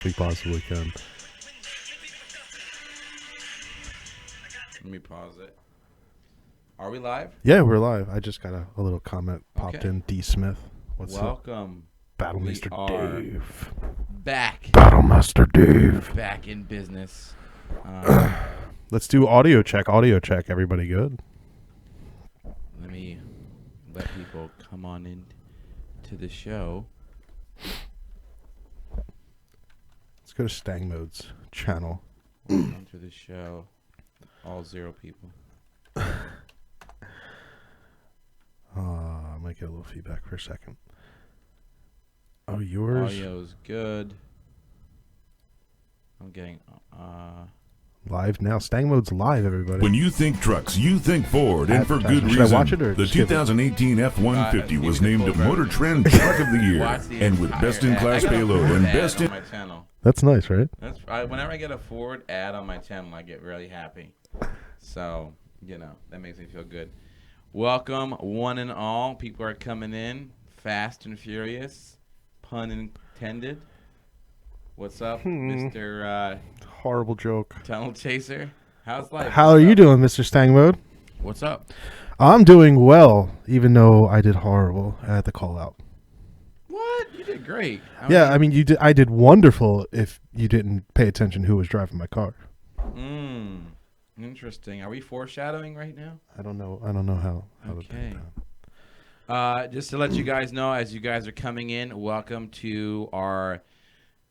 we possibly can. Let me pause it. Are we live? Yeah, we're live. I just got a little comment popped Okay. in. D. Smith. What's up? Welcome. Battlemaster We are Dave. Back. Battlemaster Dave. Back in business. Let's do audio check. Audio check. Everybody good? Let me let people come on in to the show. Let's go to StangMode's channel. Welcome to the show. All 0 people. I might get a little feedback for a second. Oh, yours? Audio's good. I'm getting Live now. StangMode's live, everybody. When you think trucks, you think Ford, and for good Should I reason. watch it or The skip it? 2018 F-150 give was me the named full Motor version. Trend Truck of the Year, watch the and with entire best-in-class ad. I got a payload Ford and ad best on in... my channel. That's nice, right? Whenever I get a Ford ad on my channel, I get really happy. So, that makes me feel good. Welcome, one and all. People are coming in, fast and furious, pun intended. What's up, Mr. Horrible joke. Tunnel Chaser? How's life? How are you doing, Mr. StangMode? What's up? I'm doing well, even though I did horrible at the call out. What? You did great. I mean, you did. I did wonderful if you didn't pay attention who was driving my car. Interesting. Are we foreshadowing right now? I don't know how to do Okay. that. Just to let you guys know, as you guys are coming in, welcome to our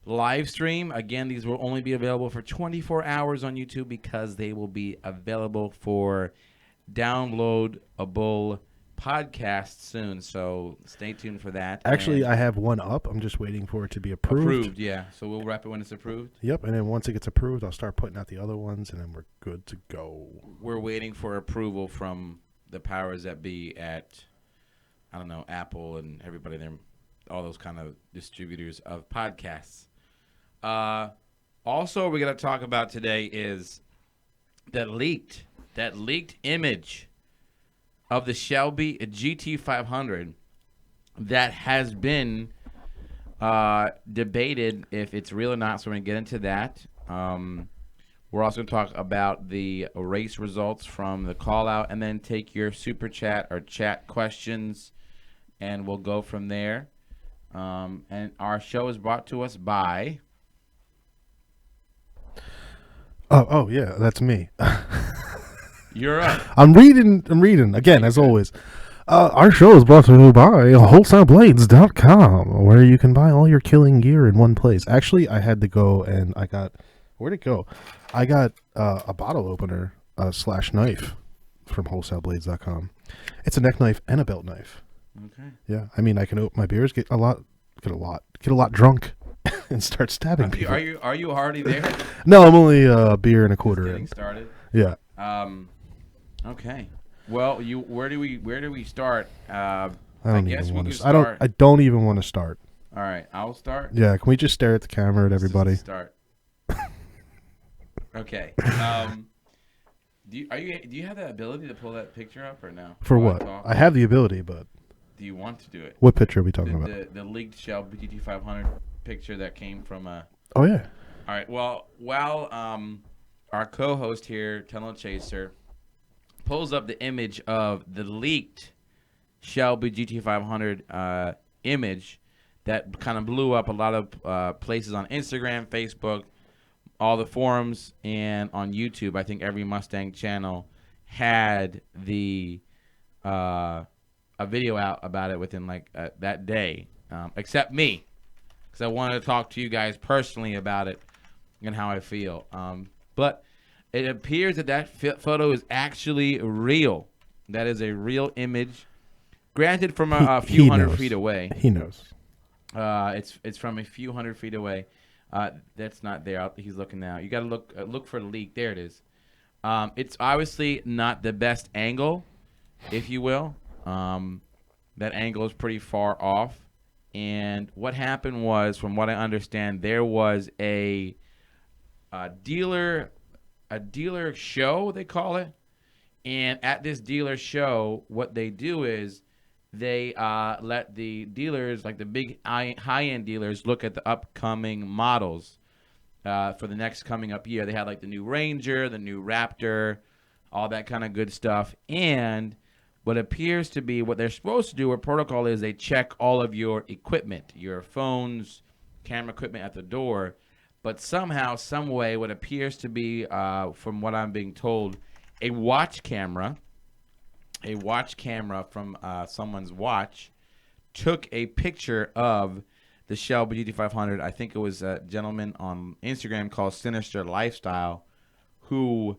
live stream. Again, these will only be available for 24 hours on YouTube because they will be available for downloadable podcasts soon. So stay tuned for that. Actually, And I have one up. I'm just waiting for it to be approved. approved, yeah. So we'll wrap it when it's approved. Yep, and then once it gets approved, I'll start putting out the other ones, and then we're good to go. We're waiting for approval from the powers that be at, I don't know, Apple and everybody there, all those kind of distributors of podcasts. Also, we're going to talk about today is that leaked image of the Shelby GT500 that has been debated if it's real or not. So we're going to get into that. We're also going to talk about the race results from the call out and then take your super chat or chat questions, and we'll go from there. And our show is brought to us by... Oh yeah, that's me. You're up. I'm reading again, as always. Our show is brought to you by WholesaleBlades.com, where you can buy all your killing gear in one place. Actually, I had to go and where'd it go? I got a bottle opener / knife from WholesaleBlades.com. It's a neck knife and a belt knife. Okay. Yeah, I mean, I can open my beers, get a lot drunk, and start stabbing people. Are you already there? No, I'm only a beer and a quarter Getting in. started. Yeah. Okay. Well, where do we start? I don't guess even we want could to. start. I don't even want to start. All right, I'll start. Yeah, can we just stare at the camera at everybody? Let's just start. Okay. Do you have the ability to pull that picture up or no? For While what? talk? I have the ability, but Do you want to do it? what picture are we talking about? The leaked SHELBYGT500 picture that came from Oh yeah. All right. Well, while our co-host here, Tunnel Chaser, pulls up the image of the leaked Shelby GT500 image that kind of blew up a lot of places on Instagram, Facebook, all the forums, and on YouTube. I think every Mustang channel had a video out about it within that day, except me, because I wanted to talk to you guys personally about it and how I feel. But it appears that photo is actually real. That is a real image, granted from a few hundred feet away. He knows. It's from a few hundred feet away. That's not there. He's looking now. You got to look for the leak. There it is. It's obviously not the best angle, if you will. That angle is pretty far off. And what happened was, from what I understand, there was a dealer show, they call it. And at this dealer show, what they do is they let the dealers, like the big high-end dealers, look at the upcoming models for the next coming up year. They had like the new Ranger, the new Raptor, all that kind of good stuff. And what appears to be what they're supposed to do, what protocol is, they check all of your equipment, your phones, camera equipment at the door. But somehow, some way, what appears to be, from what I'm being told, a watch camera from someone's watch took a picture of the Shelby GT500. I think it was a gentleman on Instagram called Sinister Lifestyle who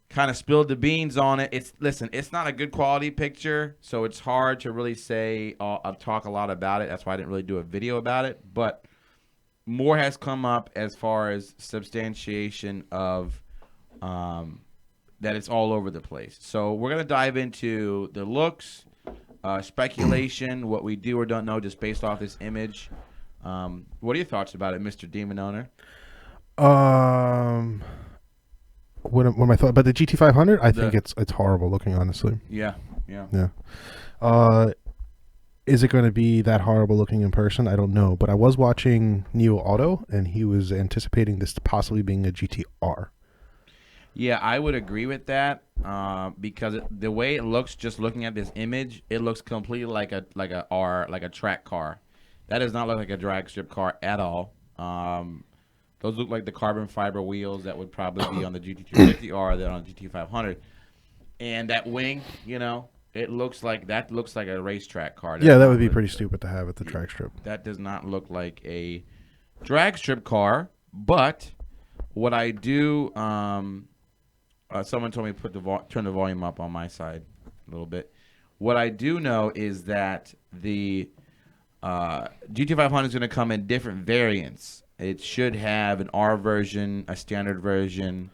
kind of spilled the beans on it. It's not a good quality picture, so it's hard to really say, talk a lot about it. That's why I didn't really do a video about it. But more has come up as far as substantiation of that it's all over the place. So we're going to dive into the looks, speculation, what we do or don't know just based off this image. What are your thoughts about it, Mr. Demon Owner? What am I thought about the GT500? I think it's horrible looking, honestly. Yeah. Is it going to be that horrible looking in person? I don't know. But I was watching Neo Auto, and he was anticipating this possibly being a GTR. Yeah, I would agree with that because the way it looks, just looking at this image, it looks completely like a track car. That does not look like a drag strip car at all. Those look like the carbon fiber wheels that would probably be on the GT250R than on the GT500. And that wing, it looks like a racetrack car. Yeah, that would be pretty stupid to have at the drag strip. That does not look like a drag strip car. But what I do, someone told me to turn the volume up on my side a little bit. What I do know is that the GT500 is going to come in different variants. It should have an R version, a standard version,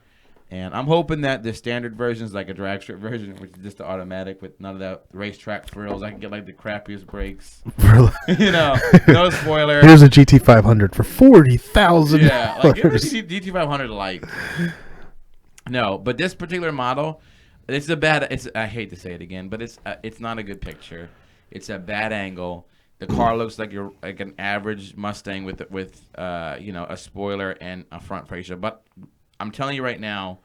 and I'm hoping that the standard version is like a drag strip version, which is just the automatic with none of that racetrack frills. I can get like the crappiest brakes. No spoiler. Here's a GT500 for $40,000. Yeah, like give me GT500 Lite. No, but this particular model, I hate to say it again, but it's not a good picture. It's a bad angle. The car looks like an average Mustang with a spoiler and a front fascia. But I'm telling you right now,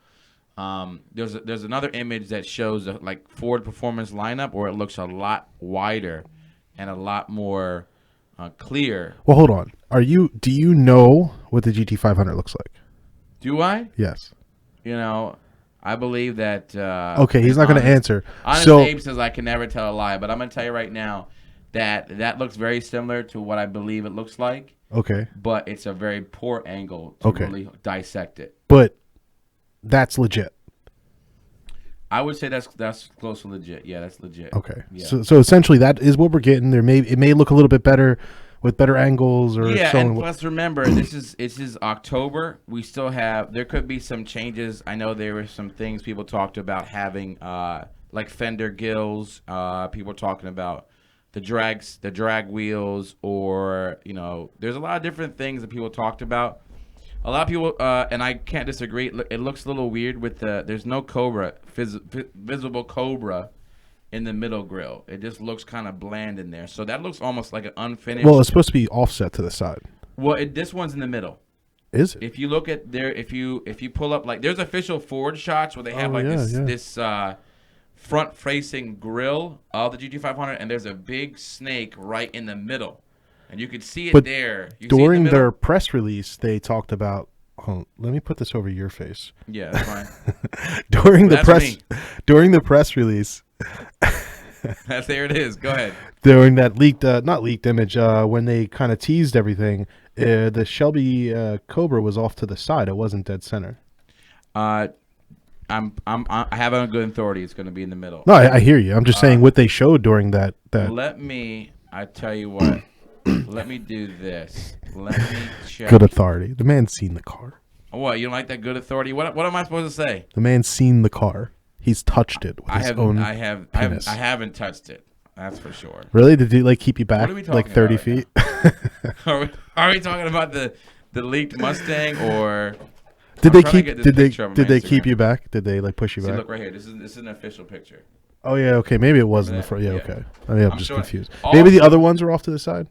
there's another image that shows a Ford Performance lineup where it looks a lot wider and a lot more clear. Well, hold on. Do you know what the GT500 looks like? Do I? Yes. I believe that. Okay, he's not going to answer. Honest Abe says I can never tell a lie, but I'm going to tell you right now that looks very similar to what I believe it looks like. Okay. But it's a very poor angle to really dissect it. But that's legit. I would say that's close to legit. Yeah, that's legit. Okay. Yeah. So essentially that is what we're getting. It may look a little bit better with better angles or and plus remember this is October. We still there could be some changes. I know there were some things people talked about having like fender gills. People talking about the drag wheels, or there's a lot of different things that people talked about. A lot of people, and I can't disagree. It looks a little weird with there's no visible Cobra in the middle grill. It just looks kind of bland in there. So that looks almost like an unfinished. Well, it's supposed to be offset to the side. Well, this one's in the middle. Is it? If you look at if you pull up there's official Ford shots where they have this front-facing grill of the GT500, and there's a big snake right in the middle, and you can see it there. During their press release, they talked about. Let me put this over your face. Yeah, that's fine. during the press release. There it is. Go ahead. During that not leaked image, when they kind of teased everything, the Shelby Cobra was off to the side. It wasn't dead center. I have on good authority. It's going to be in the middle. No, I hear you. I'm just saying what they showed during that. I tell you what. Let me do this. Let me check. Good authority. The man's seen the car. What? You don't like that good authority? What am I supposed to say? The man's seen the car. He's touched it with his own penis. I haven't touched it. That's for sure. Really? Did he keep you back 30 feet? Are we talking about the leaked Mustang, or did they keep you back? Did they push you back? Look right here. This is an official picture. Oh yeah, okay. Maybe it was in the front. Yeah, okay. I'm just confused. Also, maybe the other ones are off to the side.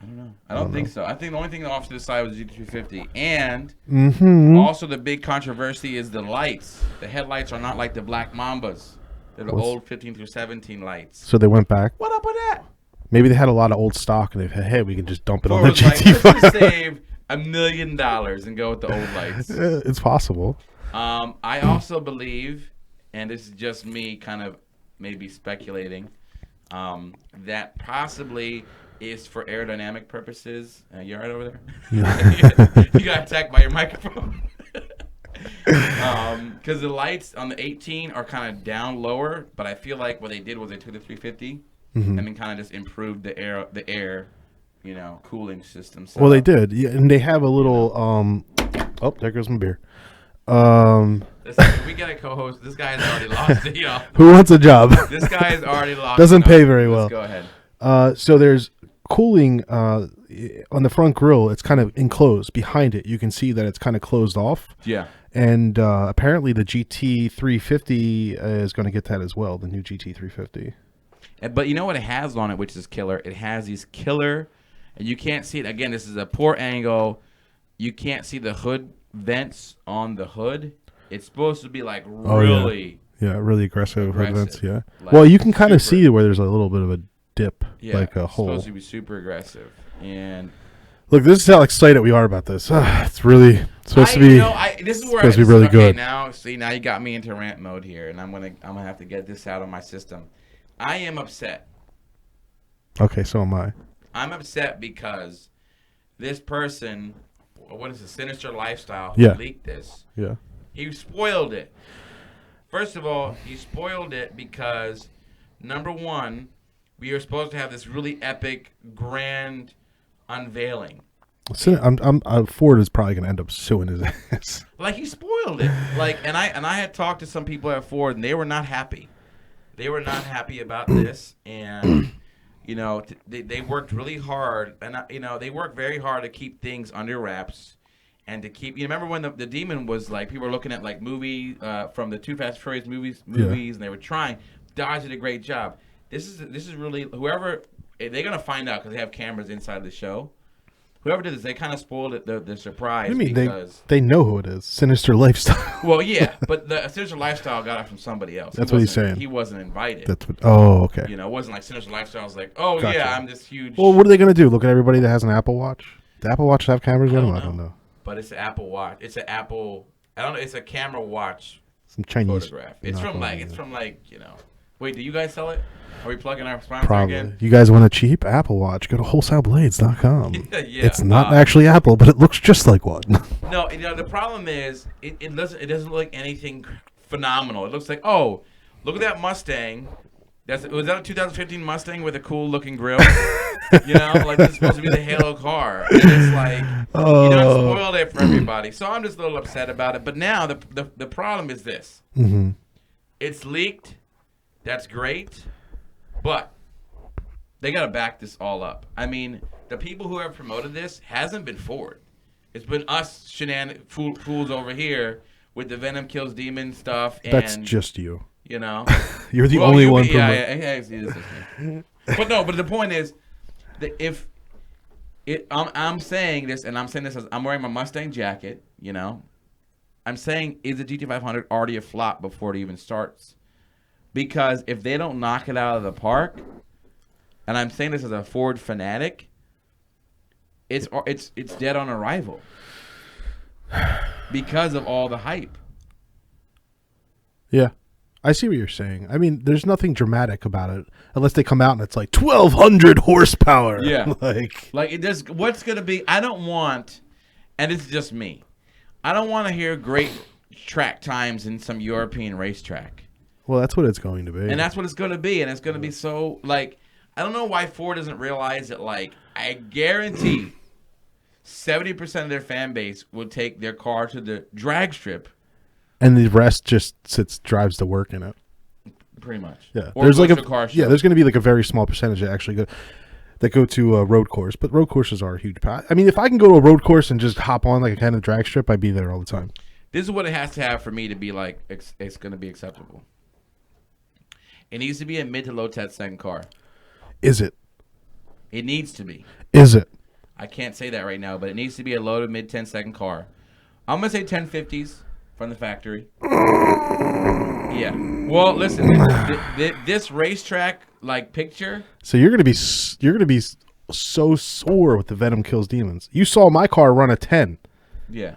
I don't know. I don't think so. I think the only thing off to the side was the GT350. And Mm-hmm. also the big controversy is the lights. The headlights are not like the Black Mambas. They're the old 15 through 17 lights. So they went back. What up with that? Maybe they had a lot of old stock, and they said, "Hey, we can just dump it on Ford the was like, GT5." let's just save $1 million and go with the old lights. It's possible. I also believe, and this is just me kind of maybe speculating, that possibly is for aerodynamic purposes. You all right over there? You got attacked by your microphone. Because the lights on the 18 are kind of down lower, but I feel like what they did was they took the 350 and then kind of just improved the air, cooling system. So, Well, they did, yeah, and they have a little. Oh, there goes my beer. Listen, we get a co-host. This guy has already lost it, y'all. Who wants a job? This guy has already lost. Doesn't pay very well. Let's go ahead. So there's cooling on the front grille. It's kind of enclosed. Behind it, you can see that it's kind of closed off. Yeah. And apparently the GT350 is going to get that as well, the new GT350. But you know what it has on it, which is killer? It has these killer, and you can't see it. Again, this is a poor angle. You can't see the hood vents on the hood. It's supposed to be like really... Yeah, really aggressive hood vents, yeah. Like, well, you can kind of see where there's a little bit of a dip, like a hole. It's supposed to be super aggressive. And look, this is how excited we are about this. It's really supposed to be. This is where supposed to be really good. Now you got me into rant mode here, and I'm gonna have to get this out of my system. I am upset. Okay, so am I. I'm upset because this person, what is it, Sinister Lifestyle, who leaked this. Yeah. He spoiled it. First of all, he spoiled it because, number one, we are supposed to have this really epic, grand unveiling. Ford is probably gonna end up suing his ass. Like, he spoiled it. Like, and I had talked to some people at Ford, and they were not happy. They were not happy about this, and they worked really hard, and they worked very hard to keep things under wraps, and to keep. You remember when the Demon was like, people were looking at like movie from the Too Fast and Furious movies, and they were trying. Dodge did a great job. This is really whoever they're gonna find out because they have cameras inside the show. Whoever did this, they kind of spoiled it, the surprise. What do you mean? Because they know who it is. Sinister Lifestyle. Well, yeah, but the Sinister Lifestyle got it from somebody else. That's what he's saying. He wasn't invited. That's what. Oh, okay. It wasn't like Sinister Lifestyle was like, oh Gotcha. yeah, I'm this huge. Well, what are they gonna do? Look at everybody that has an Apple Watch. The Apple Watch have cameras in them? I don't know. But it's an Apple Watch. It's an Apple. I don't know. It's a camera watch. Some Chinese photograph. It's from like. Wait, do you guys sell it? Are we plugging our sponsor Probably. again? You guys want a cheap Apple Watch? Go to wholesaleblades.com. Yeah. It's not actually Apple, but it looks just like one. No, the problem is it doesn't look like anything phenomenal. It looks like, oh, look at that Mustang. Was that a 2015 Mustang with a cool looking grill? Like it's supposed to be the Halo car. And it's like spoiled it for everybody. So I'm just a little upset about it. But now the problem is this. Mm-hmm. It's leaked. That's great. But they got to back this all up. I mean, the people who have promoted this hasn't been Ford. It's been us fools over here with the Venom Kills Demon stuff. And, that's just you. You're the only one. Yeah, but the point is that I'm saying this, and I'm saying this as I'm wearing my Mustang jacket, I'm saying, is the GT500 already a flop before it even starts? Because if they don't knock it out of the park, and I'm saying this as a Ford fanatic, it's dead on arrival because of all the hype. Yeah, I see what you're saying. I mean, there's nothing dramatic about it unless they come out and it's like 1,200 horsepower. Yeah, like it does. What's gonna be? I don't want, and it's just me. I don't want to hear great track times in some European racetrack. Well, that's what it's going to be. And that's what it's going to be. And it's going to be so, like, I don't know why Ford doesn't realize that, like, I guarantee 70% of their fan base will take their car to the drag strip. And the rest just drives to work in it. Pretty much. Yeah. Or there's like a car show. Yeah, there's going to be like a very small percentage that actually go to a road course. But road courses are a huge part. I mean, if I can go to a road course and just hop on like a kind of drag strip, I'd be there all the time. This is what it has to have for me to be like, it's going to be acceptable. It needs to be a mid to low Tet second car. Is it? It needs to be. Is it? I can't say that right now, but it needs to be a low to mid 10-second car. I'm gonna say 1050s from the factory. Yeah. Well, listen, this racetrack like picture. So you're gonna be so sore with the Venom Kills Demons. You saw my car run a 10. Yeah.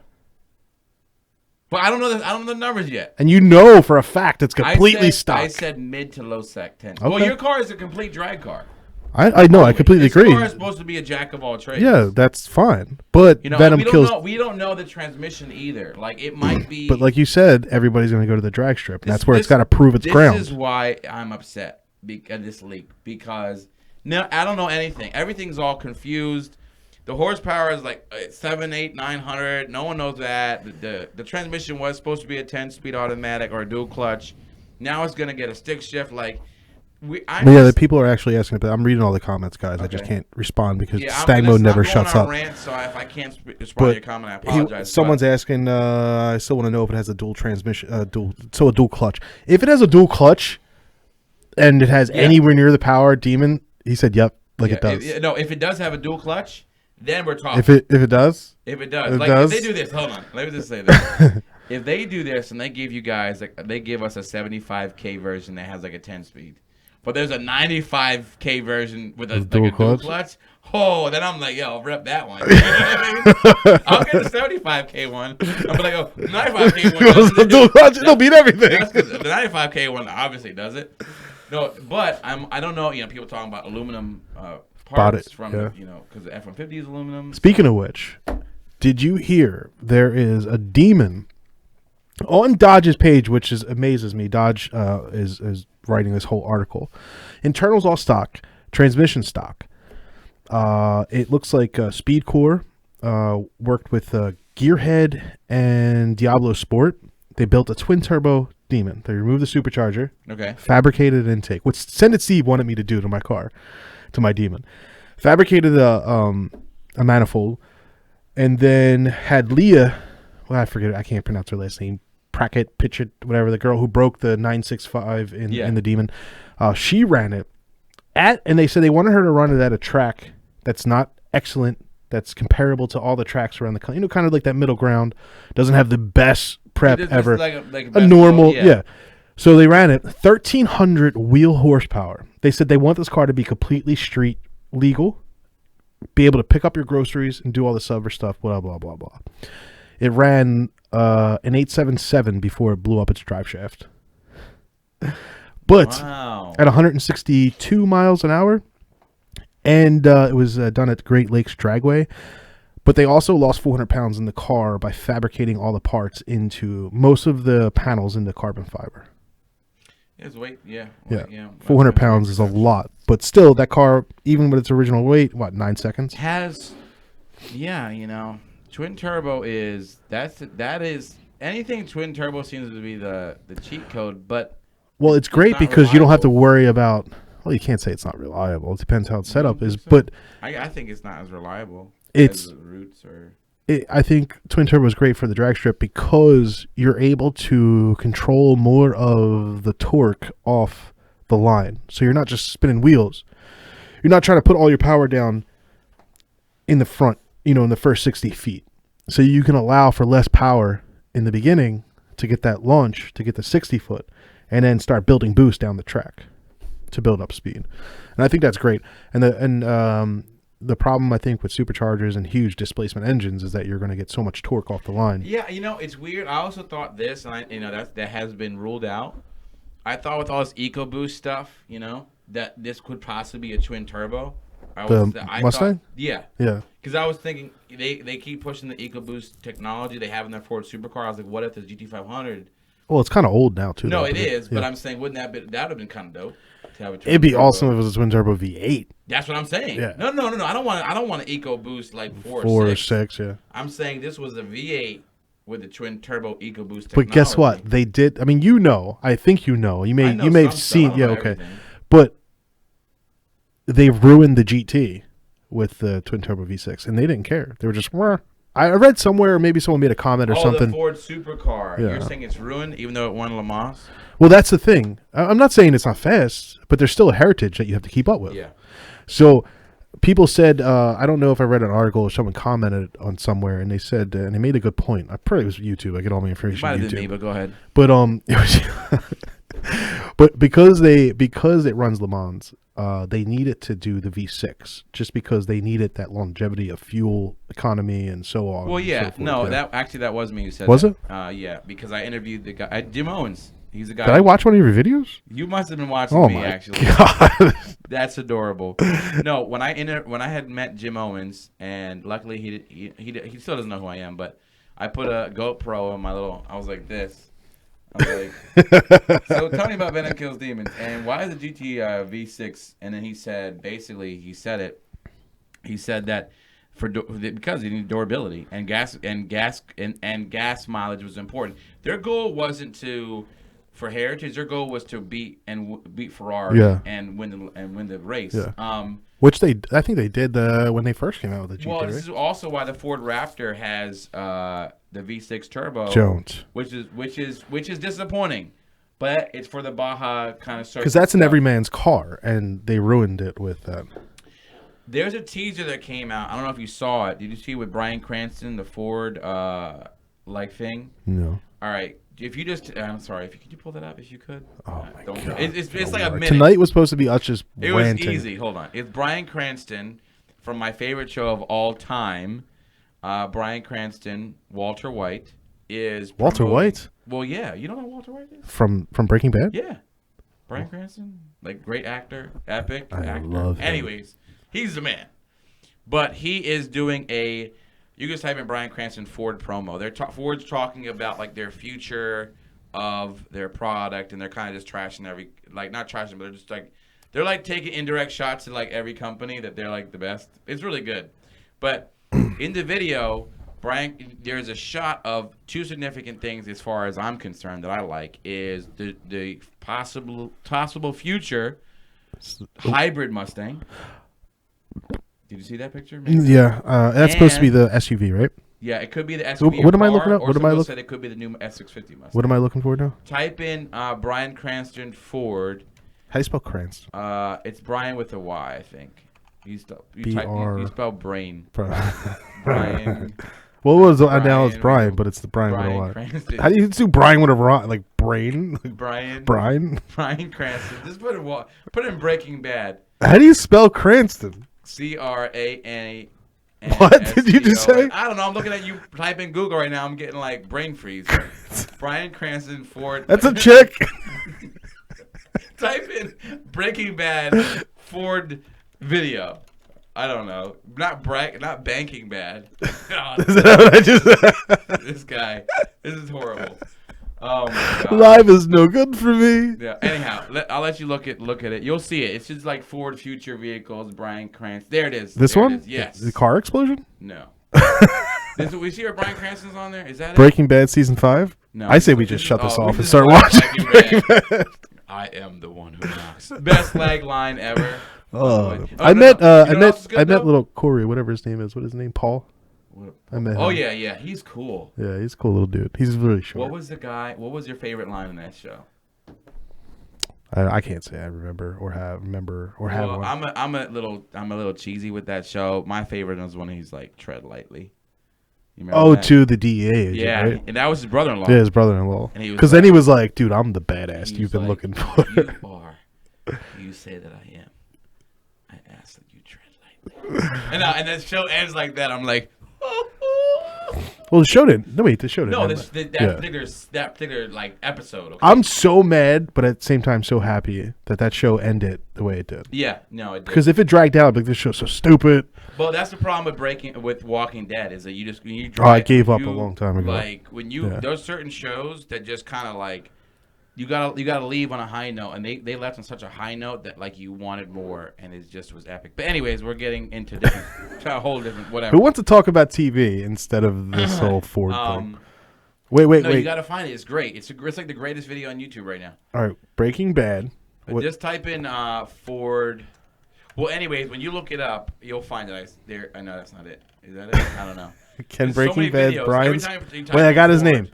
But I don't know the numbers yet. And you know for a fact it's completely stock. I said mid to low sec 10. Okay. Well, your car is a complete drag car. I know. I completely agree. This car is supposed to be a jack of all trades. Yeah, that's fine. But Venom Kills. We don't know the transmission either. Like it might be. But like you said, everybody's going to go to the drag strip. And that's where it's got to prove its ground. This is why I'm upset because this leak. Because no, I don't know anything. Everything's all confused. The horsepower is like 7, 8, 900. No one knows that. The transmission was supposed to be a 10-speed automatic or a dual clutch. Now it's going to get a stick shift. Like. The people are actually asking about. I'm reading all the comments, guys. Okay. I just can't respond because StangMode never shuts up. Rant, so if I can't respond to your comment, I apologize. Someone's asking. I still want to know if it has a dual transmission, a dual clutch. If it has a dual clutch, and it has anywhere near the power demon, he said, "Yep, it does." If it does have a dual clutch, then we're talking. If it does, if they do this, hold on. Let me just say this. If they do this and they give you guys, they give us a 75K version that has like a 10-speed. But there's a 95K version with a dual clutch. Oh, then I'm like, yo, I'll rep that one. I'll get the 75K one. I'm like, oh, 95K one. Dual clutch, it'll beat everything. The 95K one obviously does it. No, but I don't know. People talking about aluminum parts from because the F-150 is aluminum. Speaking of which, did you hear there is a demon on Dodge's page, which amazes me? Dodge is writing this whole article. Internals all stock, transmission stock. It looks like Speedcore worked with Gearhead and Diablo Sport. They built a twin turbo demon. They removed the supercharger. Okay. Fabricated an intake, which Send It Steve wanted me to do to my car, to my demon. Fabricated a manifold, and then had Leah. Well, I forget. I can't pronounce her last name. Prackett, Pitchett, whatever, the girl who broke the 965 in the demon. She ran it and they said they wanted her to run it at a track that's not excellent, that's comparable to all the tracks around the country. Kind of like that middle ground. Doesn't have the best prep ever. Like a normal, yeah. So they ran it 1,300 wheel horsepower. They said they want this car to be completely street legal, be able to pick up your groceries and do all this other stuff, blah, blah, blah, blah. It ran an 877 before it blew up its drive shaft. But at 162 miles an hour, and it was done at Great Lakes Dragway. But they also lost 400 pounds in the car by fabricating all the parts into most of the panels into carbon fiber. It's weight, yeah. 400 pounds is a lot. But still, that car, even with its original weight, 9 seconds? Twin turbo is anything twin turbo seems to be the cheat code, but it's great because reliable. You don't have to worry about. Well, you can't say it's not reliable. It depends how its setup is, but I think it's not as reliable. It's as the Roots or. I think twin turbo is great for the drag strip because you're able to control more of the torque off the line, so you're not just spinning wheels. You're not trying to put all your power down in the front. In the first 60 feet. So you can allow for less power in the beginning to get that launch, to get the 60 foot, and then start building boost down the track to build up speed. And I think that's great. And the problem I think with superchargers and huge displacement engines is that you're going to get so much torque off the line. Yeah, it's weird. I also thought this, and that has been ruled out. I thought with all this EcoBoost stuff, that this could possibly be a twin turbo. I Mustang? Yeah. Because I was thinking they keep pushing the EcoBoost technology they have in their Ford supercar. I was like, what if the GT500? Well, it's kind of old now too. No, it is. But I'm saying, that would have been kind of dope to have a twin It'd be turbo. awesome if it was a twin turbo V8. That's what I'm saying. Yeah. No. I don't want an EcoBoost like 4 or 6. Yeah. I'm saying this was a V8 with the twin turbo EcoBoost technology. But guess what? They did. I mean, I think you may have seen. Yeah. Okay. Everything. But they've ruined the GT with the twin turbo V6, and they didn't care. They were just. I read somewhere, maybe someone made a comment or something. The Ford supercar. Yeah. You're saying it's ruined, even though it won Le Mans. Well, that's the thing. I'm not saying it's not fast, but there's still a heritage that you have to keep up with. Yeah. So people said, I don't know if I read an article or someone commented on somewhere, and they said, and they made a good point. I probably was YouTube. I get all my information Might from have YouTube. been me, but go ahead. But it was but because it runs Le Mans, they need it to do the V6 just because they needed that longevity of fuel economy and so on. Well, and yeah, so forth, no, yeah. that was me who said Was that. it? Yeah, because I interviewed the guy, Jim Owens. He's a guy. Did I watch one of your videos? You must have been watching Oh me my actually. god! That's adorable. No, when I had met Jim Owens, and luckily he still doesn't know who I am, but I put a GoPro on my little. I was like this. I was like, so tell me about Venom Kills Demons, and why is the GT V6? And then he said, basically, he said that because you need durability and gas mileage was important. Their goal wasn't for Heritage. Their goal was to beat Ferrari and win the race. Yeah. Which I think they did when they first came out with the GT. Well, this is also why the Ford Raptor has the V6 turbo, Jones, which is disappointing, but it's for the Baja kind of circuit. Because that's an everyman's car, and they ruined it with that. There's a teaser that came out. I don't know if you saw it. Did you see with Bryan Cranston, the Ford like thing? No. All right. If you just, I'm sorry. Could you pull that up if you could? Oh my god! It's like a minute. Tonight was supposed to be us just It ranting. was easy. Hold on. It's Bryan Cranston from my favorite show of all time. Bryan Cranston, Walter White is Walter White. Well, yeah. You don't know who Walter White is? From Breaking Bad. Yeah. Bryan Cranston, like great actor, epic actor. Love him. Anyways, he's the man. But he is doing you just type in Bryan Cranston Ford promo. Ford's talking about like their future of their product, and they're kind of just trashing not trashing, but they're like taking indirect shots at like every company that they're like the best. It's really good. But in the video, there's a shot of two significant things as far as I'm concerned that I like is the possible future hybrid Mustang. Did you see that picture? Maybe? Yeah, that's supposed to be the SUV, right? Yeah, it could be the SUV. What am I looking at? Or some said it could be the new S650 Mustang. What am I looking for now? Type in Bryan Cranston Ford. How do you spell Cranston? It's Brian with a Y, I think. You spell brain. Brian. Well, it was now it's Brian, but it's the Brian with a Y. Cranston. How do you do Brian with a Y? Like brain? Brian. Brian Cranston. Just put in Breaking Bad. How do you spell Cranston? CRAN. What did you just say? I don't know. I'm looking at you type in Google right now. I'm getting like brain freeze. Bryan Cranston Ford. That's a chick. Type in Breaking Bad Ford video. I don't know. Not Banking Bad. Is that what I just said? This guy. This is horrible. Oh my god. Live is no good for me. Yeah. Anyhow, I'll let you look at it. You'll see it. It's just like Ford future vehicles. Bryan Cranston. There it is. This there one? It is. Yes. The car explosion? No. We see where Bryan Cranston's on there. Is that Breaking Bad season 5? No. I say we just shut this off and just start watch watching. Breaking Bad. I am the one who knocks. Best lag line ever. I met little Corey, whatever his name is. What is his name? Paul. I met him. Oh yeah, he's cool. Yeah, he's a cool little dude. He's really short. What was your favorite line in that show? I can't say I remember or have one. I'm a little cheesy with that show. My favorite was when he's like tread lightly. You remember that? To the DEA agent, yeah, right? and that was his brother-in-law. Yeah, his brother-in-law. Because then he was like, "Dude, I'm the badass you've been looking for." You say that I am. I ask that you tread lightly. and the show ends like that. I'm like, well, the show didn't. No, wait, the show didn't. No, that particular like episode. Okay? I'm so mad, but at the same time, so happy that show ended the way it did. Yeah, no, it did. Because if it dragged out, I'd be like, this show's so stupid. Well, that's the problem with Walking Dead is that you just I gave up a long time ago. Like when there's certain shows that just kind of like you gotta leave on a high note, and they left on such a high note that like you wanted more, and it just was epic. But anyways, we're getting into a whole different whatever. Who wants to talk about TV instead of this whole Ford thing? Wait. You gotta find it. It's great. It's like the greatest video on YouTube right now. All right, Breaking Bad. Just type in Ford. Well, anyways, when you look it up, you'll find it. I know that's not it. Is that it? I don't know. Can Breaking Bad Brian's? Wait, I got his name.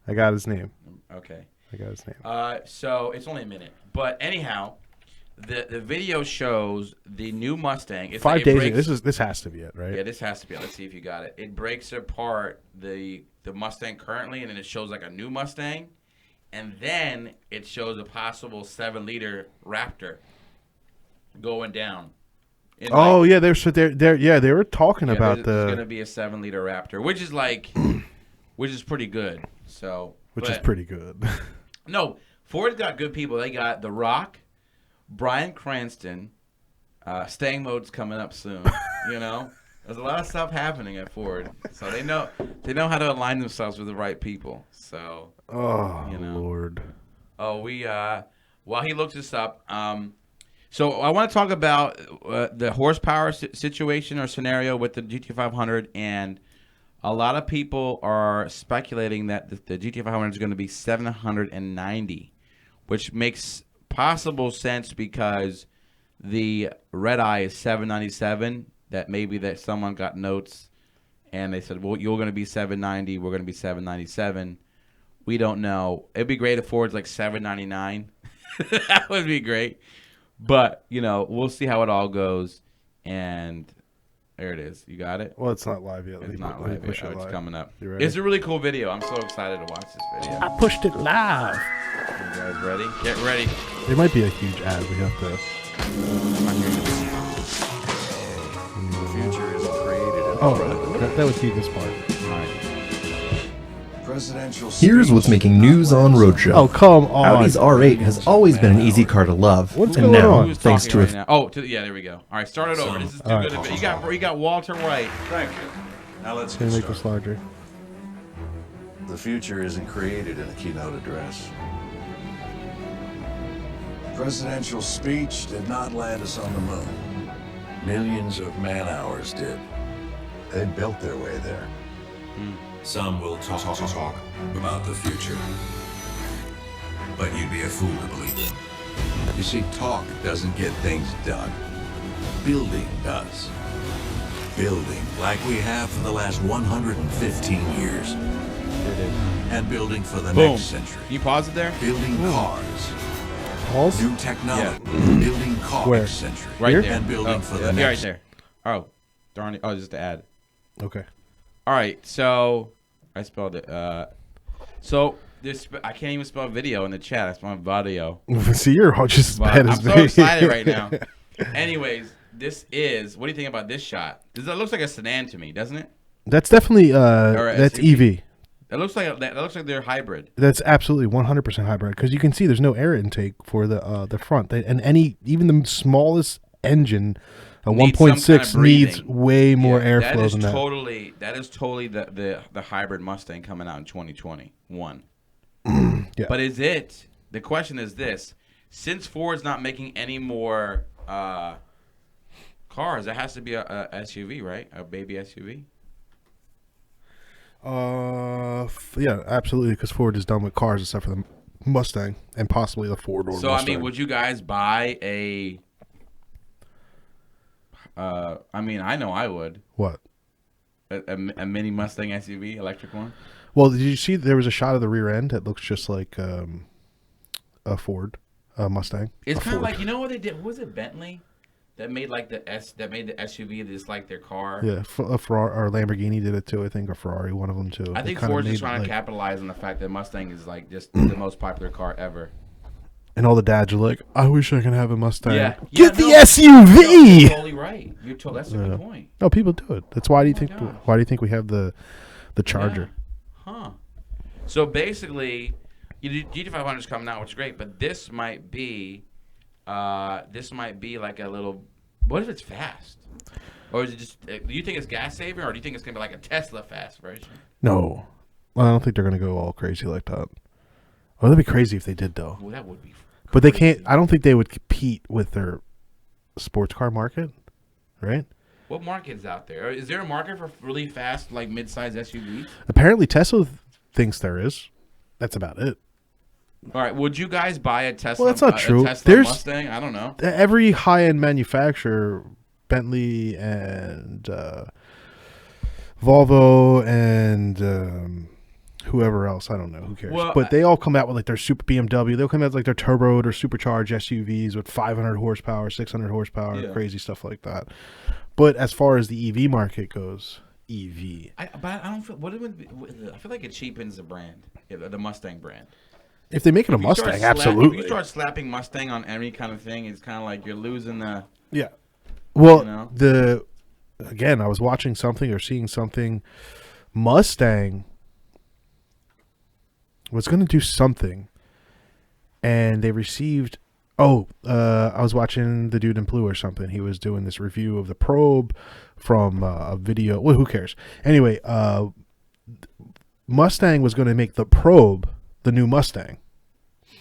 Okay. I got his name. So it's only a minute. But anyhow, the video shows the new Mustang. It's 5 like days ago. This has to be it, right? Yeah, this has to be it. Let's see if you got it. It breaks apart the Mustang currently, and then it shows like a new Mustang, and then it shows a possible 7-liter Raptor going down. Oh yeah, they were talking about there's going to be a 7-liter Raptor, which is like, which is pretty good. So, which is pretty good. No, Ford's got good people. They got The Rock, Bryan Cranston, StangMode's coming up soon. You know, there's a lot of stuff happening at Ford, so they know how to align themselves with the right people. So, oh you know. Lord. Oh, while he looks this up, so I want to talk about the horsepower situation or scenario with the GT500, and a lot of people are speculating that the GT500 is going to be 790, which makes possible sense because the red eye is 797. That maybe that someone got notes and they said, well, you're going to be 790, we're going to be 797. We don't know. It'd be great if Ford's like 799. That would be great. But, you know, we'll see how it all goes. And there it is. You got it? Well, it's not live yet. It's not live yet. It's coming up. You ready? It's a really cool video. I'm so excited to watch this video. I pushed it live. You guys ready? Get ready. There might be a huge ad. We have to. The future isn't created. Oh, that would be this part. Presidential Here's what's making news on Roadshow. Oh, come on. Audi's R8 has always been an easy car to love. What's and going now, on? Who's thanks talking to right now? Oh, yeah, there we go. All right, start it over. This is too good. You got Walter White. Thank you. Now let's Can get you make this started. larger? The future isn't created in a keynote address. Presidential speech did not land us on the moon. Millions of man-hours did. They built their way there. Some will talk about the future, but you'd be a fool to believe them. You see, talk doesn't get things done. Building does. Building like we have for the last 115 years. And building for the Boom. next century. Can you pause it there? Building cars. Pause? New technology. Building cars Where? next century. Right Here? there. And building for the yeah, right next. there. Oh, darn it. Oh, just to add. Okay. All right, so I spelled it. So this, I can't even spell video in the chat. I spelled audio. See, you're just as But bad I'm as so me. excited right now. Anyways, this is. What do you think about this shot? It looks like a sedan to me, doesn't it? That's definitely Or a that's SUV. EV. That looks like they're hybrid. That's absolutely 100% hybrid because you can see there's no air intake for the front, and even the smallest engine, a Needs some kind 1.6 of needs breathing. way more Yeah, airflow than that. That is totally the hybrid Mustang coming out in 2021. Yeah. But the question is this, since Ford's not making any more cars, it has to be a SUV, right? A baby SUV? Yeah, absolutely, because Ford is done with cars except for the Mustang and possibly the Ford or So, Mustang. I mean, would you guys buy a... I mean, I know I would. What? A mini Mustang SUV, electric one? Well, did you see there was a shot of the rear end that looks just like a Ford Mustang? It's A kind of Ford. like, you know what they did? Was it Bentley that made like the SUV just like their car? Yeah, a Ferrari or Lamborghini did it too. I think, or Ferrari, one of them too. I They think kinda Ford's just made, trying to like- capitalize on the fact that Mustang is like just the most popular car ever. And all the dads are like, "I wish I could have a Mustang." Yeah. Get Yeah, the no, SUV. You're totally right. That's a good point. No, people do it. That's why do you my think? gosh. Why do you think we have the Charger? Yeah. Huh. So basically, GT500 is coming out, which is great, but this might be like a little. What if it's fast? Or is it just? Do you think it's gas saving, or do you think it's gonna be like a Tesla fast version? No, well, I don't think they're gonna go all crazy like that. Oh, that'd be crazy if they did though. Well, that would be. But they crazy. can't. I don't think they would compete with their sports car market, right? What market is out there? Is there a market for really fast, like mid-size SUVs? Apparently, Tesla thinks there is. That's about it. All right, would you guys buy a Tesla? Well, that's not true. A Tesla There's- Mustang? I don't know. Every high-end manufacturer, Bentley and Volvo and whoever else. I don't know. Who cares? Well, but they all come out with like their super BMW. They'll come out with like their turboed or supercharged SUVs with 500 horsepower, 600 horsepower, crazy stuff like that. But as far as the EV market goes, EV. But I don't feel. I feel like it cheapens the brand, the Mustang brand. If they make it a Mustang, absolutely. If you start slapping Mustang on any kind of thing, it's kind of like you're losing the. Yeah. Well, you know? Again, I was watching something or seeing something. Mustang was going to do something, and they received. I was watching the dude in blue or something. He was doing this review of the Probe from a video. Well, who cares? Anyway, Mustang was going to make the Probe the new Mustang.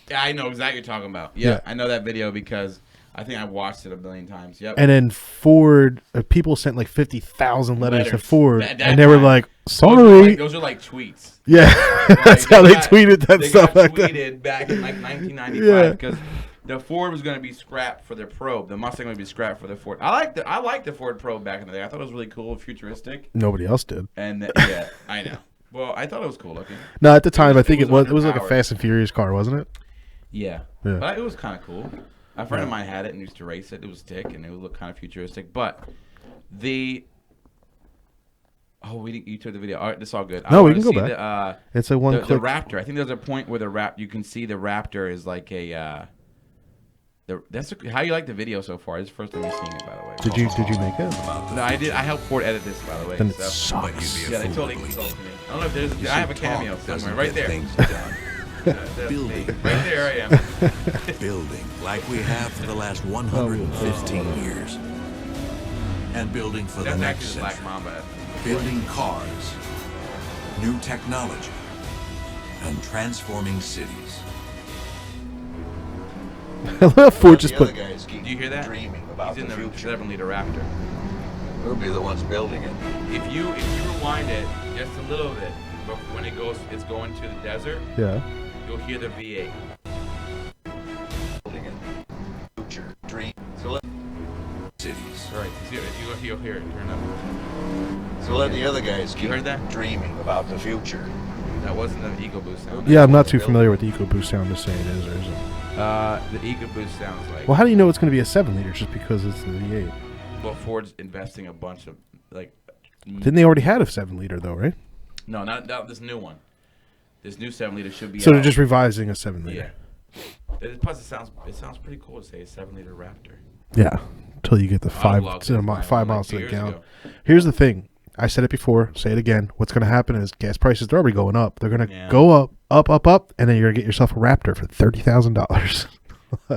Yeah, I know exactly what you're talking about. Yeah, I know that video because I think I watched it a million times. Yep. And then Ford, people sent like 50,000 letters to Ford, and they were like, "Sorry." Those are like tweets. Yeah, that's how they tweeted that stuff. They got tweeted back in like 1995 because the Ford was going to be scrapped for the Probe. The Mustang would be scrapped for the Ford. I liked the Ford Probe back in the day. I thought it was really cool, futuristic. Nobody else did. And yeah, I know. Well, I thought it was cool looking. No, at the time, I think it was like a Fast and Furious car, wasn't it? Yeah. But it was kind of cool. A friend of mine had it and used to race it. It was thick and it would look kind of futuristic. But you took the video. All right, that's all good. No, we can go back. It's a one-click. The Raptor. I think there's a point where you can see the Raptor is like a. How you like the video so far? This is the first time you've seen it, by the way. Did you make it? No, I did. I helped Ford edit this, by the way. Then it sucks. Yeah, they totally consulted me. I don't know if there's. I have a cameo somewhere right there. Building. Right there I am. Building like we have for the last 115 years. And building for the next century. Black Mamba. Building cars, new technology, and transforming cities. I love Ford just put. Do you hear that? He's in the 7-liter Raptor. We'll be the ones building it. If you rewind it just a little bit, but when it's going to the desert, you'll hear the V8. Building it. Future dream. Cities. Right. You'll hear it. Turn up. So let the other guys keep heard that? dreaming about the future. That wasn't the EcoBoost sound. Yeah, I'm not too familiar with the EcoBoost sound to say it is or isn't. The EcoBoost sounds like. Well, how do you know it's going to be a 7-liter just because it's the V8? Well, Ford's investing a bunch of Didn't they already had a 7-liter though, right? No, not this new one. This new 7-liter should be. So they're just revising a 7-liter. Yeah. Plus, it sounds pretty cool to say a 7-liter Raptor. Yeah, until you get the 5 miles to the gallon. Here's the thing. I said it before. Say it again. What's going to happen is gas prices are already going up. They're going to go up, and then you're going to get yourself a Raptor for $30,000.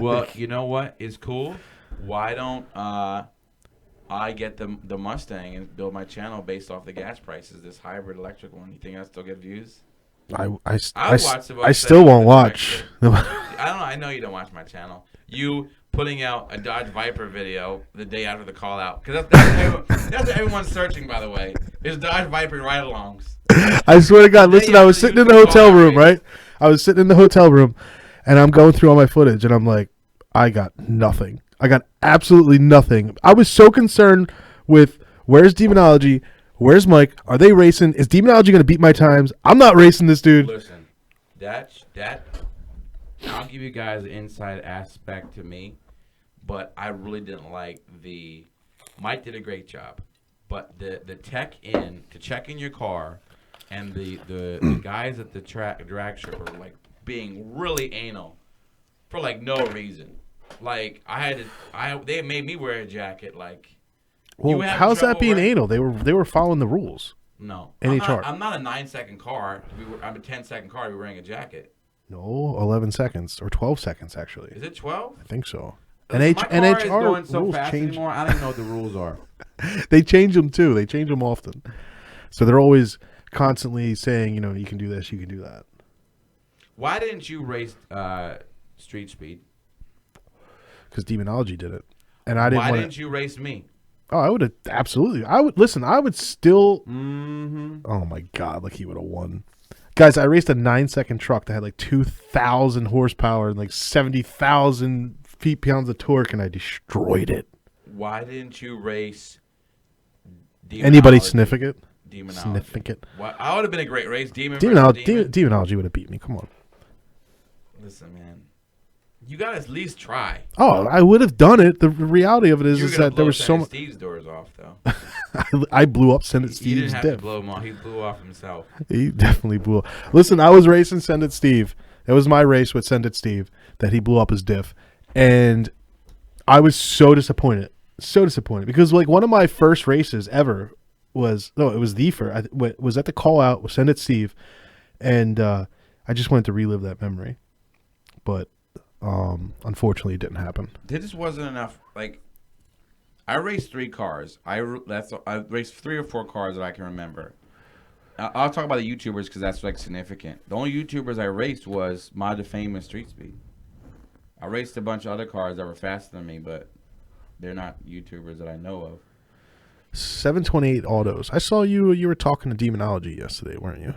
Well, you know what is cool? Why don't I get the Mustang and build my channel based off the gas prices? This hybrid electric one. You think I still get views? I still won't watch. I don't know. I know you don't watch my channel. You putting out a Dodge Viper video the day after the call out, because that's what everyone's searching, by the way, is Dodge Viper ride-alongs. I swear to God, listen, I was sitting in the hotel room, right? I was sitting in the hotel room, and I'm going through all my footage, and I'm like, I got nothing. I got absolutely nothing. I was so concerned with where's Demonology, where's Mike, are they racing? Is Demonology going to beat my times? I'm not racing this dude. Listen, that I'll give you guys an inside aspect to me, but I really didn't like Mike did a great job, but the tech to check in your car, and the guys at the drag strip were like being really anal for like no reason. Like they made me wear a jacket. Like, well, how's that being anal? They were following the rules. No, NHR. I'm not a 9-second car. I'm a 10-second car to be wearing a jacket. No, 11 seconds or 12 seconds actually. Is it 12? I think so. NHR is going so fast anymore. I don't even know what the rules are. They change them too. They change them often. So they're always constantly saying, you can do this, you can do that. Why didn't you race Street Speed? Because Demonology did it, and I didn't. Why didn't you race me? Oh, I would have absolutely. I would still. Mm-hmm. Oh my God! Like he would have won. Guys, I raced a 9-second truck that had like 2,000 horsepower and like 70,000 feet-pounds of torque, and I destroyed it. Why didn't you race Demonology? Anybody sniffing it? Demonology. Significant. What? I would have been a great race. Demonology would have beat me. Come on. Listen, man. You got to at least try. Oh, I would have done it. The reality of it is that there was so much. Steve's doors off, though. I blew up Send It He Steve's didn't have diff. to blow him off. He blew off himself. He definitely blew up. Listen, I was racing Send It Steve. It was my race with Send It Steve that he blew up his diff. And I was so disappointed. So disappointed. Because, like, one of my first races ever was the first. Was at the call out with Send It Steve. And I just wanted to relive that memory. But unfortunately, it didn't happen. There just wasn't enough. Like, I raced 3 cars. I raced 3 or 4 cars that I can remember. I'll talk about the YouTubers because that's like significant. The only YouTubers I raced was Mod of Fame and Street Speed. I raced a bunch of other cars that were faster than me, but they're not YouTubers that I know of. 728 autos. I saw you were talking to Demonology yesterday, weren't you?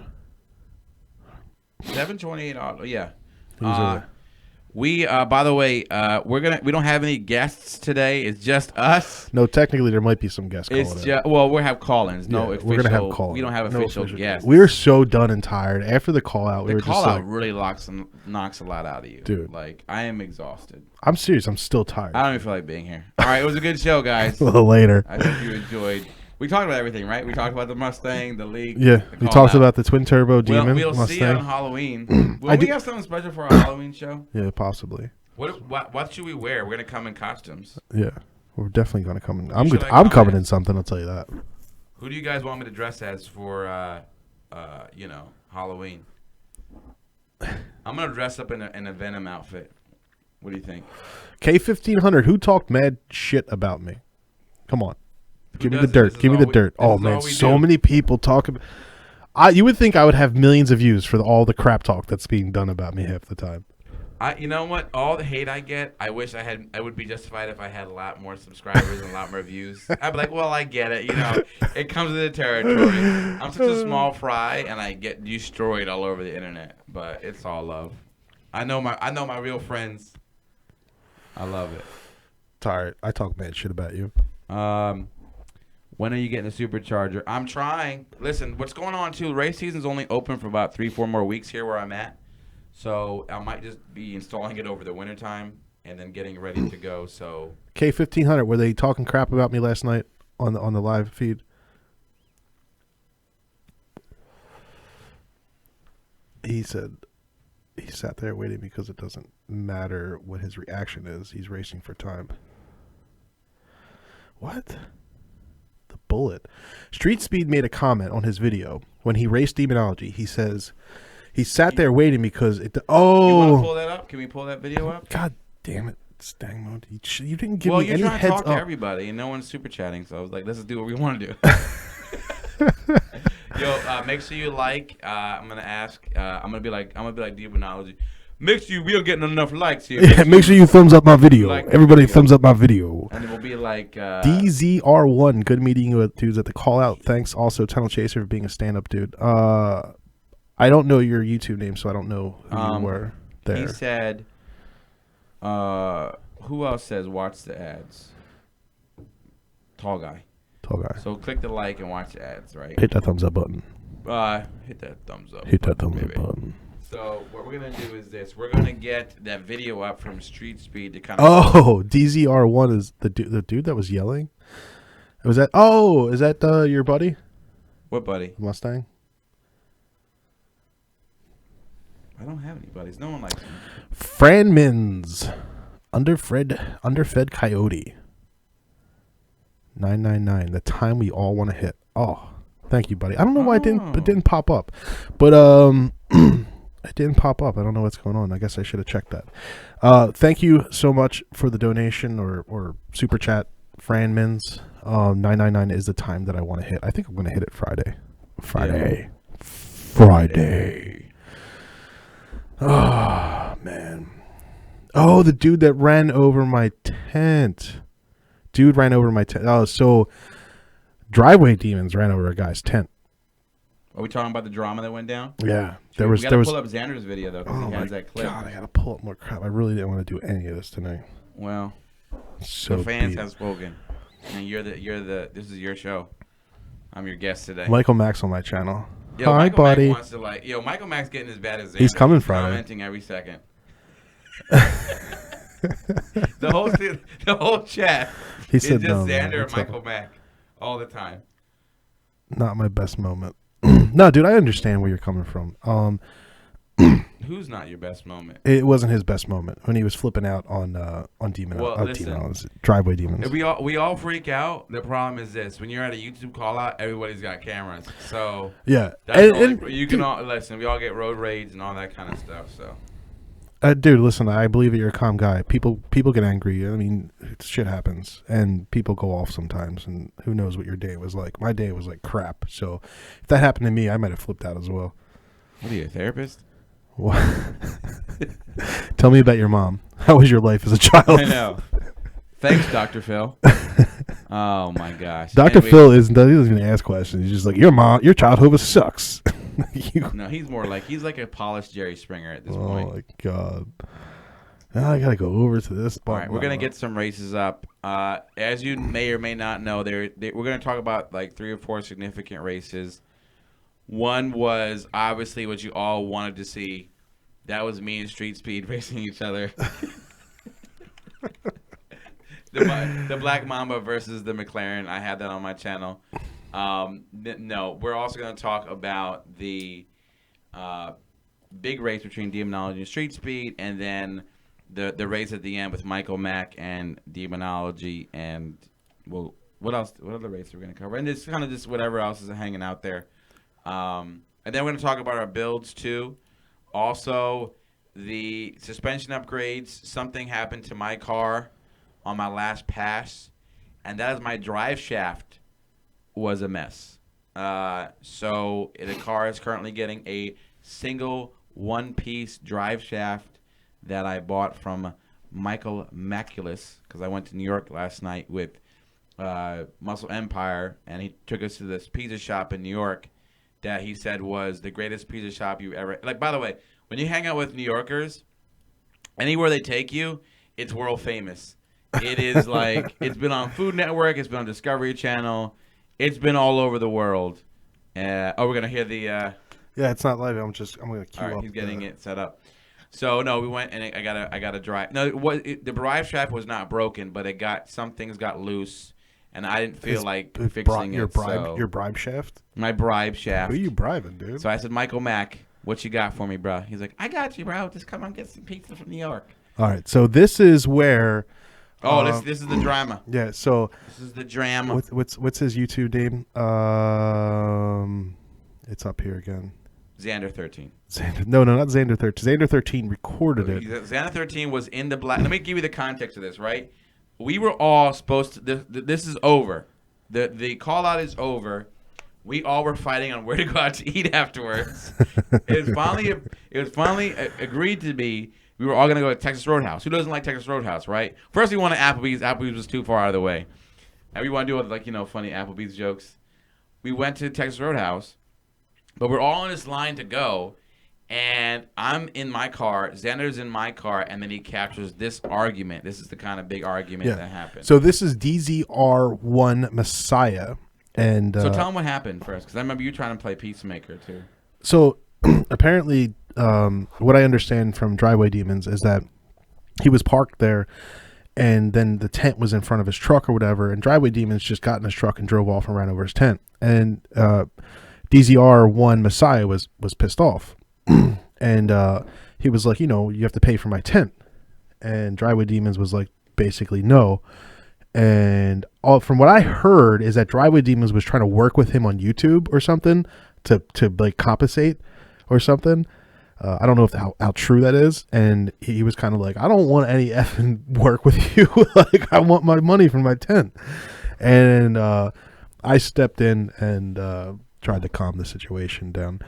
728 auto, yeah. Who's By the way, we don't have any guests today. It's just us. No, technically there might be some guests. We'll have call-ins. We're gonna have call-ins. We don't have official guests. We were so done and tired after the call out. The call out really knocks a lot out of you, dude. Like, I am exhausted. I'm serious. I'm still tired. I don't even feel like being here. All right, it was a good show, guys. A little later. I hope you enjoyed. We talked about everything, right? We talked about the Mustang, the league. Yeah, we talked about the twin turbo demon. We'll Mustang. see you on Halloween. Will we have something special for our Halloween show? Yeah, possibly. What should we wear? We're gonna come in costumes. Yeah, we're definitely gonna come in. I'm coming in something. I'll tell you that. Who do you guys want me to dress as for Halloween? I'm gonna dress up in a Venom outfit. What do you think? K1500. Who talked mad shit about me? Come on, give me the dirt. Give me the dirt. Oh man, so many people talk about. You would think I would have millions of views for all the crap talk that's being done about me half the time. You know what? All the hate I get, I wish I would be justified if I had a lot more subscribers and a lot more views. I'd be like, well, I get it. It comes with the territory. I'm such a small fry, and I get destroyed all over the internet. But it's all love. I know my real friends. I love it. Tired. I talk mad shit about you. When are you getting a supercharger? I'm trying. Listen, what's going on too? Race season's only open for about 3-4 more weeks here where I'm at. So I might just be installing it over the wintertime and then getting ready to go. So K1500, were they talking crap about me last night on the live feed? He said he sat there waiting because it doesn't matter what his reaction is. He's racing for time. What? The bullet. Street Speed made a comment on his video when he raced Demonology. He says he sat there waiting because it. Oh, you want to pull that up? Can we pull that video up? God damn it, StangMode! You didn't give me any heads up. Well, you're trying to talk to everybody, and no one's super chatting. So I was like, let's just do what we want to do. Yo, make sure you like. I'm gonna ask. I'm gonna be like Demonology. Make sure we are getting enough likes here. Yeah, make sure you thumbs up my video. Everybody thumbs up my video. And it will be like DZR1. Good meeting you dudes at the call out. Thanks also Tunnel Chaser for being a stand up dude. I don't know your YouTube name, so I don't know who you were there. He said, who else says watch the ads? Tall guy. So click the like and watch the ads, right? Hit that thumbs up button. Hit that thumbs up. Hit that thumbs up button. So what we're going to do is this. We're going to get that video up from Street Speed to kind of... Oh, DZR1 is the dude that was yelling? Was that... Oh, is that your buddy? What buddy? Mustang? I don't have any buddies. No one likes me. Franmins. Underfed Coyote. 999. The time we all want to hit. Oh, thank you, buddy. I don't know why it didn't pop up. But it didn't pop up. I don't know what's going on. I guess I should have checked that. Thank you so much for the donation or super chat, Franmins. 999 is the time that I want to hit. I think I'm going to hit it Friday. Friday. Oh, man. Oh, the dude that ran over my tent. Oh, so driveway demons ran over a guy's tent. Are we talking about the drama that went down? Yeah. We gotta pull up Xander's video, though, because he has that clip. God, I got to pull up more crap. I really didn't want to do any of this tonight. Well, so the fans have spoken. And this is your show. I'm your guest today. Michael Max on my channel. Yo, Hi, Michael buddy. Mack wants to Michael Mack's getting as bad as Xander. He's coming Friday. Commenting every second. the whole chat. He is said just no, man. Xander and What's up? Michael Mack all the time. Not my best moment. No, dude, I understand where you're coming from. Who's not your best moment? It wasn't his best moment when he was flipping out on Demon. Well, Driveway Demons. We all freak out. The problem is this: when you're at a YouTube call out, everybody's got cameras. So Yeah, that's you can all listen. We all get road rage and all that kind of stuff. So. Dude, listen, I believe that you're a calm guy. People get angry. I mean, shit happens, and people go off sometimes, and who knows what your day was like. My day was like crap. So if that happened to me, I might have flipped out as well. What are you, a therapist? What? Tell me about your mom. How was your life as a child? I know. Thanks, Dr. Phil. Oh, my gosh. Dr. Phil he doesn't even ask questions. He's just like, your childhood sucks. No, he's like a polished Jerry Springer at this point. Oh, my God. Now I got to go over to this. All right, we're going to get some races up. As you may or may not know, we're going to talk about like 3 or 4 significant races. One was obviously what you all wanted to see. That was me and Street Speed racing each other. The Black Mamba versus the McLaren. I had that on my channel. No, we're also going to talk about the big race between Demonology and Street Speed, and then the race at the end with Michael Mack and Demonology, and well, what else? What other race are we going to cover? And it's kind of just whatever else is hanging out there. And then we're going to talk about our builds too. Also, the suspension upgrades. Something happened to my car on my last pass, and that is my drive shaft was a mess. So the car is currently getting a single one-piece drive shaft that I bought from Michael Maculus, because I went to New York last night with Muscle Empire, and he took us to this pizza shop in New York that he said was the greatest pizza shop you ever... Like, by the way, when you hang out with New Yorkers, anywhere they take you, it's world famous. It is like, it's been on Food Network, it's been on Discovery Channel, it's been all over the world. We're going to hear the... Yeah, it's not live. I'm going to queue all right, up. he's getting it set up. So, no, we went, and I got a drive... No, the drive shaft was not broken, but some things got loose. And I didn't feel like fixing your it. Your bribe shaft? My bribe shaft. Who are you bribing, dude? So I said, Michael Mack, what you got for me, bro? He's like, I got you, bro. Just come on, get some pizza from New York. All right. So this is where... this is the drama. Yeah, so... This is the drama. What's his YouTube name? It's up here again. Xander 13. No, not Xander 13. Xander 13 recorded it. Xander 13 was in the black... Let me give you the context of this, right? We were all supposed to... This is over. The call-out is over. We all were fighting on where to go out to eat afterwards. It was finally agreed to be... We were all going to go to Texas Roadhouse. Who doesn't like Texas Roadhouse, right? First, we wanted Applebee's. Applebee's was too far out of the way. And we want to do, funny Applebee's jokes. We went to Texas Roadhouse, but we're all on this line to go. And I'm in my car, Xander's in my car, and then he captures this argument. This is the kind of big argument that happened. So this is DZR1 Messiah. And so tell him what happened first, because I remember you trying to play Peacemaker, too. So apparently, what I understand from Driveway Demons is that he was parked there, and then the tent was in front of his truck or whatever, and Driveway Demons just got in his truck and drove off and ran over his tent. And DZR1 Messiah was pissed off. And he was like, you have to pay for my tent. And Driveway Demons was like, basically, no. And from what I heard is that Driveway Demons was trying to work with him on YouTube or something to like compensate or something. I don't know how true that is. And he was kind of like, I don't want any effing work with you. Like, I want my money from my tent. And I stepped in and tried to calm the situation down.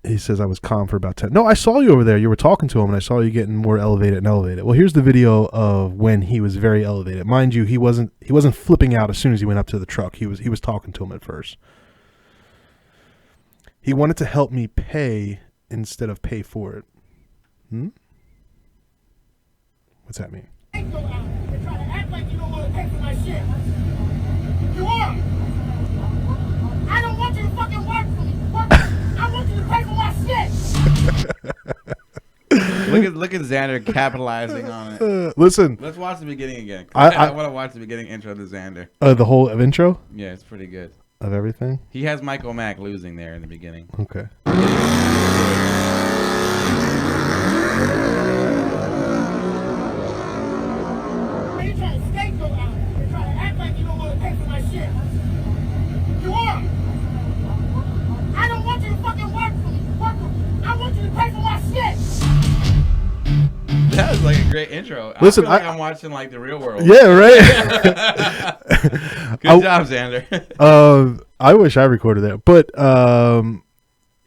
He says I was calm for about 10. No, I saw you over there. You were talking to him, and I saw you getting more elevated and elevated. Well, here's the video of when he was very elevated. Mind you, he wasn't flipping out as soon as he went up to the truck. He was talking to him at first. He wanted to help me pay instead of pay for it. What's that mean? Go out and try to act like you don't want to pay for my shit. You are. I don't want you to fucking work for me. I want you to pay for my shit. Look at Xander capitalizing on it. Listen. Let's watch the beginning again. I want to watch the beginning intro to Xander. The whole intro Yeah, it's pretty good. of everything. He has Michael Mack losing there in the beginning. Okay. You trying to scapegoat out here. You're trying to act like you don't want to pay for my shit. You are. I don't want you to fucking work for me. I want you to pay for my shit. That was like a great intro. Listen, I feel like I'm watching like the real world. Yeah, right. Good job, Xander. I wish I recorded that, but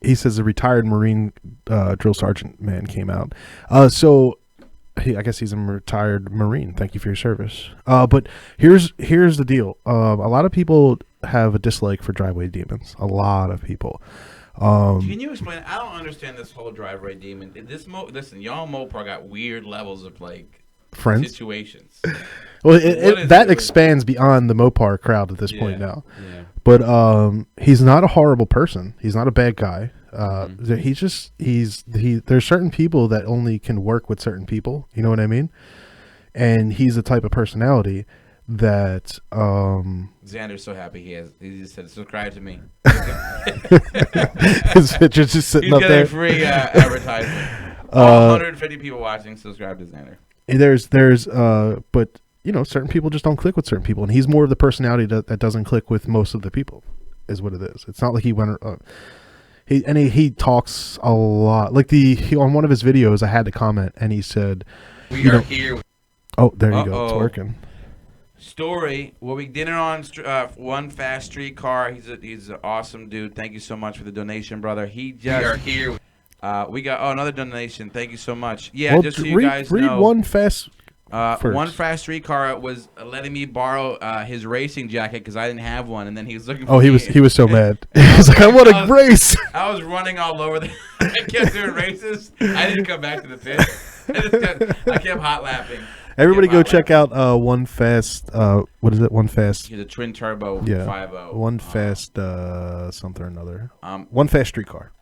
he says a retired Marine drill sergeant man came out. So I guess he's a retired Marine. Thank you for your service. But here's the deal. A lot of people have a dislike for driveway demons. A lot of people. Can you explain? I don't understand this whole driveway demon. Listen, y'all Mopar got weird levels of like Friends situations. Well, that expands beyond the Mopar crowd at this point now. Yeah. But he's not a horrible person. He's not a bad guy. There's certain people that only can work with certain people. You know what I mean? And he's the type of personality that Xander's so happy he just said subscribe to me. his picture's just sitting up there. He's getting free advertisement. 150 people watching. Subscribe to Xander. But you know, certain people just don't click with certain people, and he's more of the personality that doesn't click with most of the people, is what it is. It's not like he went. He talks a lot. Like on one of his videos, I had to comment, and he said, "We are here." Oh, there you go. It's working. Story. Well, we did it on One Fast Streetcar. He's an awesome dude. Thank you so much for the donation, brother. We are here. We got another donation. Thank you so much. Yeah, just so you guys know. Read One Fast. One Fast Streetcar was letting me borrow his racing jacket because I didn't have one, and then he was looking for me. He was so mad. He was like, I want to race. I was running all over. I kept doing races. I didn't come back to the pit. I kept hot lapping. Everybody go check out One Fast. What is it? One Fast. He's a twin turbo 5.0. One Fast something or another. One Fast Streetcar.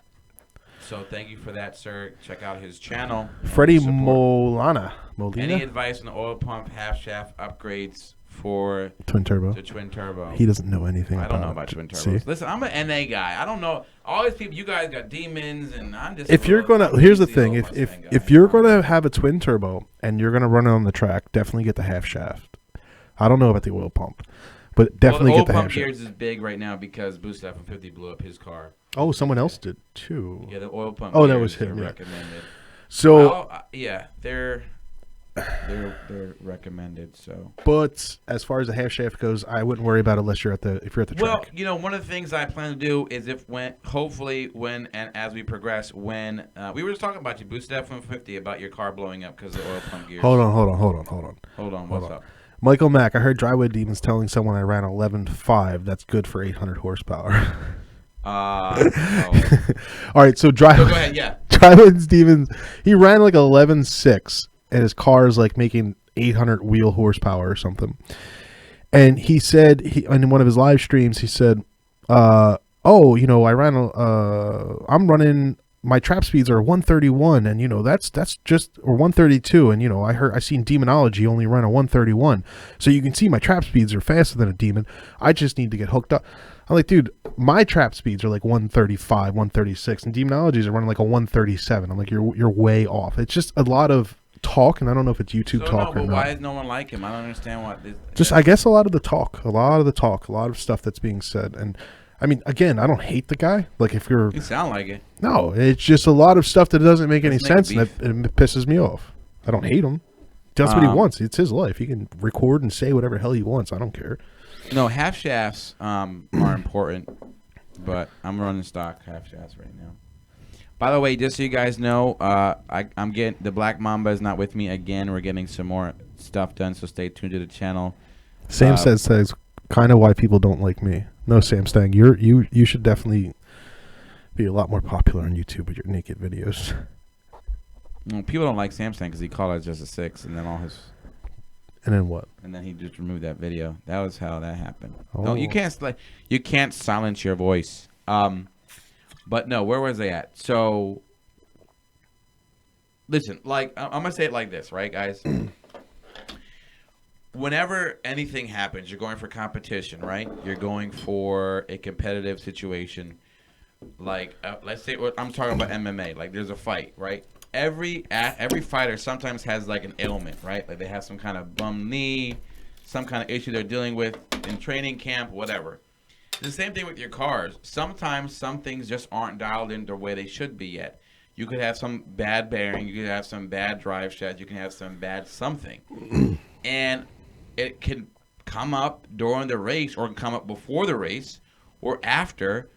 So thank you for that, sir. Check out his channel. Freddie Molina. Any advice on the oil pump half shaft upgrades for twin turbo? To twin turbo. He doesn't know anything. I don't know about twin turbos. Listen, I'm an NA guy. I don't know all these people. You guys got demons, and I'm just. If you're gonna, here's the thing: if you're gonna have a twin turbo and you're gonna run it on the track, definitely get the half shaft. I don't know about the oil pump, but definitely get the half shaft. The oil pump gears is big right now because Boost F-150 blew up his car. Oh, someone else did too. Yeah, the oil pump. Oh, that was him. Yeah. Recommended. So yeah, they're recommended. So, but as far as the half shaft goes, I wouldn't worry about it unless you're at the track. Well, you know, one of the things I plan to do is hopefully and as we progress, when we were just talking about you, Boost F-150, about your car blowing up because of the oil pump gears. Hold on. What's up? Michael Mack, I heard Driveway Demons telling someone I ran 11.5. That's good for 800 horsepower. All right, so go ahead, yeah. Driveway Demons, he ran like 11.6, and his car is like making 800 wheel horsepower or something. And he said, in one of his live streams, he said, "Oh, you know, I'm running." My trap speeds are 131, and you know that's just, or 132, and you know I seen Demonology only run a 131, so you can see my trap speeds are faster than a demon. I just need to get hooked up. I'm like, dude, my trap speeds are like 135, 136, and Demonologies are running like a 137. I'm like, you're way off. It's just a lot of talk, and I don't know if it's YouTube talk or not. Why is no one like him? I don't understand what. I guess a lot of the talk, a lot of stuff that's being said, and. I mean, again, I don't hate the guy. Like, if you're... You sound like it. No, it's just a lot of stuff that doesn't make any sense, and it pisses me off. I don't hate him. That's what he wants. It's his life. He can record and say whatever hell he wants. I don't care. No, half shafts are important, but I'm running stock half shafts right now. By the way, just so you guys know, I'm getting... The Black Mamba is not with me again. We're getting some more stuff done, so stay tuned to the channel. Sam says kind of why people don't like me. No, Sam Stang, you should definitely be a lot more popular on YouTube with your naked videos. Well, people don't like Sam Stang because he called us just a 6, and then all his. And then what? And then he just removed that video. That was how that happened. Oh. No, you can't silence your voice. But no, where was I at? So, listen, like I'm gonna say it like this, right, guys? Whenever anything happens, you're going for competition, right? You're going for a competitive situation. Like, let's say I'm talking about MMA. Like, there's a fight, right? Every fighter sometimes has like an ailment, right? Like they have some kind of bum knee, some kind of issue they're dealing with in training camp, whatever. It's the same thing with your cars. Sometimes some things just aren't dialed in the way they should be yet. You could have some bad bearing, you could have some bad drive shaft, you can have some bad something. And it can come up during the race or come up before the race or after,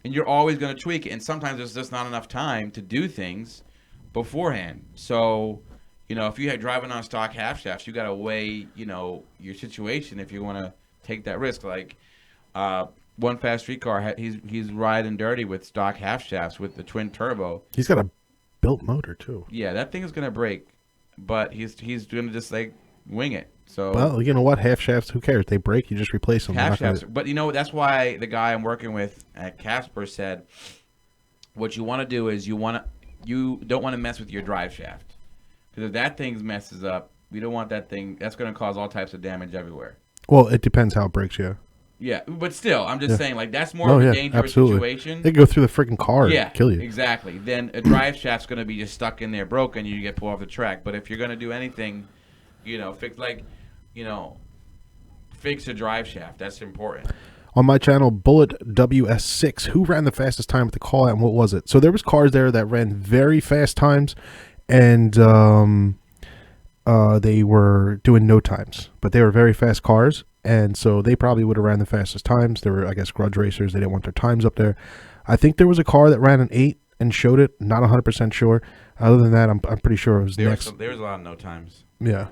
and you're always going to tweak it. And sometimes there's just not enough time to do things beforehand. So, if you're driving on stock half shafts, you got to weigh, your situation if you want to take that risk. Like, One Fast Street Car, he's riding dirty with stock half shafts with the twin turbo. He's got a built motor too. Yeah, that thing is going to break, but he's going to just like wing it. So, well, you know what? Half shafts, who cares? They break, you just replace them. Half shafts. But that's why the guy I'm working with at Casper said, what you want to do is you don't want to mess with your drive shaft. Because if that thing messes up, we don't want that thing. That's going to cause all types of damage everywhere. Well, it depends how it breaks, yeah. Yeah, but still, I'm just saying, like, that's more of a dangerous situation. They go through the freaking car and kill you. Exactly. Then a drive shaft's going to be just stuck in there broken, you get pulled off the track. But if you're going to do anything, fix a drive shaft. That's important. On my channel, Bullet WS6, who ran the fastest time with the call out, and what was it? So there was cars there that ran very fast times, and they were doing no times, but they were very fast cars, and so they probably would have ran the fastest times. They were, I guess, grudge racers. They didn't want their times up there. I think there was a car that ran an 8 and showed it. Not 100% sure. Other than that, I'm pretty sure it was next. There was a lot of no times. Yeah.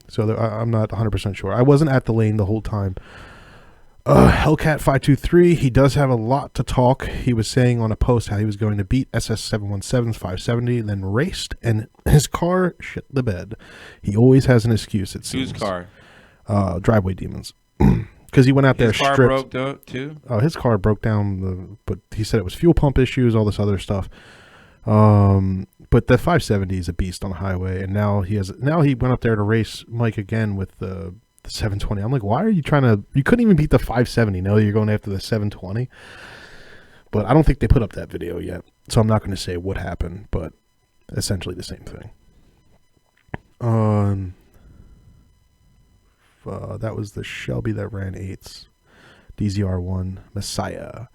So I'm not 100% sure. I wasn't at the lane the whole time. Hellcat523, he does have a lot to talk. He was saying on a post how he was going to beat SS717's 570, then raced, and his car shit the bed. He always has an excuse, it seems. Whose car? Driveway Demons. Because he went out there stripped. His car broke too? His car broke down, but he said it was fuel pump issues, all this other stuff. But the 570 is a beast on the highway, and now he went up there to race Mike again with the 720. I'm like, why are you trying to? You couldn't even beat the 570. No, you're going after the 720. But I don't think they put up that video yet, so I'm not going to say what happened. But essentially the same thing. That was the Shelby that ran 8s, DZR1 Messiah.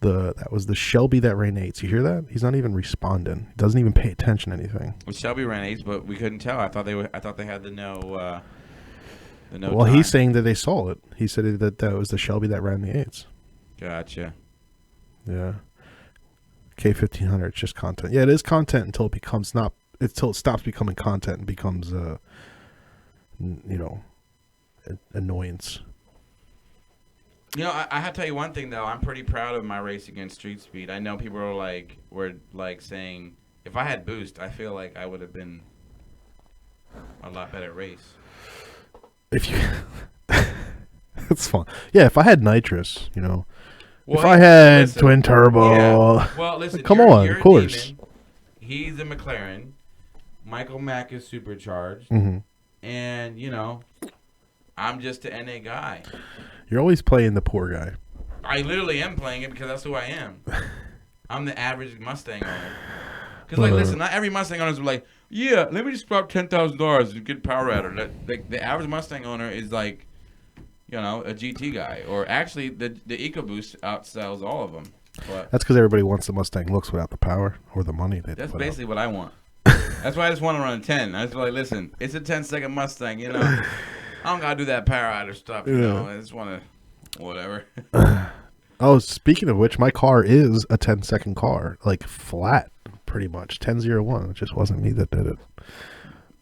That was the Shelby that ran 8s. You hear that? He's not even responding. He doesn't even pay attention to anything. Well, Shelby ran 8s, but we couldn't tell. I thought they had the no. Well, he's saying that they saw it. He said that was the Shelby that ran the 8s. Gotcha. Yeah. K1500. It's just content. Yeah, it is content until it becomes not. Until it stops becoming content and becomes annoyance. I have to tell you one thing though. I'm pretty proud of my race against Street Speed. I know people were saying if I had boost, I feel like I would have been a lot better race. If you, that's fun. Yeah, if I had nitrous, Well, if I had twin turbo. Yeah. Well, listen. Come on, of course. Demon. He's a McLaren. Michael Mack is supercharged, and I'm just an NA guy. You're always playing the poor guy. I literally am playing it because that's who I am. I'm the average Mustang owner. Because, listen, not every Mustang owner is like, yeah, let me just drop $10,000 and get power adder. The average Mustang owner is like, a GT guy. Or actually, the EcoBoost outsells all of them. But that's because everybody wants the Mustang looks without the power or the money. That's basically what I want. That's why I just want to run a 10. I just like, listen, it's a 10-second Mustang, I don't got to do that power adder stuff, I just want to, whatever. Oh, speaking of which, my car is a 10-second car, like flat, pretty much 10-01. It just wasn't me that did it.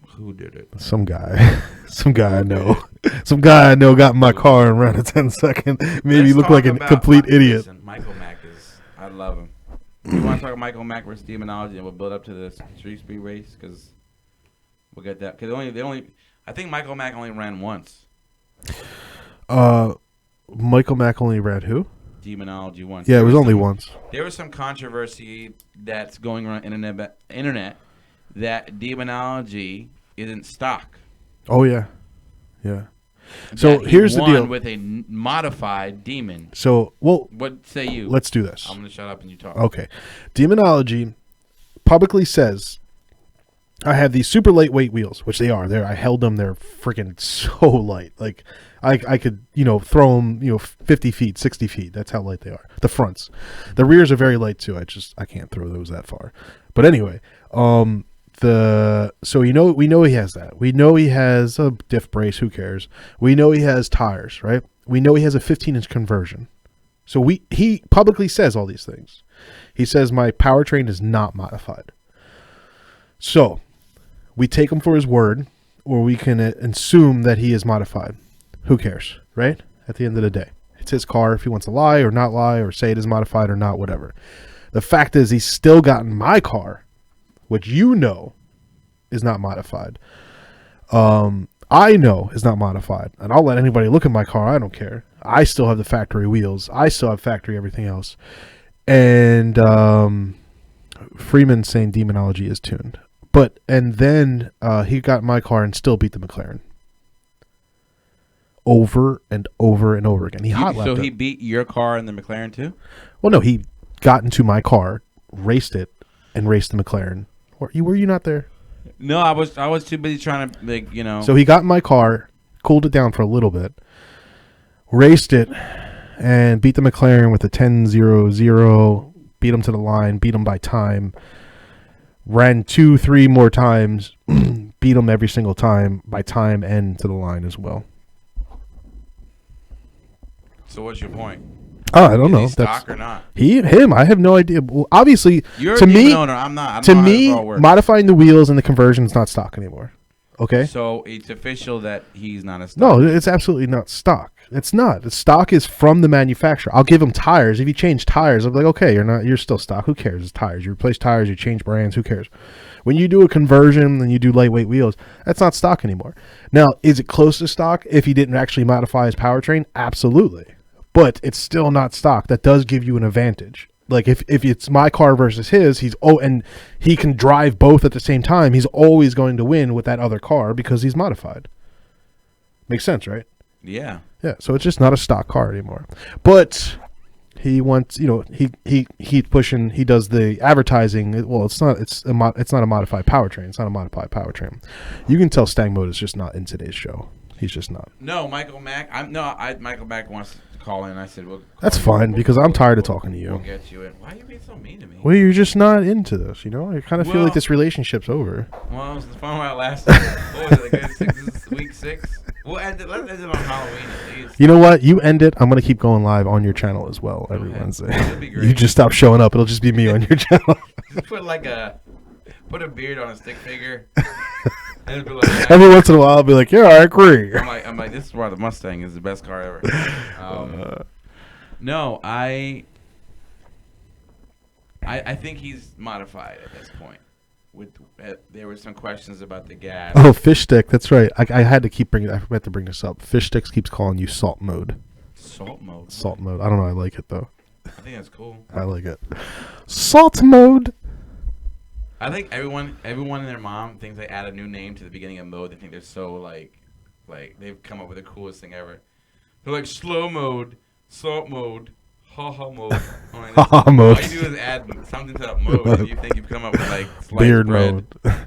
Who did it? Some guy, I know. Some guy I know got in my car and ran a 10-second. Made me look like a complete idiot. Listen, Michael Mack I love him. You want to talk Michael Mack versus Demonology, and we'll build up to the Street Speed race because we'll get that. Because I I think Michael Mack only ran once. Michael Mack only ran who? Demonology once. Yeah, it was only once. There was some controversy that's going around internet that Demonology isn't stock. Oh yeah, yeah. So That he here's the won deal. with a modified demon. So What say you? let's do this. I'm gonna shut up and you talk. Okay, Demonology publicly says, I have these super lightweight wheels, which they are. I held them. They're freaking so light. Like I could, throw them, 50 feet, 60 feet. That's how light they are. The fronts, the rears are very light too. I can't throw those that far. But anyway, so we know he has that. We know he has a diff brace. Who cares? We know he has tires, right? We know he has a 15-inch conversion. So he publicly says all these things. He says my powertrain is not modified. So we take him for his word, or we can assume that he is modified. Who cares, right? At the end of the day, it's his car. If he wants to lie or not lie or say it is modified or not, whatever. The fact is he's still gotten my car, which is not modified. I know is not modified. And I'll let anybody look at my car. I don't care. I still have the factory wheels. I still have factory everything else. And Freeman saying Demonology is tuned. And then he got my car and still beat the McLaren. Over and over and over again. So he beat your car in the McLaren too? Well, no, he got into my car, raced it, and raced the McLaren. Were you not there? No, I was too busy trying to So he got in my car, cooled it down for a little bit, raced it, and beat the McLaren with a 10-0-0, beat him to the line, beat him by time, ran 2-3 more times, beat him every single time by time and to the line as well. So what's your point? Oh, I don't know. Is he stock or not? Him. I have no idea. Well, obviously, You're to a me, owner. I'm not. To me, modifying the wheels and the conversion is not stock anymore. Okay. So it's official that he's not a stock. No, it's absolutely not stock. It's not. The stock is from the manufacturer. I'll give him tires. If you change tires, I'll be like, okay, you're still stock. Who cares? It's tires. You replace tires, you change brands. Who cares? When you do a conversion and you do lightweight wheels, that's not stock anymore. Now, is it close to stock if he didn't actually modify his powertrain? Absolutely. But it's still not stock. That does give you an advantage. Like if it's my car versus his, and he can drive both at the same time, he's always going to win with that other car because he's modified. Makes sense, right? Yeah. Yeah. So it's just not a stock car anymore. But he wants, he's pushing. He does the advertising. Well, it's not. It's not a modified powertrain. It's not a modified powertrain. You can tell StangMode is just not in today's show. He's just not. No, Michael Mack. Michael Mack wants to call in. I said, "Well, that's fine because I'm tired of talking to you." We'll get you in. Why are you being so mean to me? Well, you're just not into this. I kind of feel like this relationship's over. Well, it was fun while it lasted. What was it? This is week 6. We'll end it. Let's end it on Halloween at least. You know what? You end it. I'm gonna keep going live on your channel as well every Wednesday. That'd be great. You just stop showing up. It'll just be me on your channel. Just put a beard on a stick figure. And be like, every once in a while, I'll be like, "Yeah, I agree." I'm like, this is why the Mustang is the best car ever. No, I think he's modified at this point. There were some questions about the gas. Oh, Fish Stick. That's right. I had to keep bringing. I forgot to bring this up. Fish Sticks keeps calling you Salt Mode. Salt Mode. Salt Mode. I don't know. I like it though. I think that's cool. I like it. Salt Mode. I think everyone and their mom thinks they add a new name to the beginning of mode. They think they're so like they've come up with the coolest thing ever. They're like slow mode, salt mode, ha-ha mode. Ha-ha mode. All you do is add something to that mode and you think you've come up with like sliced beard bread. mode.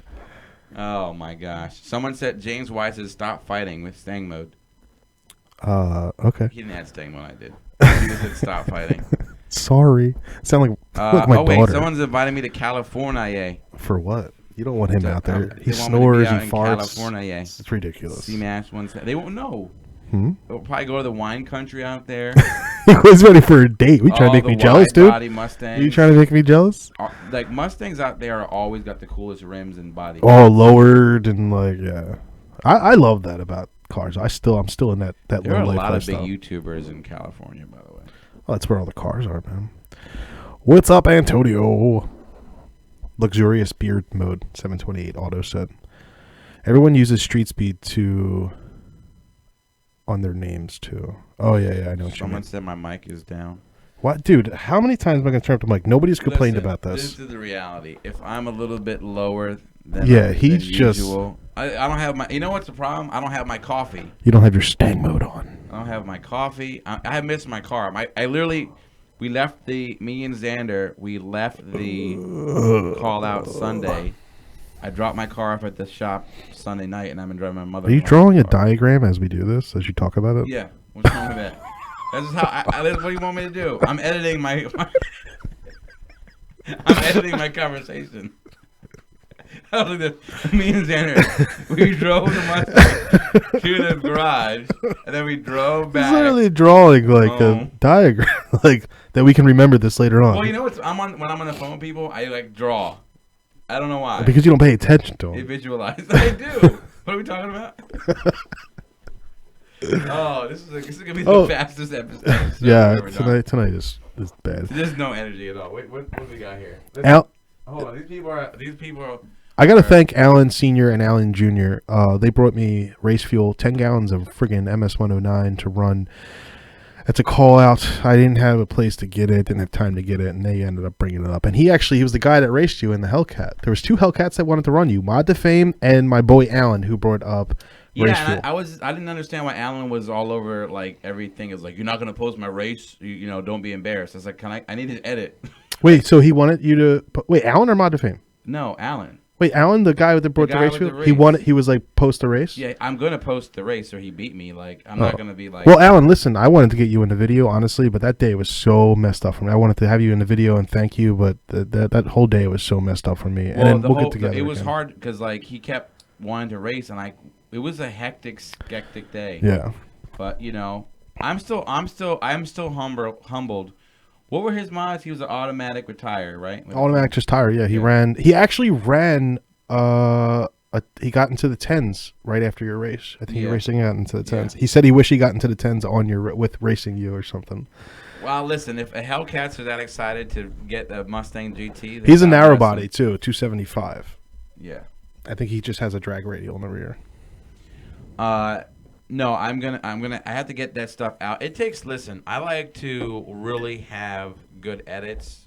Oh my gosh. Someone said James White says stop fighting with Stang mode. Okay. He didn't add Stang mode, I did. He just said stop fighting. Sorry. Sound like my daughter. Someone's inviting me to California. For what? You don't want him out there. He They want me to snores, be he out in farts. California. It's ridiculous. C-Mash ones. They won't know. They'll probably go to the wine country out there. He was ready for a date. We trying to make me jealous, dude? Mustangs. You trying to make me jealous? Like Mustangs out there are always got the coolest rims and body. Oh, lowered and yeah. I love that about cars. I'm still in that there low are a life lot lifestyle. of big YouTubers in California, by the way. Oh, that's where all the cars are, man. What's up, Antonio? Luxurious beard mode, 728 auto set. Everyone uses street speed on their names too. Oh yeah, I know what you mean. Someone said my mic is down. What, dude? How many times am I gonna turn up the mic? Nobody's complained about this. This is the reality. If I'm a little bit lower than he's just. usual, I don't have my. You know what's the problem? I don't have my coffee. You don't have your StangMode on. I don't have my coffee. I have missed my car. I literally, me and Xander, we left the call out Sunday. I dropped my car off at the shop Sunday night, and I've been driving my mother. Are you drawing a diagram as we do this, as you talk about it? Yeah. What's wrong with that? That's just how. What do you want me to do? I'm editing my. I'm editing my conversation. Me and Xander, we drove the Mustang to the garage, and then we drove back. It's literally drawing like a diagram, like that we can remember this later on. Well, you know what? When I'm on the phone with people, I like draw. I don't know why. Because you don't pay attention to them. They visualize. I do. What are we talking about? Oh, this is gonna be the fastest episode. Yeah, tonight is bad. There's no energy at all. Wait, what do we got here? Hold on, these people are. I gotta thank Alan Sr. and Alan Jr. They brought me race fuel, 10 gallons of friggin' MS-109 to run. It's a call out. I didn't have a place to get it, didn't have time to get it, and they ended up bringing it up. And he was the guy that raced you in the Hellcat. There was 2 Hellcats that wanted to run you, Mod to Fame and my boy Alan, who brought up race fuel. I didn't understand why Alan was all over like everything. Is like, you're not gonna post my race. You know, don't be embarrassed. I was like, I need to edit. Wait, so he wanted you to wait, Alan or Mod to Fame? No, Alan. Wait, Alan, the guy that brought the race fuel? He was like, post the race? Yeah, I'm going to post the race or he beat me. Like, I'm not going to be like... Well, Alan, listen, I wanted to get you in the video, honestly, but that day was so messed up for me. I wanted to have you in the video and thank you, but that whole day was so messed up for me. And then we'll get together. It was again. hard because, like, he kept wanting to race, and it was a hectic day. Yeah. But, you know, I'm still humbled. What were his mods? He was an automatic retire, right? Automatic just tire, yeah. He actually ran, he got into the 10s right after your race. I think you're racing out into the 10s. Yeah. He said he wished he got into the 10s with racing you or something. Well, listen, if a Hellcats are that excited to get the Mustang GT... He's a narrow body, too, 275. Yeah. I think he just has a drag radial in the rear. No, I have to get that stuff out. Listen, I like to really have good edits,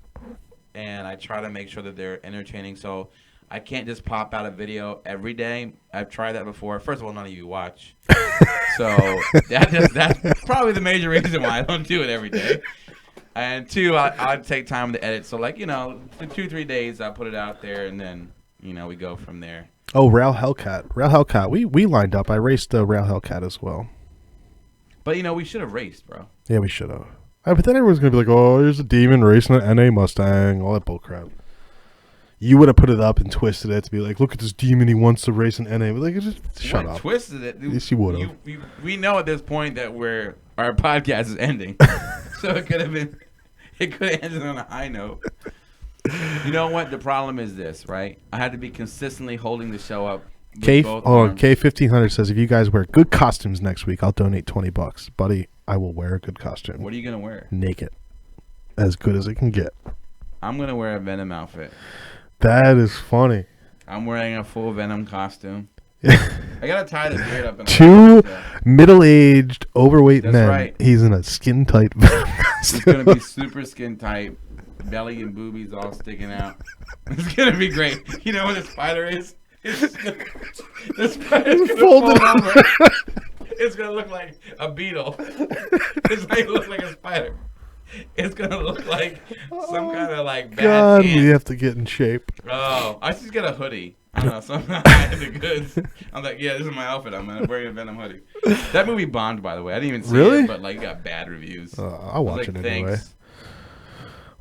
and I try to make sure that they're entertaining, so I can't just pop out a video every day. I've tried that before. First of all, none of you watch. So that's probably the major reason why I don't do it every day. And 2, I'd take time to edit. So, like, you know, for 2-3 days, I put it out there, and then, you know, we go from there. Oh, Rail Hellcat. We lined up. I raced the Rail Hellcat as well. But, you know, we should have raced, bro. Yeah, we should have. But then everyone's going to be like, oh, here's a demon racing an NA Mustang. All that bullcrap. You would have put it up and twisted it to be like, look at this demon. He wants to race an NA. But like, just shut up. Twisted it. Yes, you would have. We know at this point that our podcast is ending. So it could have ended on a high note. You know what? The problem is this, right? I had to be consistently holding the show up. K1500 says, if you guys wear good costumes next week, I'll donate $20. Buddy, I will wear a good costume. What are you going to wear? Naked. As good as it can get. I'm going to wear a Venom outfit. That is funny. I'm wearing a full Venom costume. I got to tie the beard up. 2 middle-aged, overweight men. Right. He's in a skin-tight Venom costume. It's going to be super skin-tight. Belly and boobies all sticking out. It's gonna be great. You know what a spider is? The spider's gonna fold over. It's gonna look like a beetle. It's not gonna look like a spider. It's gonna look like some kind of like bad God, ant. we have to get in shape. Oh, I should get a hoodie. I don't know. Somehow I had the goods. I'm like, yeah, this is my outfit. I'm wearing a Venom hoodie. That movie bombed, by the way. I didn't even see it, but like, got bad reviews. I'll watch it anyway. Thanks.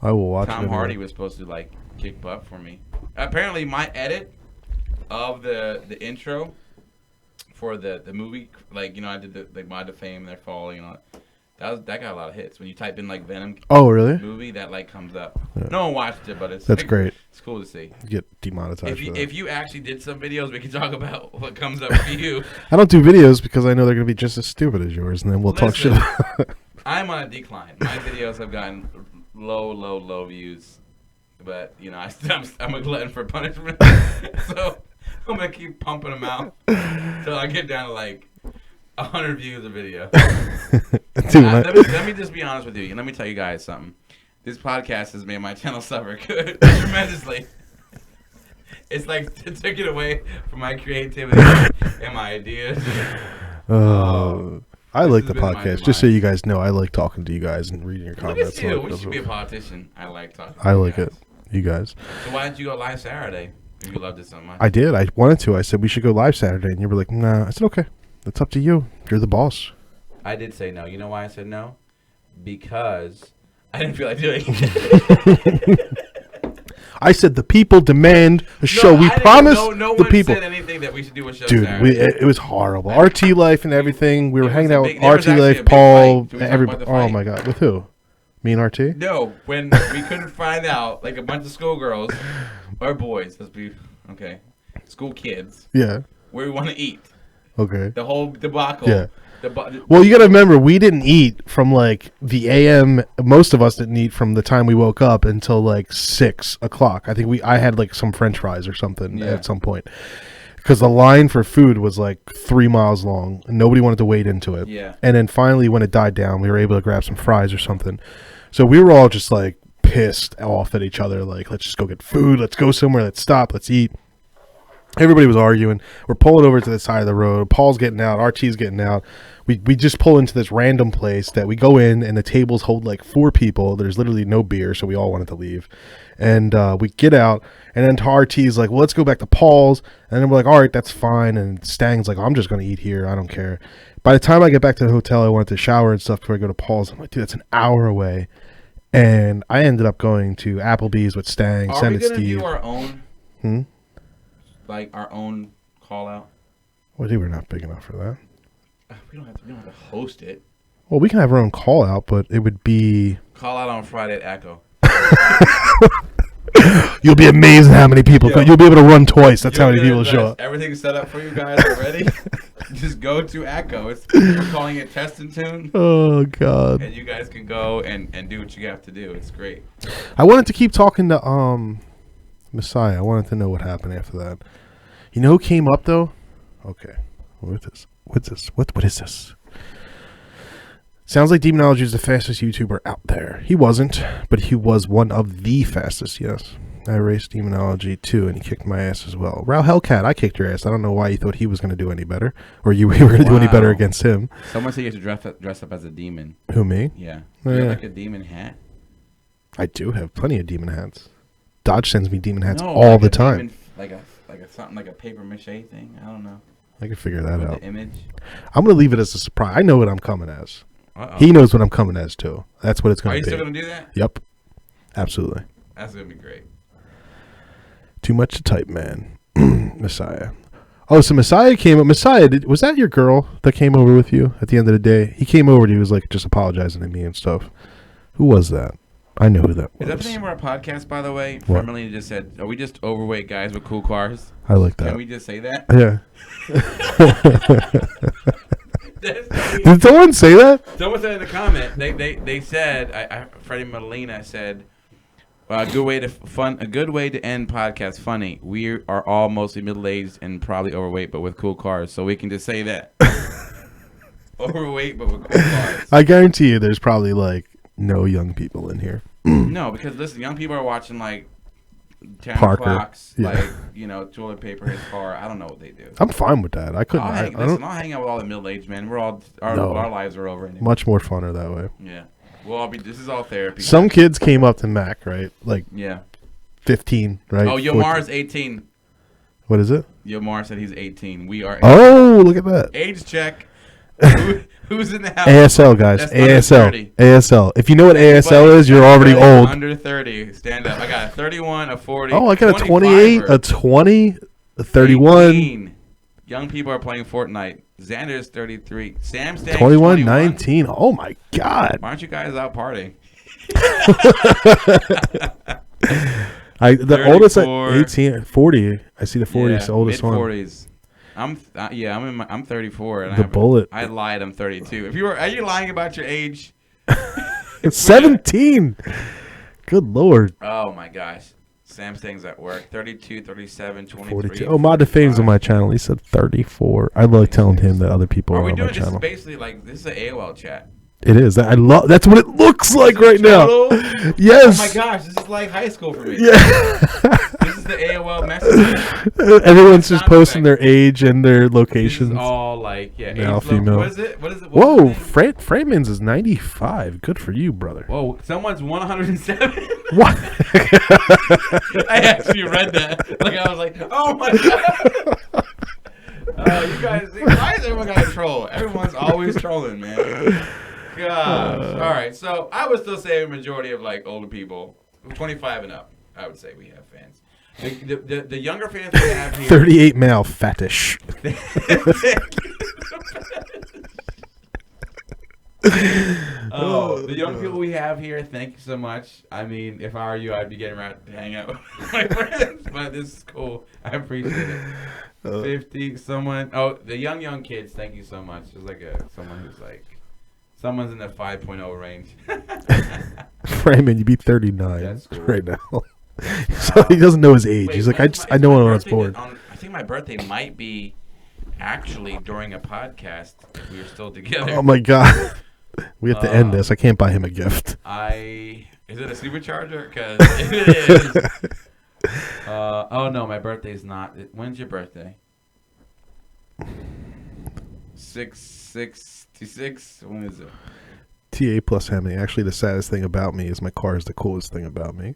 I will watch it. Tom Hardy was supposed to like kick butt for me. Apparently, my edit of the intro for the movie, like, you know, I did the Mod to Fame, They're Falling, and all that got a lot of hits. When you type in like Venom, really? Movie, that like comes up. Yeah. No one watched it, but that's like, great. It's cool to see. You get demonetized. If you actually did some videos, we can talk about what comes up for you. I don't do videos because I know they're gonna be just as stupid as yours, and then we'll talk shit. I'm on a decline. My videos have gotten low views, but you know, I'm a glutton for punishment. So I'm gonna keep pumping them out till I get down to like 100 views a video. Dude, let me just be honest with you. Let me tell you guys something. This podcast has made my channel suffer tremendously. It's like it took it away from my creativity and my ideas. I like the podcast. Just so you guys know, I like talking to you guys and reading your comments. Look at you. We should be a politician. I like talking. I like it. You guys. So why didn't you go live Saturday if you loved it so much? I did. I wanted to. I said we should go live Saturday, and you were like, "Nah." I said, "Okay, it's up to you. You're the boss." I did say no. You know why I said no? Because I didn't feel like doing it. I said the people demand a show. We promised the people. Said anything that we should do a show. Dude, it was horrible. RT Life and everything. We were hanging out with RT Life, a Paul, everybody. Oh my God, with who? Me and RT? No, when we couldn't find out, like a bunch of schoolgirls or boys. Let's be okay. School kids. Yeah. Where we want to eat. Okay. The whole debacle. Yeah. Well, you got to remember, we didn't eat from like the AM. Most of us didn't eat from the time we woke up until like 6 o'clock. I think I had like some French fries or something at some point, because the line for food was like 3 miles long and nobody wanted to wade into it. Yeah. And then finally, when it died down, we were able to grab some fries or something. So we were all just like pissed off at each other. Like, let's just go get food. Let's go somewhere. Let's stop. Let's eat. Everybody was arguing. We're pulling over to the side of the road. Paul's getting out. RT's getting out. We just pull into this random place that we go in, and the tables hold like 4 people. There's literally no beer, so we all wanted to leave. And we get out, and then RT's like, well, let's go back to Paul's. And then we're like, all right, that's fine. And Stang's like, I'm just going to eat here. I don't care. By the time I get back to the hotel, I wanted to shower and stuff before I go to Paul's. I'm like, dude, that's an hour away. And I ended up going to Applebee's with Stang. Are we going to do our own? Like our own call out? Well, dude, we're not big enough for that. We don't have to host it. Well, we can have our own call out, but it would be call out on Friday at Echo. You'll be amazed at how many people come. You'll be able to run twice. That's how many people show up. Everything's set up for you guys already. Just go to Echo. We're calling it Test and Tune. Oh God! And you guys can go and do what you have to do. It's great. I wanted to keep talking to Messiah. I wanted to know what happened after that. You know who came up though? Okay, what's this? What is this? Sounds like Demonology is the fastest YouTuber out there. He wasn't, but he was one of the fastest. Yes, I raced Demonology too, and he kicked my ass as well. Rao Hellcat, I kicked your ass. I don't know why you thought he was going to do any better, or we were going to do any better against him. Someone said you have to dress up as a demon. Who, me? Yeah. Do you have like a demon hat? I do have plenty of demon hats. Dodge sends me demon hats all the time. Demon, something like a paper mache thing. I don't know. I can figure that out. The image. I'm gonna leave it as a surprise. I know what I'm coming as. He knows what I'm coming as too. That's what it's gonna be. Are you still gonna do that? Yep. Absolutely. That's gonna be great. Too much to type, man. Messiah. Oh, so Messiah came up. Messiah, was that your girl that came over with you at the end of the day? He came over and he was like just apologizing to me and stuff. Who was that? I know who that was. Is that the name of our podcast, by the way? What? Melina just said, are we just overweight guys with cool cars? I like that. Can we just say that? Yeah. Did someone say that? Someone said in the comment. They said, Freddie Melina said, a good way to end podcast funny. We are all mostly middle-aged and probably overweight, but with cool cars. So we can just say that. Overweight, but with cool cars. I guarantee you there's probably like no young people in here. No, because listen, young people are watching like 10 Parker, clocks, yeah. like, toilet paper, his car. I don't know what they do. I'm fine with that. I couldn't. I'll hang out with all the middle-aged men. We're all our lives are over anyway. Much more funner that way. Yeah. We'll all be. This is all therapy. Some kids came up to Mac, right? Like 15, right? Oh, Yomar's 18. What is it? Yomar said he's 18. We are. 18. Oh, look at that. Age check. Who's in the house? ASL, guys. ASL. If you know what ASL is, you're already old. Under 30. Stand up. I got a 31, a 40. Oh, I got a 28, a 20, a 31. 18. Young people are playing Fortnite. Xander is 33. Sam Stang 21, 19. Oh, my God. Why aren't you guys out partying? The oldest, 18, 40. I see the 40s, the oldest one. Mid-40s. I'm 34 and bullet. I lied. I'm 32. Are you lying about your age? 17. Good Lord. Oh my gosh. Sam Stang's at work. 32, 37, 23. 42. Oh, Mod Defame's on my channel. He said 34. I like telling him that other people are we on doing my this? channel. Is basically like this is an AOL chat. It is. I love. That's what it looks like right now. Yes. Oh my gosh, this is like high school for me. Yeah. This is the AOL message. Everyone's just posting their age and their locations. This is all like male, age female. What is it? What is it? Whoa, Freeman's is 95. Good for you, brother. Whoa, someone's 107. What? I actually read that. Like I was like, oh my god. You guys, why is everyone got to troll? Everyone's always trolling, man. Gosh. All right, so I would still say a majority of like older people, 25 and up. I would say we have fans. The younger fans we have here. 38 male, fattish. The young people we have here, thank you so much. I mean, if I were you, I'd be getting around to hang out with my friends, but this is cool. I appreciate it. 50, someone. Oh, the young kids, thank you so much. There's like someone who's like, someone's in the 5.0 range. Freeman, you be 39 That's cool. right now. So he doesn't know his age. He's like, I know when I was born. I think my birthday might be actually during a podcast if we were still together. Oh my god. We have to end this. I can't buy him a gift. Is it a supercharger? Because it is. Oh no, my birthday's not. When's your birthday? 6/66. When is it? TA plus Hemi. Actually, the saddest thing about me is my car is the coolest thing about me.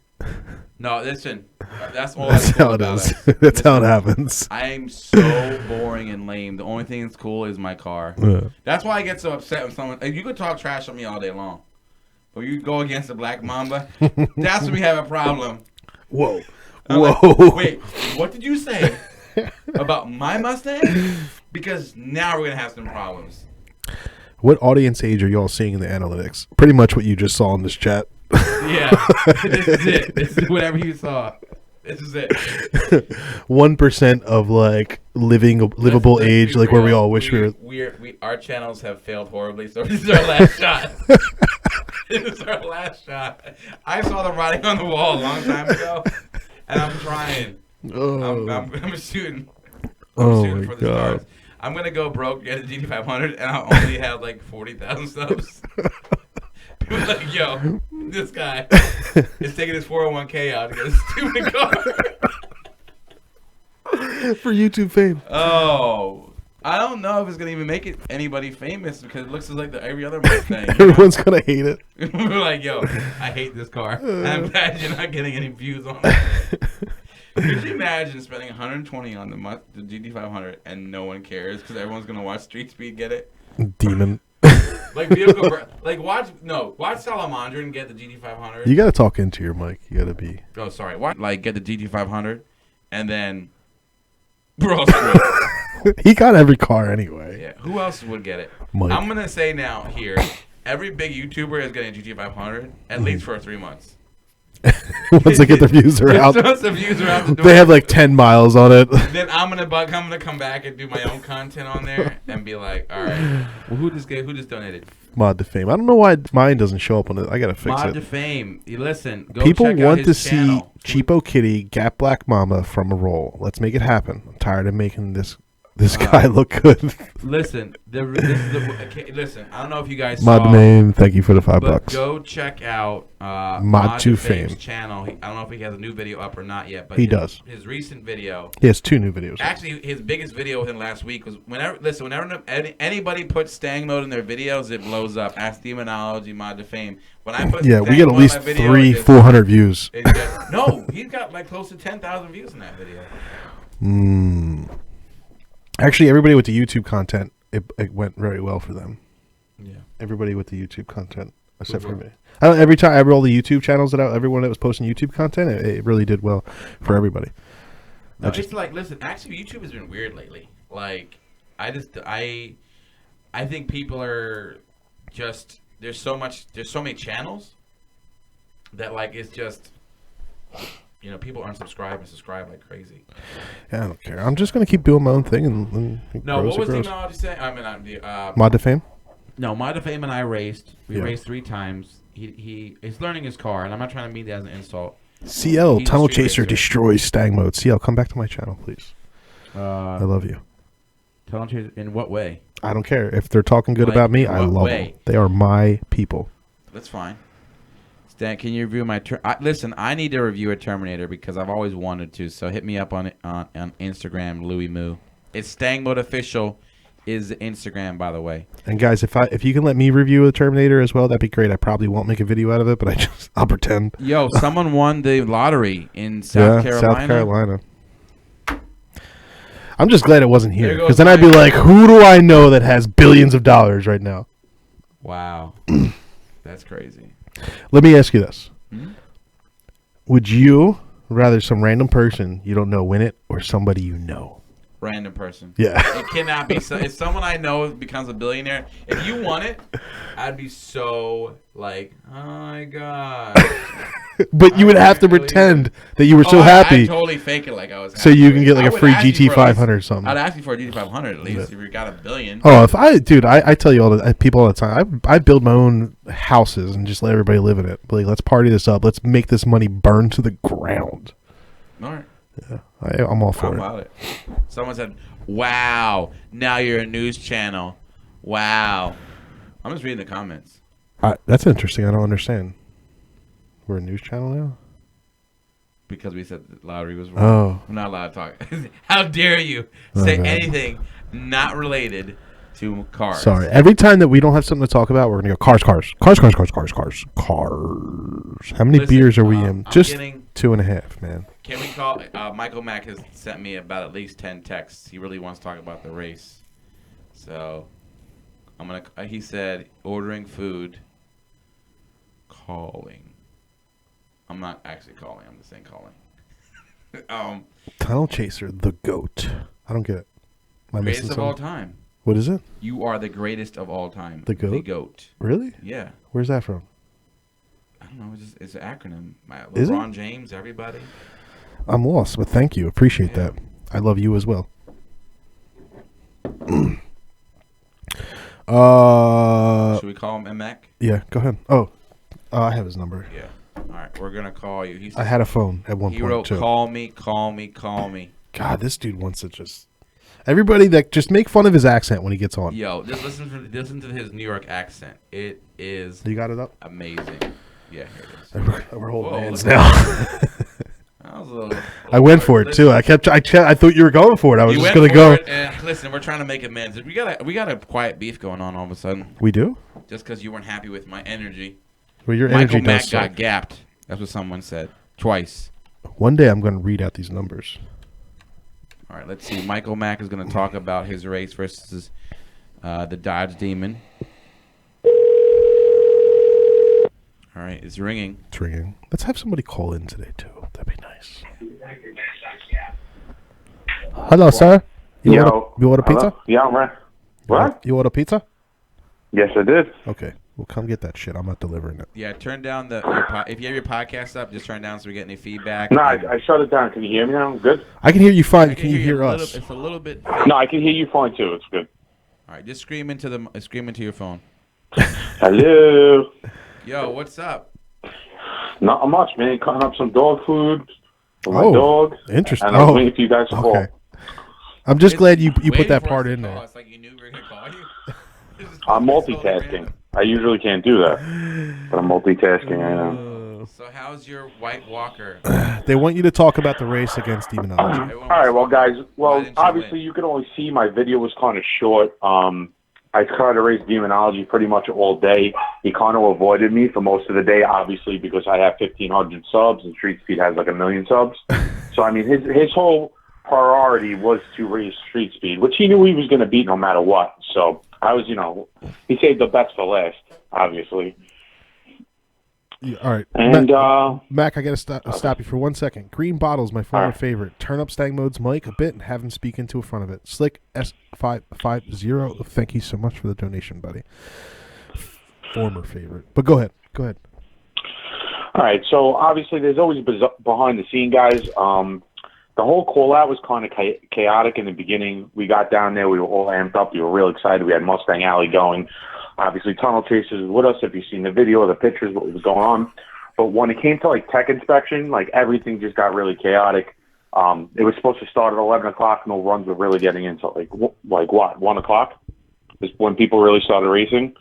No, listen. That's all. That's how it is. That's how it happens. I'm so boring and lame. The only thing that's cool is my car. That's why I get so upset when someone. You could talk trash on me all day long, but you go against the Black Mamba. That's when we have a problem. Whoa. Whoa. Like, wait, what did you say about my Mustang? Because now we're gonna have some problems. What audience age are y'all seeing in the analytics? Pretty much what you just saw in this chat. Yeah, this is it. This is whatever you saw. This is it. 1% of like livable age, like where we all wish we were. Our channels have failed horribly, so this is our last shot. This is our last shot. I saw the writing on the wall a long time ago, and I'm trying. I'm shooting. I'm shooting for the stars. I'm gonna go broke, get a GT500, and I'll only have like 40,000 subs. People are like, yo, this guy is taking his 401k out to get a stupid car. For YouTube fame. Oh, I don't know if it's gonna even make it anybody famous because it looks like every other Mustang. Everyone's gonna hate it. We're like, yo, I hate this car. And I'm glad you're not getting any views on it. Could you imagine spending 120 on the GT500 and no one cares because everyone's gonna watch Street Speed get it? Demon. Like vehicle, watch Salamandra and get the GT500. You gotta talk into your mic. You gotta be. Oh, sorry. Get the GT500 and then, bro. He got every car anyway. Yeah. Who else would get it? Mike. I'm gonna say now here, every big YouTuber is getting a GT500 at least for 3 months. Once they get their views are out, Once the views are out the door, they have like 10 miles on it. Then I'm gonna come back and do my own content on there and be like, all right, well, who just donated? Mod to Fame. I don't know why mine doesn't show up on it. I gotta fix Mod it. to Fame. You listen. Go People check out want his to channel. see Cheapo Kitty Gap Black Mama from a roll. Let's make it happen. I'm tired of making this guy look good. Listen, listen. I don't know if you guys Mod saw. Name, thank you for the $5. But go check out Mod to Fame channel. I don't know if he has a new video up or not yet, but he does. His recent video. He has 2 new videos. Actually, his biggest video within last week was whenever anybody puts StangMode in their videos, it blows up. Ask Demonology, Mod to Fame. When I put we get at least 300-400 views. No, he's got like close to 10,000 views in that video. Actually, everybody with the YouTube content, it went very well for them. Yeah. Everybody with the YouTube content, except for me. All the YouTube channels everyone that was posting YouTube content, it really did well for everybody. No, it's like, listen, actually, YouTube has been weird lately. Like, I think people are just there's so many channels that like it's just. People unsubscribe and subscribe like crazy. Yeah, I don't care. I'm just gonna keep doing my own thing and no. What was Demonology saying? I mean, Mod to Fame. No, Mod to Fame and I raced. We raced 3 times. He's learning his car, and I'm not trying to mean that as an insult. CL He's a Tunnel street Chaser racer. destroys Stang Mode. CL, come back to my channel, please. I love you. Tunnel Chaser in what way? I don't care if they're talking good Like, about me. in I what love way? them. They are my people. That's fine. Stan, can you review my... listen, I need to review a Terminator because I've always wanted to. So hit me up on Instagram, Louis Moo. It's StangMode Official is the Instagram, by the way. And guys, if you can let me review a Terminator as well, that'd be great. I probably won't make a video out of it, but I'll pretend. Yo, someone won the lottery in South Carolina. South Carolina. I'm just glad it wasn't here, There goes because then I'd be my- like, who do I know that has billions of dollars right now? Wow. That's crazy. Let me ask you this. Hmm? Would you rather some random person you don't know win it, or somebody you know? Random person. Yeah. It cannot be. If someone I know becomes a billionaire, if you won it, I'd be so like, oh my god. But you would have to really pretend that you were so I'd happy, totally fake it like I was. so happy you with can it. get like I a would free ask you for at least- GT500 or something. I'd ask you for a GT500 at least if you got a billion. Oh, if I tell you all the people all the time, I build my own houses and just let everybody live in it. Like, let's party this up. Let's make this money burn to the ground. All right. I'm all for How it. about it? Someone said, "Wow, now you're a news channel." Wow. I'm just reading the comments. That's interesting. I don't understand. We're a news channel now? Because we said the lottery was wrong. Oh. I'm not allowed to talk. How dare you say Okay. anything not related to cars? Sorry. Every time that we don't have something to talk about, we're going to go cars. How many Listen, beers are we in? I'm Just getting- 2.5, man. Can we call Michael Mack has sent me about at least 10 texts. He really wants to talk about the race. So I'm going to he said ordering food, calling. I'm not actually calling. I'm just saying calling. Tunnel Chaser, the GOAT. I don't get it. Am I missing Greatest of all something? time. What is it? You are the greatest of all time. The GOAT? The GOAT. Really? Yeah. Where's that from? I don't know. It's an acronym. Is it? LeBron James, everybody. I'm lost, but thank you. Appreciate that. I love you as well. Should we call him Mac? Yeah, go ahead. Oh, I have his number. Yeah. All right. We're going to call you. He I had a phone at one He point, wrote, too. call me, call me, call me. God, this dude wants to just... Everybody that just make fun of his accent when he gets on. Yo, just listen to his New York accent. It is You got it up? amazing. Yeah, here it is. We're old Whoa, mans look now. That was a little, I went for it, too. I thought you were going for it. I was You just went going to for go. it, and listen, we're trying to make amends. We got a quiet beef going on all of a sudden. We do? Just because you weren't happy with my energy. Well, your Michael energy Mack does got suck. gapped. That's what someone said. Twice. One day I'm going to read out these numbers. All right, let's see. Michael Mack is going to talk about his race versus the Dodge Demon. All right, it's ringing. It's ringing. Let's have somebody call in today, too. That'd be nice. Hello, sir. You order pizza? Yeah, I'm right. What? You order pizza? Yes, I did. Okay. Well, come get that shit. I'm not delivering it. Yeah, turn down if you have your podcast up, just turn down so we get any feedback. No, I shut it down. Can you hear me now? Good? I can hear you fine. I Can you hear a us? little, it's a little bit. No, I can hear you fine, too. It's good. All right, just scream into your phone. Hello? Yo, what's up? Not much, man. Cutting up some dog food for my Oh, dog. interesting. And I was Oh, waiting for you guys to call. Okay. I'm just glad you Waiting put that for part us to in call. there. It's like you knew we were gonna call you. I'm multitasking. I usually can't do that. But I'm multitasking. I know. So how's your White Walker? They want you to talk about the race against Demonology. All right, well, guys. Why Well, didn't you obviously, win? you could only see my video was kind of short. I tried to race Demonology pretty much all day. He kind of avoided me for most of the day, obviously, because I have 1,500 subs and Street Speed has like 1 million subs. So, I mean, his whole priority was to race Street Speed, which he knew he was going to beat no matter what. So, I was, he saved the best for last, obviously. Yeah, all right. And, Mac, I got to stop you for 1 second. Green Bottle's my former favorite. Turn up StangMode's mic a bit and have him speak into the front of it. Slick S550. Thank you so much for the donation, buddy. Former favorite. But go ahead. Go ahead. all right, so obviously there's always behind-the-scene guys. The whole call-out was kind of chaotic in the beginning. We got down there. We were all amped up. We were real excited. We had Mustang Alley going. Obviously, Tunnel Chasers with us. If you've seen the video or the pictures, what was going on. But when it came to like tech inspection, like everything just got really chaotic. It was supposed to start at 11 o'clock. No runs were really getting into like what, 1 o'clock is when people really started racing.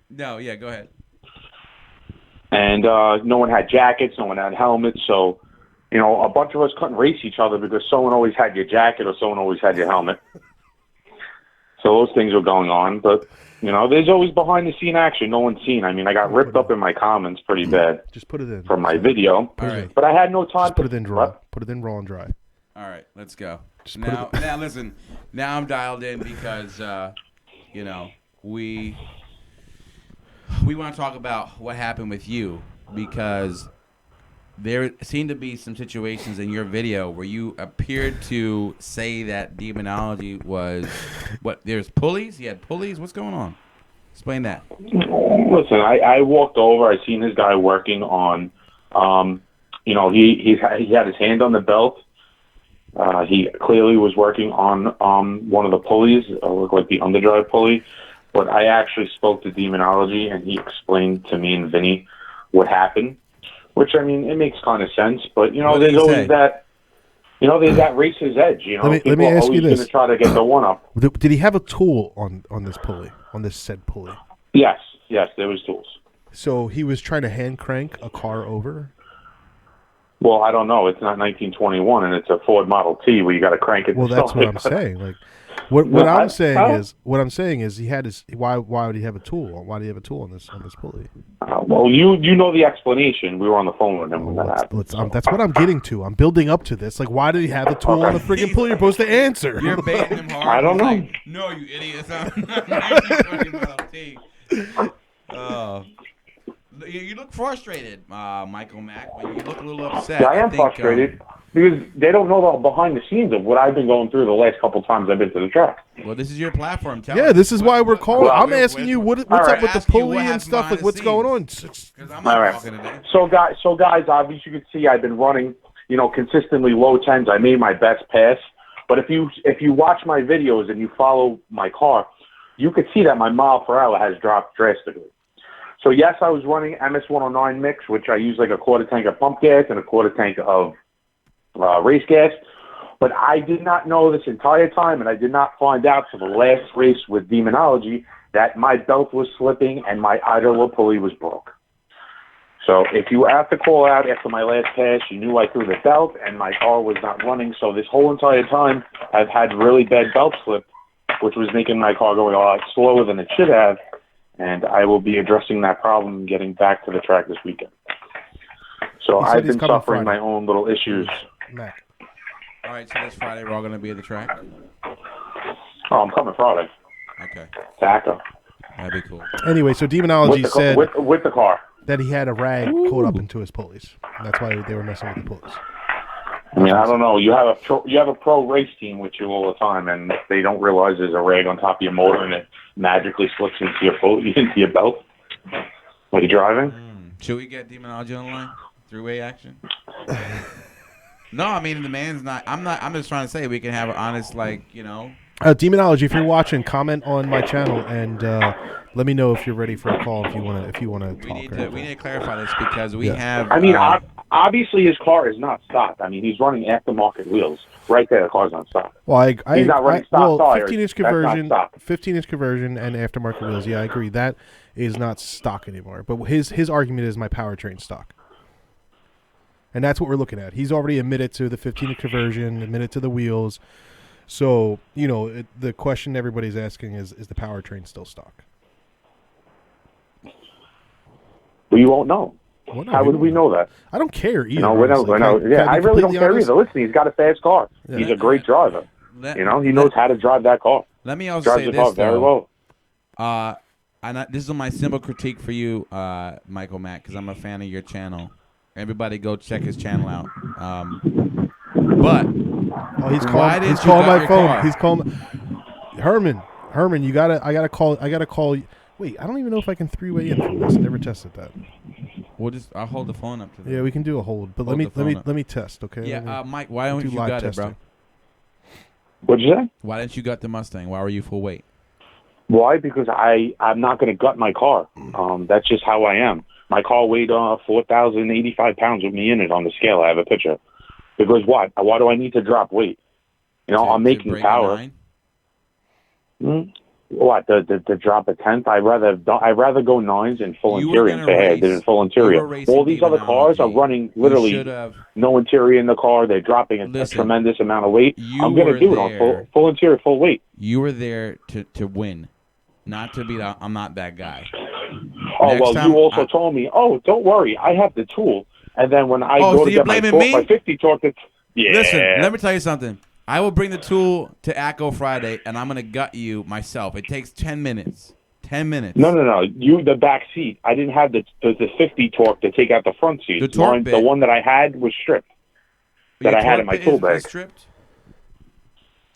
No, yeah, go ahead. And no one had jackets, no one had helmets, so you know a bunch of us couldn't race each other because someone always had your jacket or someone always had your helmet. So those things were going on, but you know, there's always behind the scene action no one's seen. I mean, I got ripped up in my comments pretty bad. Just put it in from my video. All right. But I had no time. Just put it in dry. Put it in raw and dry. All right, let's go. Just now listen. Now I'm dialed in because you know we want to talk about what happened with you because there seemed to be some situations in your video where you appeared to say that demonology was what? There's pulleys. He had pulleys. What's going on? Explain that. Listen, I walked over. I seen this guy working on. You know, he had his hand on the belt. He clearly was working on one of the pulleys. It looked like the underdrive pulley. But I actually spoke to demonology, and he explained to me and Vinny what happened. Which, I mean, it makes kind of sense. But, you know, there's always that, you know, there's that racer's edge. You know, let me ask you this. Going to try to get the one-up. Did he have a tool on this pulley, on this said pulley? Yes, there was tools. So he was trying to hand crank a car over? Well, I don't know. It's not 1921, and it's a Ford Model T where you got to crank it. Well, that's what I'm saying. Like, what I'm saying is he had his. Why would he have a tool? Why do you have a tool on this pulley? Well, you know the explanation. We were on the phone with him when that happened. That's what I'm getting to. I'm building up to this. Like, why did he have a tool on the friggin' pulley? You're supposed to answer. You're baiting him hard. I don't know. Like, no, you idiot. It's not 1920 Model T. You look frustrated, Michael Mack. When you look a little upset. Yeah, I am frustrated because they don't know the behind the scenes of what I've been going through the last couple times I've been to the track. Well, this is your platform. Tell yeah, us. this is why we're calling. Well, I'm asking you what's up with the pulley and stuff. Like, what's going on? I'm not talking today. So guys, obviously you can see I've been running, you know, consistently low tens. I made my best pass. But if you watch my videos and you follow my car, you could see that my mile per hour has dropped drastically. So yes, I was running MS-109 mix, which I use like a quarter tank of pump gas and a quarter tank of race gas. But I did not know this entire time, and I did not find out till the last race with Demonology that my belt was slipping and my idler pulley was broke. So if you have to call out after my last pass, you knew I threw the belt and my car was not running. So this whole entire time, I've had really bad belt slip, which was making my car going a lot slower than it should have. And I will be addressing that problem getting back to the track this weekend. So I've been suffering my own little issues. Mac. All right, so this Friday we're all going to be at the track? Oh, I'm coming Friday. Okay. Taco. That'd be cool. Anyway, so Demonology said with the car that he had a rag caught up into his pulleys. That's why they were messing with the pulleys. I mean, I don't know. You have a pro race team with you all the time, and they don't realize there's a rag on top of your motor, and it magically slips into your belt. Are you driving? Should we get Demonology on the line? Three-way action? No, I mean the man's not. I'm just trying to say we can have an honest, like, you know. Demonology, if you're watching, comment on my channel and let me know if you're ready for a call. If you want to talk. We need to clarify this because we have. I mean, obviously his car is not stock. I mean, he's running aftermarket wheels. Right there, the car's on stock. Well, he's not running stock tires. 15-inch conversion, 15-inch conversion, and aftermarket wheels. Yeah, I agree. That is not stock anymore. But his argument is my powertrain stock. And that's what we're looking at. He's already admitted to the 15-inch conversion, admitted to the wheels. So, you know, the question everybody's asking is the powertrain still stock? Well, you won't know. Well, no, how would we know that? I don't care either. No, I really don't care either. Listen, he's got a fast car. Yeah. He's a great driver. He knows how to drive that car. Let me also say this, very well. This is my simple critique for you, Michael Mack, because I'm a fan of your channel. Everybody go check his channel out. But he's calling my phone. He's calling Herman, I gotta call. Wait, I don't even know if I can three-way in from this. I never tested that. I'll hold the phone up to that. Yeah, we can do a hold, but let me test, okay? Yeah, Mike, why don't you got it, bro? What'd you say? Why didn't you gut the Mustang? Why were you full weight? Why? Because I'm not going to gut my car. That's just how I am. My car weighed 4,085 pounds with me in it on the scale. I have a picture. Because what? Why do I need to drop weight? You know, I'm making power. What? To drop a tenth? I'd rather go nines in full interior and say, hey, I did in full interior. All these other cars are running literally no interior in the car. They're dropping a tremendous amount of weight. I'm going to do it on full interior, full weight. You were there to win, not to be. I'm not that guy. Oh, well, you also told me, oh, don't worry, I have the tool. And then when I go to get my 50 torque, yeah. Listen, let me tell you something. I will bring the tool to ACO Friday, and I'm going to gut you myself. It takes 10 minutes. 10 minutes. No. You, the back seat. I didn't have the 50 torque to take out the front seat. The one that I had was stripped. That I had in my tool bag. Stripped?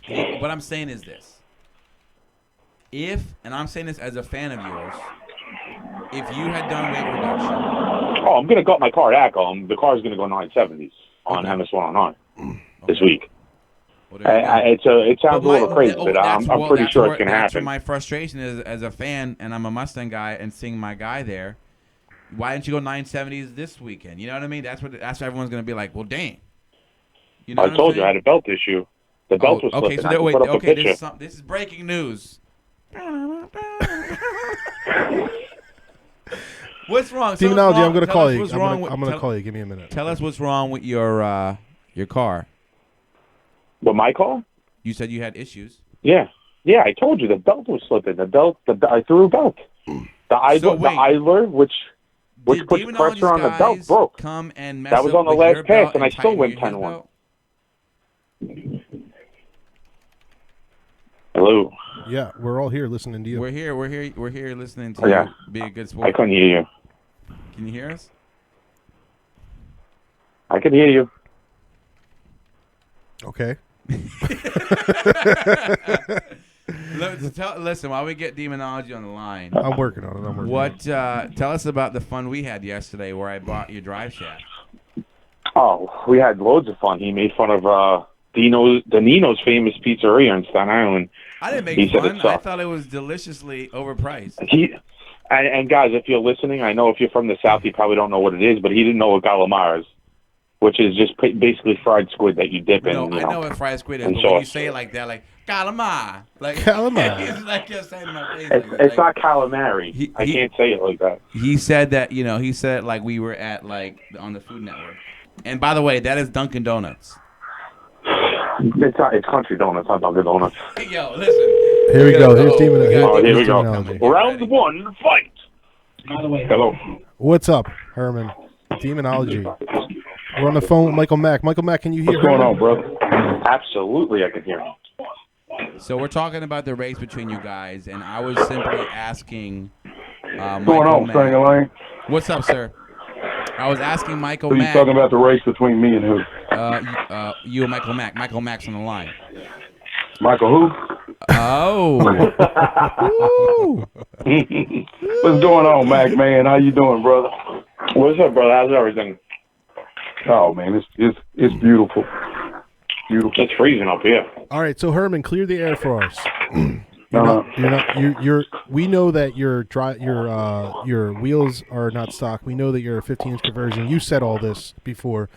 What I'm saying is this. And I'm saying this as a fan of yours, if you had done weight reduction. Oh, I'm going to gut my car at ACO. The car is going to go 970s on MS-109 this week. It sounds a little crazy, but I'm pretty sure it's going to happen. My frustration is, as a fan, and I'm a Mustang guy, and seeing my guy there, why didn't you go 970s this weekend? You know what I mean? That's what everyone's going to be like, well, dang. You know I told you I had a belt issue. The belt was slipping. This is breaking news. What's wrong? Demonology, I'm going to call you. I'm going to call you. Give me a minute. Tell us what's wrong with your car. But my car? You said you had issues. Yeah, I told you the belt was slipping. I threw a belt. The idler, which puts pressure on the belt, broke. Come and mess that was on the last pass, and I still went 10-1. Hello. Yeah, we're all here listening to you. We're here listening to you. Be a good sport. I couldn't hear you. Can you hear us? I can hear you. Okay. Listen, while we get Demonology on the line, I'm working on it. Tell us about the fun we had yesterday, where I bought your drive shaft. Oh, we had loads of fun. He made fun of Nino's famous pizzeria in Staten Island. I didn't make fun. I thought it was deliciously overpriced. And guys, if you're listening, I know if you're from the South, you probably don't know what it is, but he didn't know what calamari is, which is just basically fried squid that you dip in. I know what fried squid is, but when you say it like that, like calamari, it's like you're saying in my face. It's not calamari. I can't say it like that. He said that, he said it like we were at on the Food Network. And by the way, that is Dunkin' Donuts. It's Country Donuts, not Dunkin' Donuts. Yo, listen. Here we go. Here's here we go. Round one, fight. By the way, hello. What's up, Herman? Demonology. We're on the phone with Michael Mack. Michael Mack, can you hear? What's going on, brother? Absolutely, I can hear. So we're talking about the race between you guys, and I was simply asking. What's going on, Stang? What's up, sir? I was asking Michael Mack. Mack. So you're talking about the race between me and who? You and Michael Mack. Michael Mack's on the line. Michael who? Oh. What's going on, Mac, man? How you doing, brother? What's up, brother? How's everything? Oh, man, it's beautiful. Beautiful. It's freezing up here. All right, so Herman, clear the air for us. We know that your wheels are not stock. We know that you're a 15-inch conversion. You said all this before.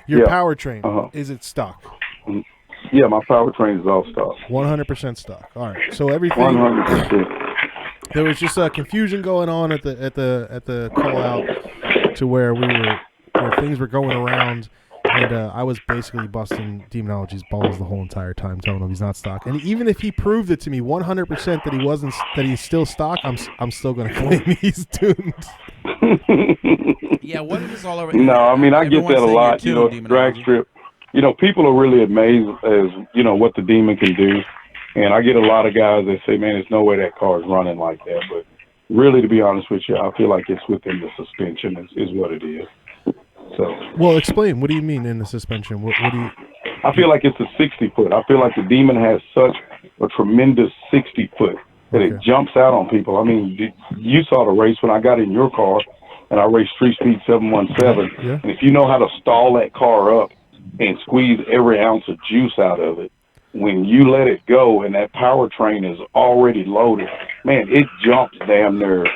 Your powertrain, is it stock? Yeah, my powertrain is all stock. 100% stock. All right. So everything. 100%. There was just a confusion going on at the call out to where things were going around. And I was basically busting Demonology's balls the whole entire time, telling him he's not stock. And even if he proved it to me 100% that he's still stock, I'm still going to claim he's tuned. Yeah, what is this all over? No, I mean, I get that a lot. Drag strip. People are really amazed as what the Demon can do, and I get a lot of guys that say, "Man, there's no way that car is running like that." But really, to be honest with you, I feel like it's within the suspension is what it is. So, well, explain. What do you mean in the suspension? What do you? I feel like it's a 60-foot. I feel like the Demon has such a tremendous 60-foot that it jumps out on people. I mean, you saw the race when I got in your car, and I raced 3-speed 717. Yeah. And if you know how to stall that car up and squeeze every ounce of juice out of it, when you let it go and that powertrain is already loaded, man, it jumps damn near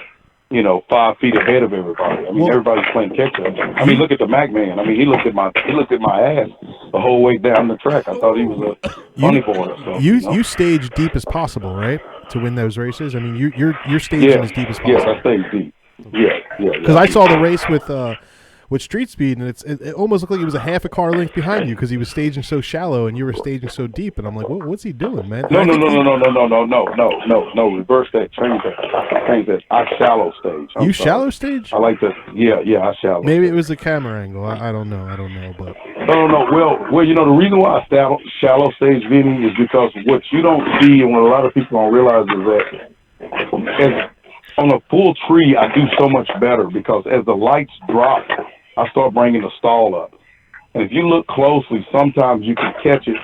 5 feet ahead of everybody. I mean, everybody's playing catch up. I mean, look at the Mac man. I mean, he looked at my ass the whole way down the track. I thought he was a funny boy or something. You stage deep as possible, right, to win those races? I mean, you're staging as deep as possible. Yes, I staged deep. Yeah. Because I saw the race with Street Speed, and it almost looked like he was a half a car length behind you because he was staging so shallow and you were staging so deep. And I'm like, what's he doing, man? No. Reverse that. Change that. I shallow stage. You shallow stage? I like that. Yeah. I shallow. Maybe it was the camera angle. I don't know. But no. Well, the reason why I shallow stage, Vinny, is because what you don't see and what a lot of people don't realize is that on a full tree, I do so much better because as the lights drop, I start bringing the stall up. And if you look closely, sometimes you can catch it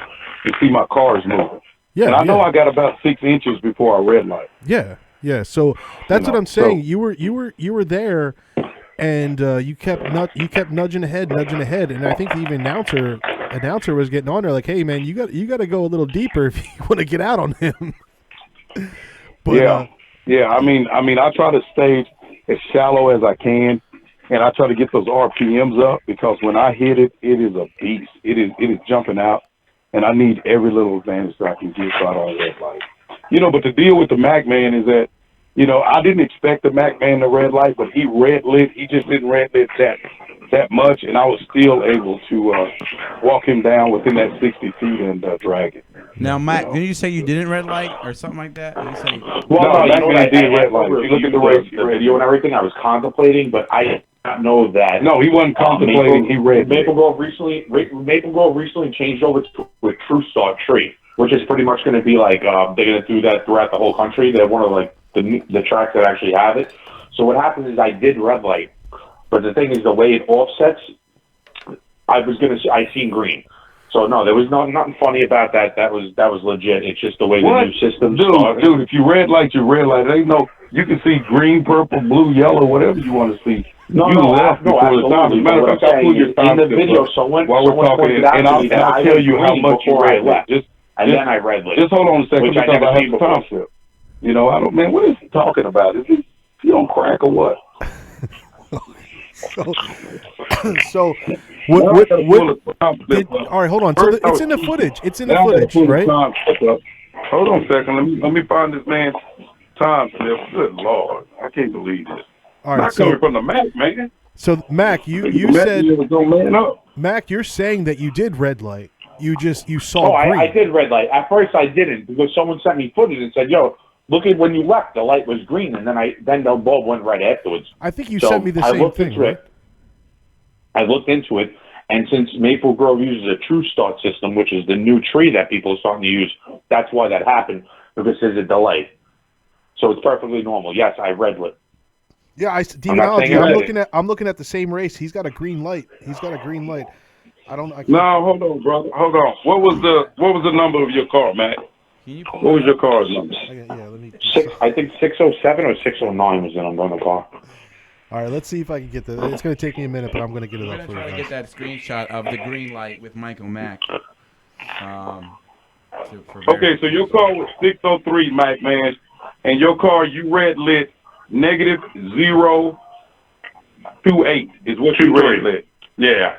and see my cars moving. Yeah, and I know I got about 6 inches before I red light. Yeah. So that's what I'm saying. You were there, and you kept nudging ahead, and I think even announcer was getting on there like, hey man, you got to go a little deeper if you want to get out on him. But, yeah. I mean, I try to stage as shallow as I can. And I try to get those RPMs up because when I hit it, it is a beast. It is jumping out, and I need every little advantage that I can get so I don't red light. But the deal with the Mac man is that, I didn't expect the Mac man to red light, but he red lit. He just didn't red lit that much, and I was still able to walk him down within that 60 feet and drag it. Now, Mac, didn't you say you didn't red light or something like that? No, Mac man did red light. If you look at the video and everything, I was contemplating, but I did not know that. No, he wasn't contemplating. He red lit. Maple Grove recently changed over to a True Start tree, which is pretty much going to be like they're going to do that throughout the whole country. They're one of like the tracks that actually have it. So what happens is I did red light, but the thing is the way it offsets, I seen green. So no, there was nothing funny about that. That was legit. It's just the way the new system started. Dude, if you red light, you red light. Ain't no, you can see green, purple, blue, yellow, whatever you want to see. No, absolutely. Matter of fact, in the video, someone pointed out to me, and I'll tell you how much you red lit. And then I red lit. Just hold on a second because I have the time slip. I don't, man, what is he talking about? Is he on crack or what? So what all right, hold on. So it's in the footage. It's in the footage, right? Hold on a second. Let me find this man's time slip. Good Lord. I can't believe this. All right, not coming from the Mac, man. So Mac, you said Mac, you're saying that you did red light. You saw green. I did red light. At first I didn't because someone sent me footage and said, yo, look at when you left, the light was green, and then the bulb went red afterwards. I think you sent me the same thing, right? I looked into it, and since Maple Grove uses a True Start system, which is the new tree that people are starting to use, that's why that happened, because there's a delay. So it's perfectly normal. Yes, I red lit. Yeah, I'm looking at the same race. He's got a green light. No, hold on, brother. Hold on. What was the number of your car, Matt? What was your car's number? I think 607 or 609 was the number on the car. All right, let's see if I can get that. It's going to take me a minute, but I'm going to get it up for you. We're going to try to get that screenshot of the green light with Michael Mack. Okay, so your car was 603, Mac, man, and your car, you red lit -028 is what you red lit. Yeah.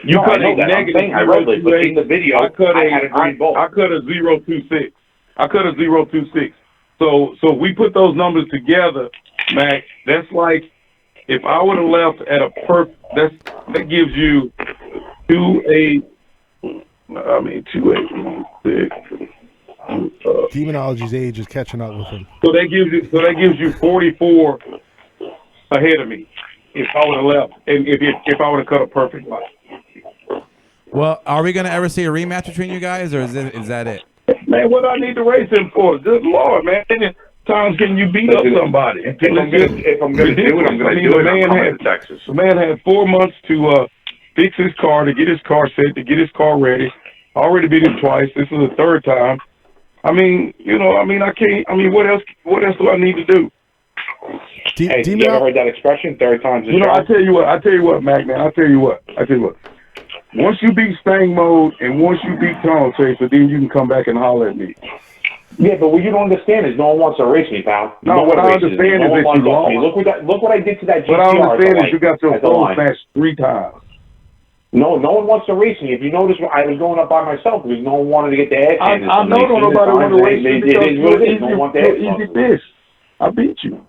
You cut a negative. I red lit, but in the video, I cut a 026. I cut a 026. So we put those numbers together, Mac. That's like if I would have left at a that gives you 286. Demonology's age is catching up with him. So that gives you 44 ahead of me if I would have left and if I would have cut a perfect line. Well, are we gonna ever see a rematch between you guys, or is that it? Man, what I need to race him for? Good Lord, man. How many times can you beat up somebody? If I'm gonna do it, I'm gonna do it. The man had 4 months to fix his car, to get his car set, to get his car ready. I already beat him twice. This is the third time. I mean, I can't. I mean, what else do I need to do? Hey, you ever heard that expression? Third time's a charm? I tell you what, Mac, man. I tell you what. Once you beat StangMode and once you beat Tunnel Chaser, then you can come back and holler at me. Yeah, but what you don't understand is no one wants to race me, pal. No, what I understand is that you lost. Look what I did to that GTR. What I understand is you got your soul smashed 3 times. No one wants to race me. If you notice, I was going up by myself because no one wanted to get the ass handed. I know nobody want to race you because you're easy fish. I beat you.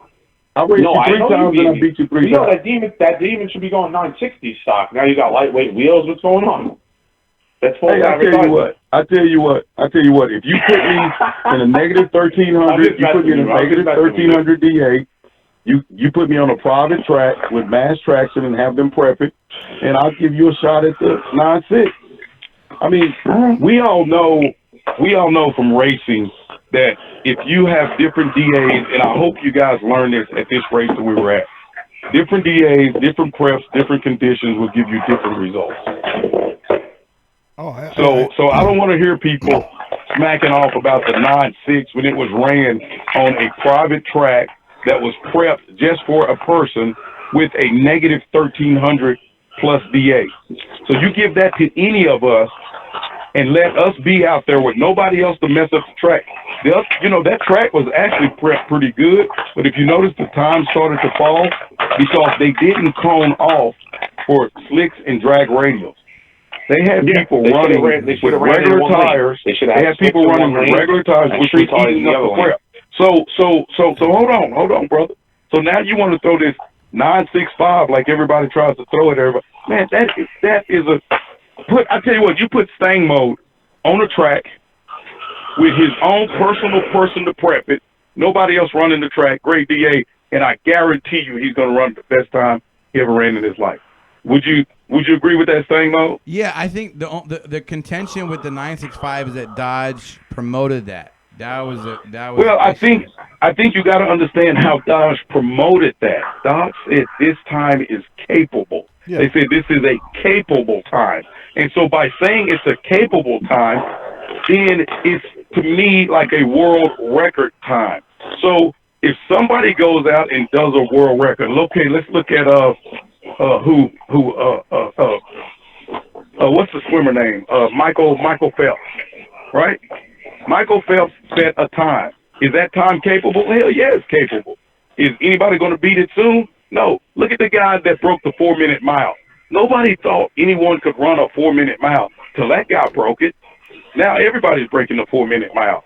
I raced you 3 times and I beat you 3 times. You know, that demon should be going 960 stock. Now you got lightweight wheels. What's going on? That's full. Hey, I tell you what. If you put me in a negative 1300, you put me in a negative 1300 D8. You put me on a private track with mass traction and have them prep it, and I'll give you a shot at the 9.6. I mean, we all know from racing that if you have different DAs, and I hope you guys learned this at this race that we were at, different DAs, different preps, different conditions will give you different results. So I don't want to hear people smacking off about the 9.6 when it was ran on a private track that was prepped just for a person with a negative 1300 plus DA. So you give that to any of us and let us be out there with nobody else to mess up the track. That track was actually prepped pretty good, but if you notice, the time started to fall because they didn't cone off for slicks and drag radials. They had people running with regular tires. They had people running with regular tires, which was eating up the prep. So hold on, brother. So now you want to throw this 965 like everybody tries to throw it. Everybody, man, that is I tell you what, you put StangMode on a track with his own personal person to prep it. Nobody else running the track. Great DA, and I guarantee you, he's going to run the best time he ever ran in his life. Would you agree with that StangMode? Yeah, I think the contention with the 965 is that Dodge promoted that. That was. Well, I think you got to understand how Dodge promoted that. Dodge said this time is capable. Yeah. They said this is a capable time, and so by saying it's a capable time, then it's to me like a world record time. So if somebody goes out and does a world record, okay, let's look at what's the swimmer name? Michael Phelps, right? Michael Phelps set a time. Is that time capable? Hell yeah, it's capable. Is anybody going to beat it soon? No. Look at the guy that broke the 4-minute mile. Nobody thought anyone could run a 4-minute mile till that guy broke it. Now everybody's breaking the 4-minute mile.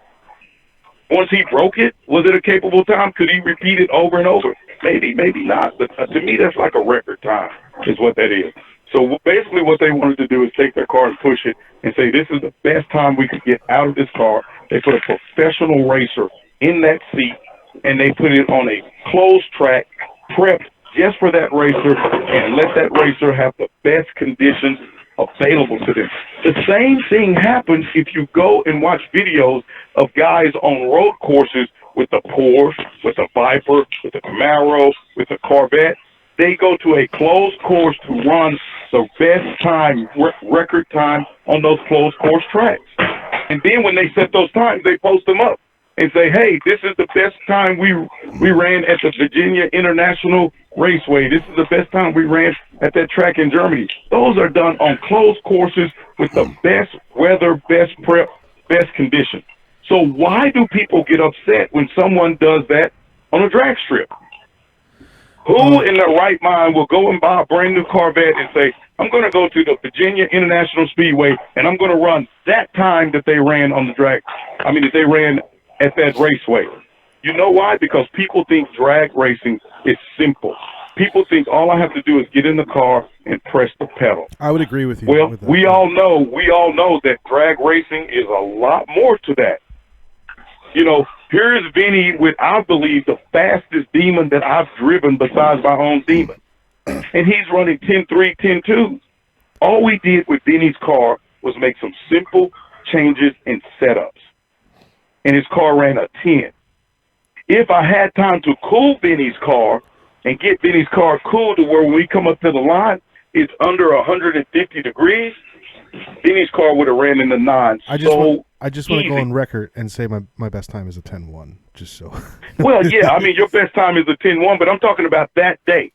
Once he broke it, was it a capable time? Could he repeat it over and over? Maybe, maybe not. But to me, that's like a record time is what that is. So basically what they wanted to do is take their car and push it and say, this is the best time we could get out of this car. They put a professional racer in that seat, and they put it on a closed track, prepped just for that racer, and let that racer have the best conditions available to them. The same thing happens if you go and watch videos of guys on road courses with the Porsche, with the Viper, with the Camaro, with the Corvette. They go to a closed course to run the best time, record time on those closed course tracks. And then when they set those times, they post them up and say, hey, this is the best time we ran at the Virginia International Raceway. This is the best time we ran at that track in Germany. Those are done on closed courses with the best weather, best prep, best condition. So why do people get upset when someone does that on a drag strip? Who in their right mind will go and buy a brand new Corvette and say, I'm going to go to the Virginia International Speedway and I'm going to run that time that they ran on the drag. I mean, that they ran at that raceway. You know why? Because people think drag racing is simple. People think all I have to do is get in the car and press the pedal. I would agree with you. Well, with that. we all know that drag racing is a lot more to that. You know, here's Vinny with, I believe, the fastest Demon that I've driven besides my own Demon. And he's running 10.3, 10.2. All we did with Vinny's car was make some simple changes and setups. And his car ran a 10. If I had time to cool Vinny's car and get Vinny's car cool to where when we come up to the line, it's under 150 degrees, Vinny's car would have ran in the 9. I just want to go on record and say my best time is a 10.1, just so. Well, yeah, I mean, your best time is a 10.1, but I'm talking about that day.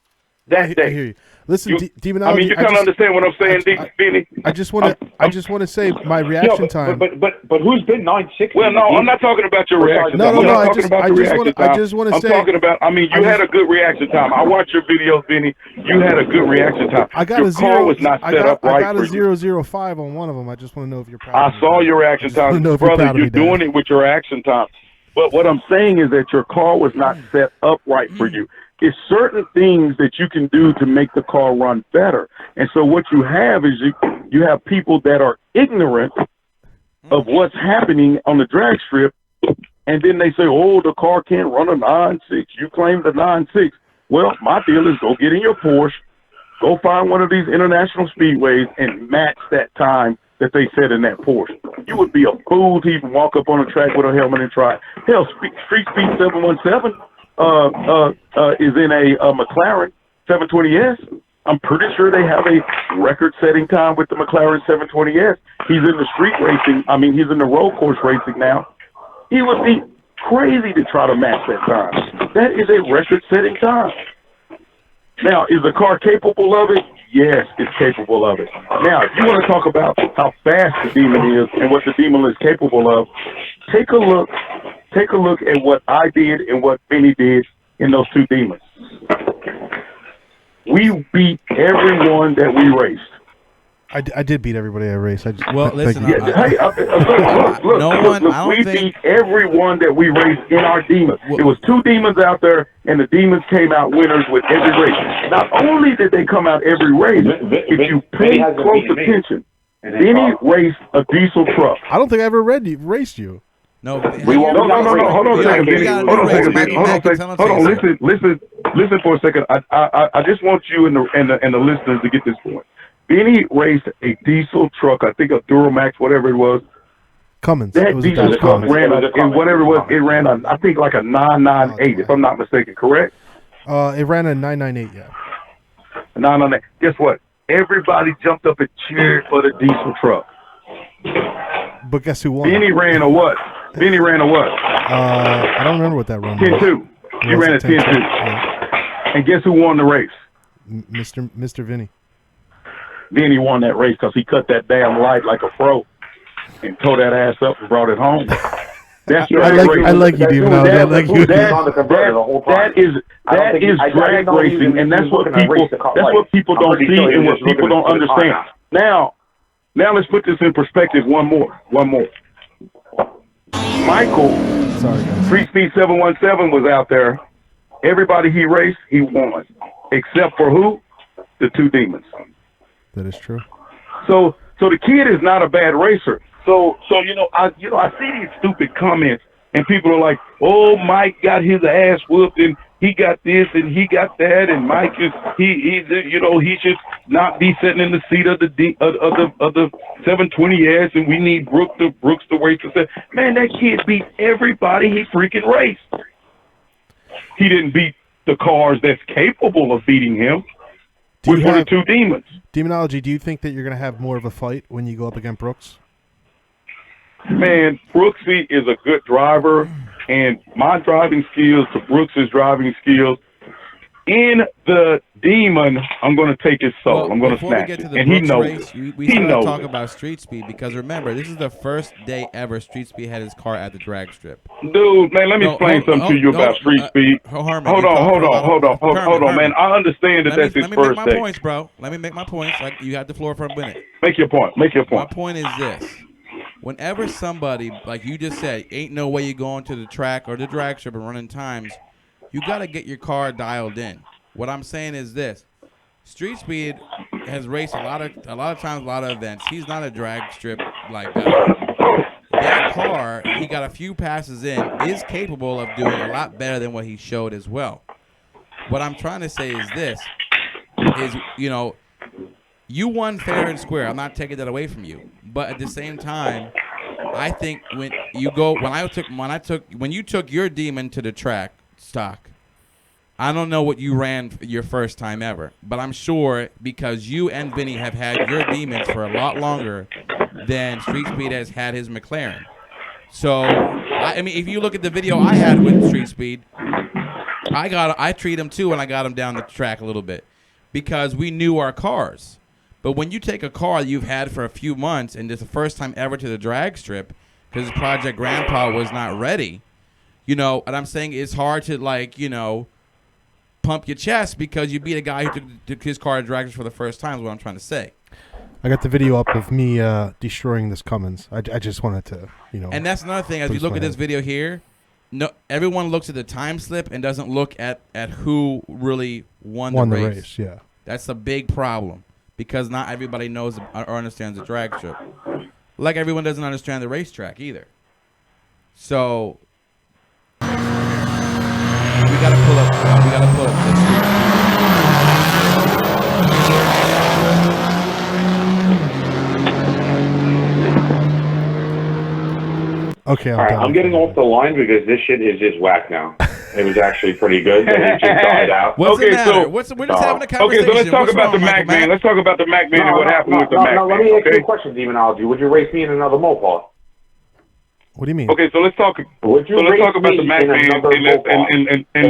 That day. I hear you. Listen, Demonology. you kind of understand what I'm saying, Benny. I just want to say my reaction time. But who's been 960? Well, no, I'm not talking about your reaction time. No. I just want to say. I'm talking about. I mean, you had a good reaction time. I watched your videos, Benny. You had a good reaction time. I got your car was not set up right. I got a 005 on one of them. I just want to know if you're proud. I saw your reaction time, brother. You're doing it with your action time. But what I'm saying is that your car was not set up right for you. It's certain things that you can do to make the car run better. And so what you have is you have people that are ignorant of what's happening on the drag strip, and then they say, oh, the car can't run a 9.6. You claim the 9.6. Well, my deal is go get in your Porsche, go find one of these international speedways and match that time that they set in that Porsche. You would be a fool to even walk up on a track with a helmet and try. Hell, Street Speed 717 is in a McLaren 720S. I'm pretty sure they have a record-setting time with the McLaren 720S. He's in the street racing. I mean, he's in the road course racing now. He would be crazy to try to match that time. That is a record-setting time. Now, is the car capable of it? Yes, it's capable of it. Now, if you want to talk about how fast the Demon is and what the Demon is capable of, take a look at what I did and what Benny did in those two Demons. We beat everyone that we raced. I did beat everybody I raced. Listen. Look, we beat everyone that we raced in our Demons. It was two Demons out there, and the Demons came out winners with every race. Not only did they come out every race, if you pay close attention, Benny raced a diesel truck. I don't think I ever raced you. No. Hold on a second, Benny. Hold on. Listen for a second. I just want you and the listeners to get this point. Benny raced a diesel truck, I think a Duramax, whatever it was. Cummins. That diesel truck ran it ran I think like a 998, if I'm not mistaken, correct? It ran a 998, yeah. 998. Guess what? Everybody jumped up and cheered for the diesel truck. But guess who won? Benny ran a what? I don't remember what that run was. 10-2. You ran a 10-2. Yeah. And guess who won the race? Mr. Vinny. Then he won that race because he cut that damn light like a pro and tore that ass up and brought it home. That's I like you, Demon. I like you. That is drag racing, and that's what people don't see and what people don't understand. Now let's put this in perspective. One more. Michael, Street Speed 717 was out there. Everybody he raced, he won, except for who? The two Demons. That is true. So the kid is not a bad racer. So I see these stupid comments and people are like, "Oh, Mike got his ass whooped and he got this and he got that and Mike is he should not be sitting in the seat of the 720S and we need Brooks to race." Man, that kid beat everybody he freaking raced. He didn't beat the cars that's capable of beating him. Which were the two Demons. Demonology, do you think that you're going to have more of a fight when you go up against Brooks? Man, Brooksy is a good driver, and my driving skills to Brooks's driving skills, in the Demon, I'm going to take his soul. Well, I'm going to snatch it. And he knows it. We still got to talk about Street Speed because remember, this is the first day ever Street Speed had his car at the drag strip. Dude, man, let me explain something to you about Street Speed. Hold on, man. I understand that that's his first day. Let me make my points, bro. Let me make my points. Like you had the floor for a minute. Make your point. My point is this. Whenever somebody, like you just said, ain't no way you're going to the track or the drag strip and running times, you got to get your car dialed in. What I'm saying is this. Street Speed has raced a lot of times, a lot of events. He's not a drag strip like that. That car, he got a few passes in, is capable of doing a lot better than what he showed as well. What I'm trying to say is this, is, you won fair and square. I'm not taking that away from you. But at the same time, I think when you took your Demon to the track stock, I don't know what you ran your first time ever, but I'm sure because you and Vinny have had your Demons for a lot longer than Street Speed has had his McLaren. So, I mean, if you look at the video I had with Street Speed, I treat him too, and I got him down the track a little bit. because we knew our cars. But when you take a car you've had for a few months and it's the first time ever to the drag strip because Project Grandpa was not ready, you know, and I'm saying it's hard to, like, you know, pump your chest because you beat a guy who took his car to drag strip for the first time is what I'm trying to say. I got the video up of me destroying this Cummins. I just wanted to, you know. And that's another thing. As you look at this video here, no, everyone looks at the time slip and doesn't look at who really won the race. Yeah. That's a big problem because not everybody knows or understands the drag strip. Like everyone doesn't understand the racetrack either. So we gotta pull up this. Okay, all right, I'm getting off the line because this shit is just whack now. It was actually pretty good, but it just died out. What's the matter? We're just having a conversation. Okay, so let's talk about the Mac Man. Let's talk about the Mac Man and what happened with the Mac Man. No, let me ask you a question, Demonology. Would you race me in another Mopar? What do you mean? Okay, so let's talk. Would you let's talk about race the Mac me in Man another and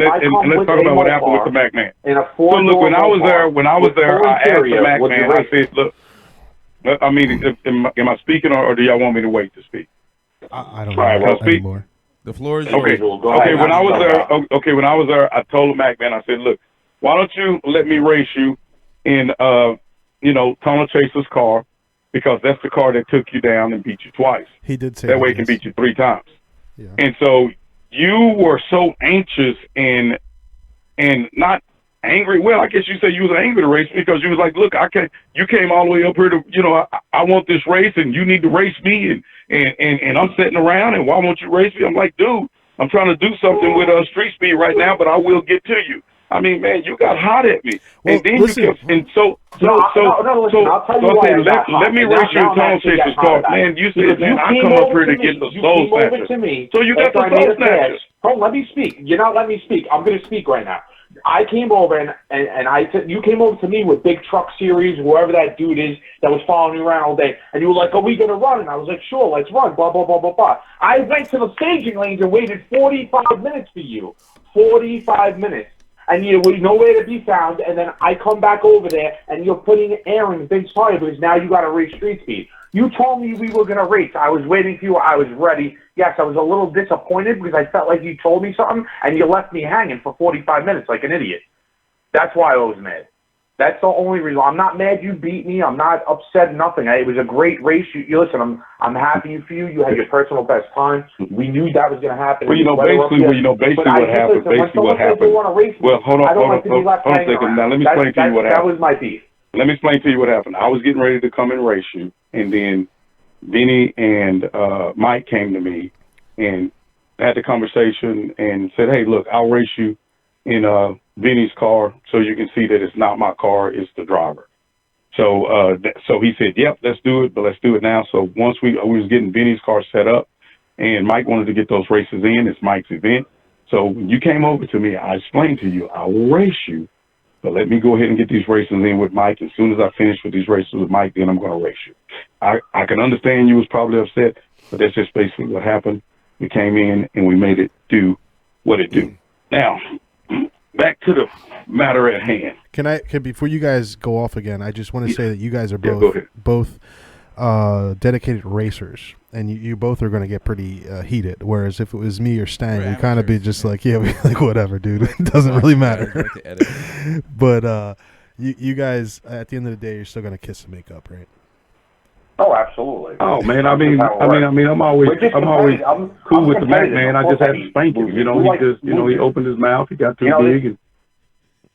let's talk about what happened with the Mac Man. In a So look, when I was there, I asked the Mac would you Man. I race me? said, look, I mean, am I speaking or do y'all want me to wait to speak? I don't All right, well, know anymore. The floor is Okay. yours. Okay. When I was there, when I was there, I told the Mac Man, I said, look, why don't you let me race you in, you know, Tunnel Chaser's car, because that's the car that took you down and beat you twice. He did say that way. He can beat you 3 times. Yeah. And so you were so anxious and not angry. Well, I guess you say you was angry to race because you was like, look, you came all the way up here to, you know, I want this race and you need to race me and I'm sitting around and why won't you race me? I'm like, dude, I'm trying to do something with Street Speed right now, but I will get to you. I mean, man, you got hot at me. Well, and then listen, you kept, and so listen, I'll tell you I why said, I got hot. let me race you in Tunnel Chaser's car. Man, you said, man, I come up here to get the soul snatcher. So you got the soul snatcher. Oh, let me speak. You're not letting me speak. I'm going to speak right now. I came over and you came over to me with Big Truck Series, whoever that dude is that was following me around all day, and you were like, "Are we gonna run?" And I was like, "Sure, let's run." Blah blah blah blah blah. I went to the staging lanes and waited 45 minutes for you. 45 minutes, and you were nowhere to be found. And then I come back over there, and you're putting air in Vince's tire because now you got to race Street Speed. You told me we were gonna race. I was waiting for you. I was ready. Yes, I was a little disappointed because I felt like you told me something and you left me hanging for 45 minutes like an idiot. That's why I was mad. That's the only reason. I'm not mad you beat me. I'm not upset, nothing. It was a great race. You listen, I'm happy for you. You had your personal best time. We knew that was going to happen. Well, basically what happened. Well, hold on a second. Now, let me explain to you what happened. That was my beef. Let me explain to you what happened. I was getting ready to come and race you, and then Vinny and Mike came to me and had the conversation and said, hey, look, I'll race you in Vinny's car so you can see that it's not my car, it's the driver. So so he said, yep, let's do it, but let's do it now. So once we was getting Vinny's car set up and Mike wanted to get those races in, it's Mike's event. So when you came over to me, I explained to you, I will race you, but let me go ahead and get these races in with Mike. As soon as I finish with these races with Mike, then I'm going to race you. I can understand you was probably upset, but that's just basically what happened. We came in and we made it do what it do. Now, back to the matter at hand. Can before you guys go off again, I just want to say that you guys are both dedicated racers, and you both are going to get pretty heated. Whereas if it was me or Stang, we kind of be just like, yeah, we like whatever, dude. It doesn't really matter. But you guys, at the end of the day, you're still going to kiss and make up, right? Oh, absolutely. Oh man, I'm always cool with the Mac man. I just had to spank him. You know, he opened his mouth, he got too big,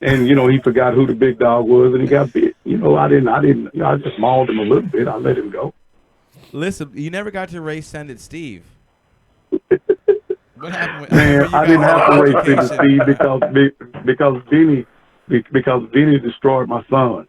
and he forgot who the big dog was, and he got bit. I just mauled him a little bit. I let him go. Listen, you never got to race Send It Steve. What happened with man? I didn't have to race Send It Steve because Vinny destroyed my son.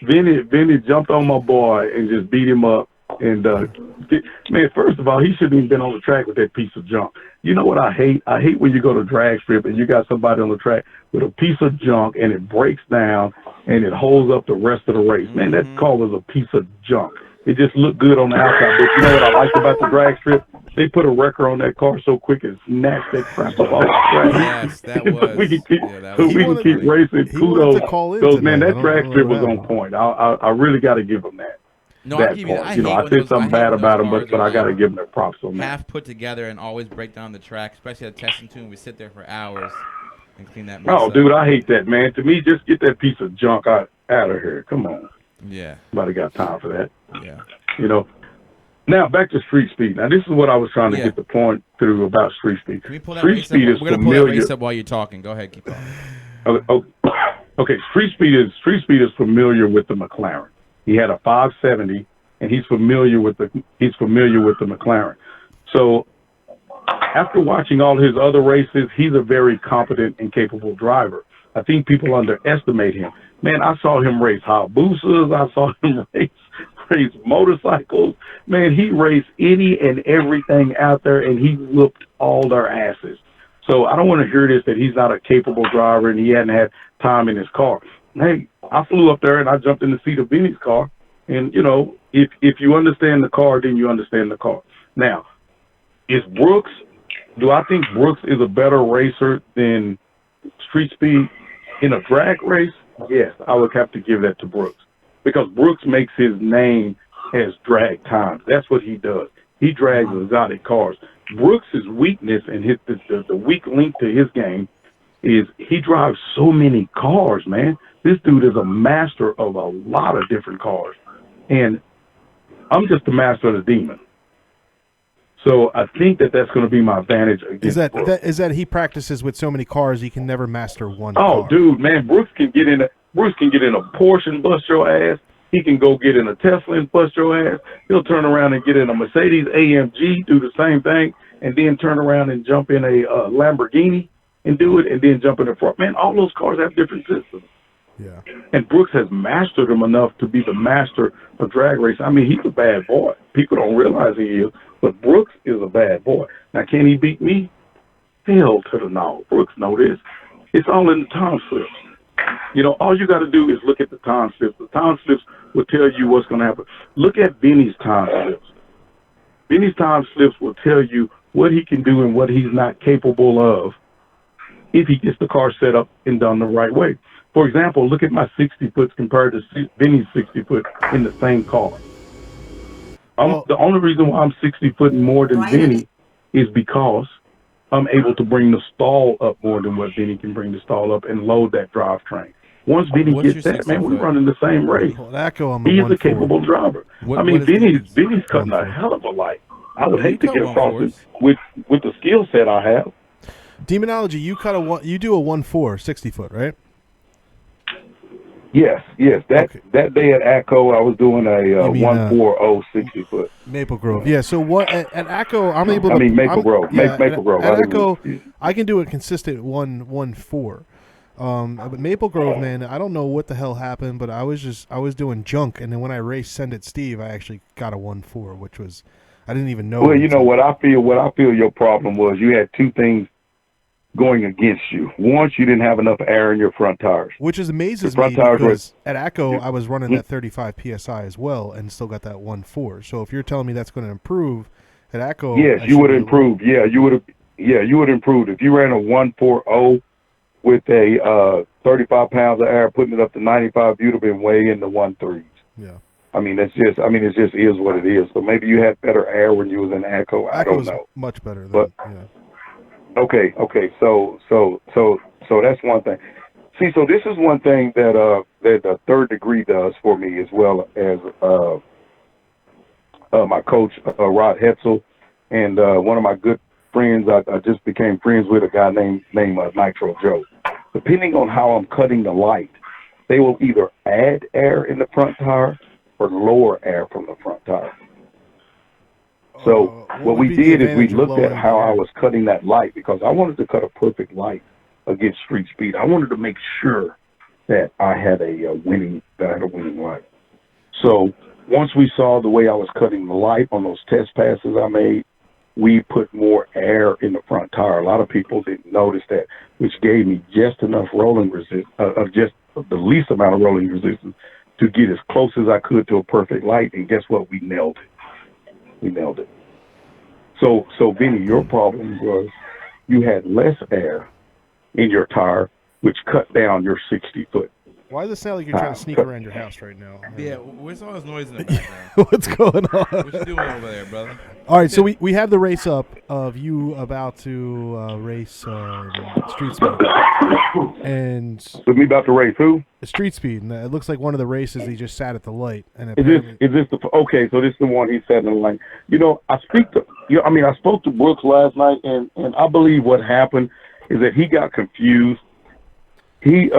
Vinny jumped on my boy and just beat him up. And man, first of all, he shouldn't even been on the track with that piece of junk. You know what I hate? I hate when you go to drag strip and you got somebody on the track with a piece of junk and it breaks down and it holds up the rest of the race. Man, that car was a piece of junk. It just looked good on the outside. But you know what I liked about the drag strip? they put a wrecker on that car so quick it snatched that crap up off the track. Yes, that was. we can keep, that so was we can keep racing. Kudos. Those man, that track strip was on point. I really got to give them that. No, that I give you. part. I You know, hate I when said those, something bad about them, but I got to give them their props on that. Half put together and always break down the track, especially at testing tune. We sit there for hours and clean that mess up. Dude, I hate that, man. To me, just get that piece of junk out of here. Come on. Yeah. Nobody got time for that. Yeah. You know. Now back to street speed. Now this is what I was trying to get the point through about street speed. Can we pull that street race speed up? is We're gonna familiar. pull that race up while you're talking. Go ahead, keep going. Okay. Street speed is familiar with the McLaren. He had a 570, and he's familiar with the McLaren. So after watching all his other races, he's a very competent and capable driver. I think people underestimate him. Man, I saw him race Hayabusas. I saw him race motorcycles. Man, he raced any and everything out there, and he whooped all their asses. So I don't want to hear this that he's not a capable driver and he hadn't had time in his car. Hey, I flew up there and I jumped in the seat of Vinny's car. And, you know, if you understand the car, then you understand the car. Now, do I think Brooks is a better racer than Street Speed in a drag race? Yes, I would have to give that to Brooks. Because Brooks makes his name as drag time. That's what he does. He drags exotic cars. Brooks' weakness and the weak link to his game is he drives so many cars, man. This dude is a master of a lot of different cars. And I'm just the master of the demon. So I think that's going to be my advantage against Brooks. Is that he practices with so many cars he can never master one car? Oh, dude, man, Brooks can get in a Porsche and bust your ass. He can go get in a Tesla and bust your ass. He'll turn around and get in a Mercedes AMG, do the same thing, and then turn around and jump in a Lamborghini and do it, and then jump in a front. Man, all those cars have different systems. Yeah. And Brooks has mastered them enough to be the master of drag racing. I mean, he's a bad boy. People don't realize he is, but Brooks is a bad boy. Now, can he beat me? Hell to the no. Brooks know this. It's all in the time slips. You know, all you got to do is look at the time slips. The time slips will tell you what's going to happen. Look at Vinny's time slips. Vinny's time slips will tell you what he can do and what he's not capable of if he gets the car set up and done the right way. For example, look at my 60 foot compared to Vinny's 60 foot in the same car. The only reason why I'm 60 foot more than Vinny is because I'm able to bring the stall up more than what Vinny can bring the stall up and load that drivetrain. Once Vinny gets that, man, we're running the same race. He's a capable driver. Vinny's cutting a hell of a light. I would hate to get across it with the skill set I have. Demonology, you do a 1.4 60 foot, right? Yes. That day at ACO, I was doing a 1.40 60 foot. Maple Grove. Yeah. So what at ACO, I'm able to. I mean Maple Grove. Yeah, Maple Grove. At ACO, I can do a consistent 1.4. But Maple Grove, man, I don't know what the hell happened, but I was doing junk, and then when I raced Send It Steve, I actually got a 1.4, which was I didn't even know. Well, you know what I feel. What I feel your problem was you had two things going against you. Once, you didn't have enough air in your front tires, which amazes me because at ACO I was running that 35 psi as well and still got that 1.4. So if you're telling me that's going to improve at ACO, yes, you would improve. Yeah, you would. Yeah, you would improve if you ran a 1.40 with a 35 pounds of air, putting it up to 95. You'd have been way in the 1.3s. Yeah. It just is what it is. So maybe you had better air when you was in ACO. I don't know. Much better than, but yeah. Okay. So that's one thing. See, so this is one thing that the third degree does for me, as well as my coach Rod Hetzel, and one of my good friends. I just became friends with a guy named Nitro Joe. Depending on how I'm cutting the light, they will either add air in the front tire or lower air from the front tire. So what we did is we looked at how I was cutting that light, because I wanted to cut a perfect light against street speed. I wanted to make sure that I had a winning light. So once we saw the way I was cutting the light on those test passes I made, we put more air in the front tire. A lot of people didn't notice that, which gave me just enough rolling resistance, just the least amount of rolling resistance to get as close as I could to a perfect light. And guess what? We nailed it. So Vinny, your problem was you had less air in your tire, which cut down your 60-foot. Why does it sound like you're trying to sneak around your house right now? Yeah, where's all this noise in the background? What's going on? What you doing over there, brother? All right, so we have the race up of you about to race Street Speed. And with me about to race who? Street Speed. And it looks like one of the races he just sat at the light. And is this the okay? So this is the one he sat in the light. You know, I spoke to Brooks last night, and I believe what happened is that he got confused. He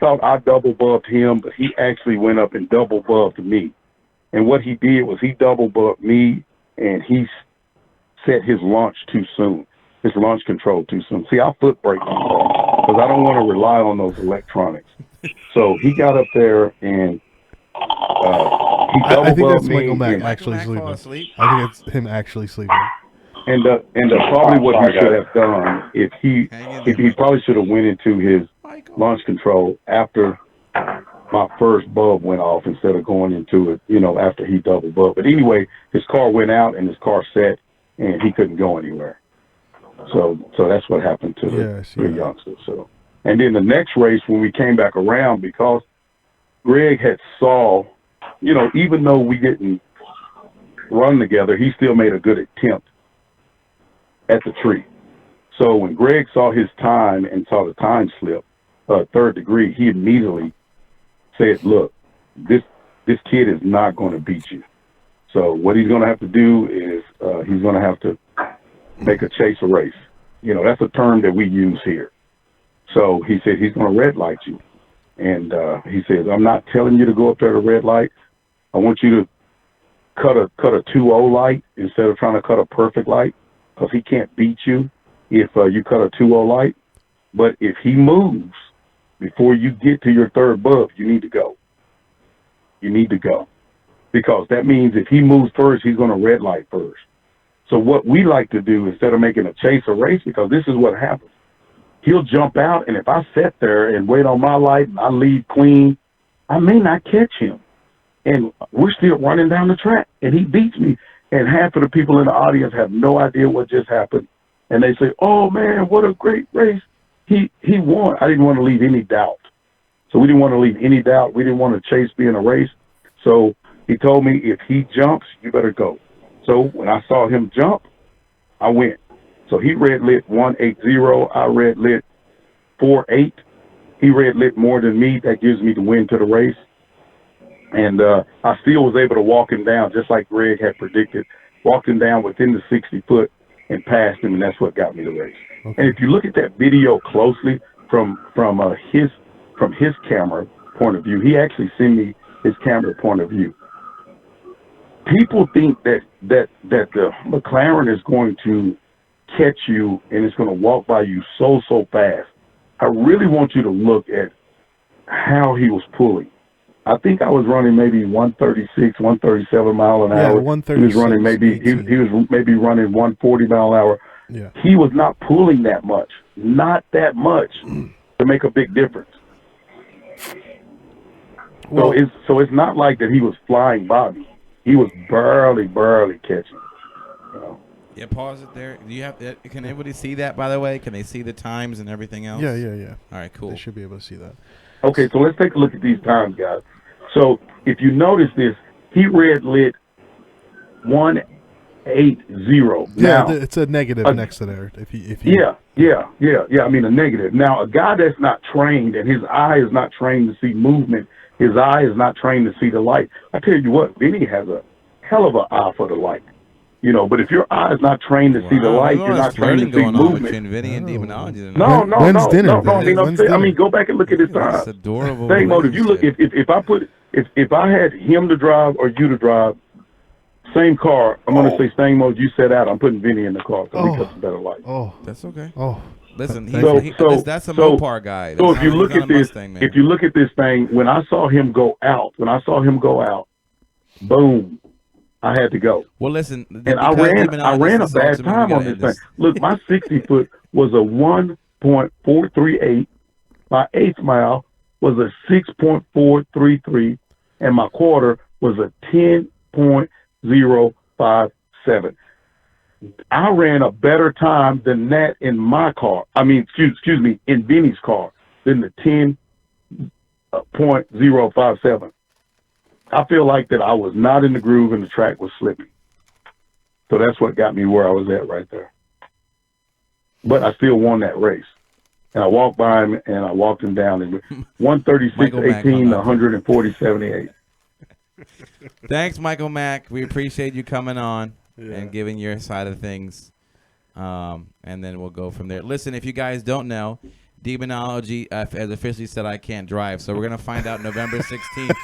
thought I double bumped him, but he actually went up and double bumped me. And what he did was he double bumped me, and he set his launch too soon, his launch control too soon. See, I foot brake because I don't want to rely on those electronics. So he got up there and he double I think that's bumped me. Michael Mack actually sleeping. I think it's him actually sleeping. And probably what he should have done is he probably should have went into his launch control after my first bulb went off instead of going into it, after he double bumped. But anyway, his car went out and his car set, and he couldn't go anywhere. So that's what happened to the youngster. So, and then the next race when we came back around, because Greg had saw, even though we didn't run together, he still made a good attempt at the tree. So when Greg saw his time and saw the time slip, third degree, he immediately said, look, this kid is not going to beat you. So what he's going to have to do is he's going to have to make a chase a race. That's a term that we use here. So he said he's going to red light you. And he says, I'm not telling you to go up there to red light. I want you to cut a 2-0 light instead of trying to cut a perfect light, because he can't beat you if you cut a 2-0 light. But if he moves before you get to your third bulb, you need to go. You need to go. Because that means if he moves first, he's going to red light first. So what we like to do, instead of making a chase or race, because this is what happens. He'll jump out, and if I sit there and wait on my light and I leave clean, I may not catch him. And we're still running down the track, and he beats me. And half of the people in the audience have no idea what just happened. And they say, oh, man, what a great race. He won. I didn't want to leave any doubt. So we didn't want to leave any doubt. We didn't want to chase being a race. So he told me, if he jumps, you better go. So when I saw him jump, I went. So he red lit 180. I red lit 48. He red lit more than me. That gives me the win to the race. And I still was able to walk him down, just like Greg had predicted. Walked him down within the 60 foot and passed him, and that's what got me the race. Okay. And if you look at that video closely from his camera point of view, he actually sent me his camera point of view. People think that the McLaren is going to catch you and it's going to walk by you so fast. I really want you to look at how he was pulling. I think I was running maybe 136, 137 mile an hour. 136. He was running he was maybe running 140 mile an hour. Yeah. He was not pulling that much, not that much to make a big difference. Well, so it's not like that he was flying by me. He was barely catching. Yeah, pause it there. Do you have? Can anybody see that? By the way, can they see the times and everything else? Yeah. All right, cool. They should be able to see that. Okay, so let's take a look at these times, guys. So if you notice this, he red lit 180. Yeah, it's a negative next to there. If you Yeah. I mean a negative. Now a guy that's not trained and his eye is not trained to see movement, his eye is not trained to see the light. I tell you what, Vinny has a hell of an eye for the light. But if your eye is not trained to see the light, you're not trained to see movement. Vinny and demonology. No. When's I mean, go back and look at his time. It's adorable. StangMode. If you look, if I had him to drive or you to drive, same car, I'm going to say StangMode. You set out. I'm putting Vinny in the car because he cuts a better light. Oh, that's okay. Oh, listen, that's a Mopar guy. So if you look at this, if you look at this thing, when I saw him go out, boom. I had to go. Well, listen, and I ran a bad time on this thing. Look, my 60 foot was a 1.438. My eighth mile was a 6.433, and my quarter was a 10.057. I ran a better time than that in my car. I mean, excuse me, in Vinny's car than the 10.057. I feel like that I was not in the groove and the track was slipping. So that's what got me where I was at right there. But I still won that race. And I walked by him and I walked him down in 136.18 to 140.78. Thanks, Michael Mack. We appreciate you coming on and giving your side of things. And then we'll go from there. Listen, if you guys don't know, Demonology has officially said I can't drive, so we're going to find out November 16th.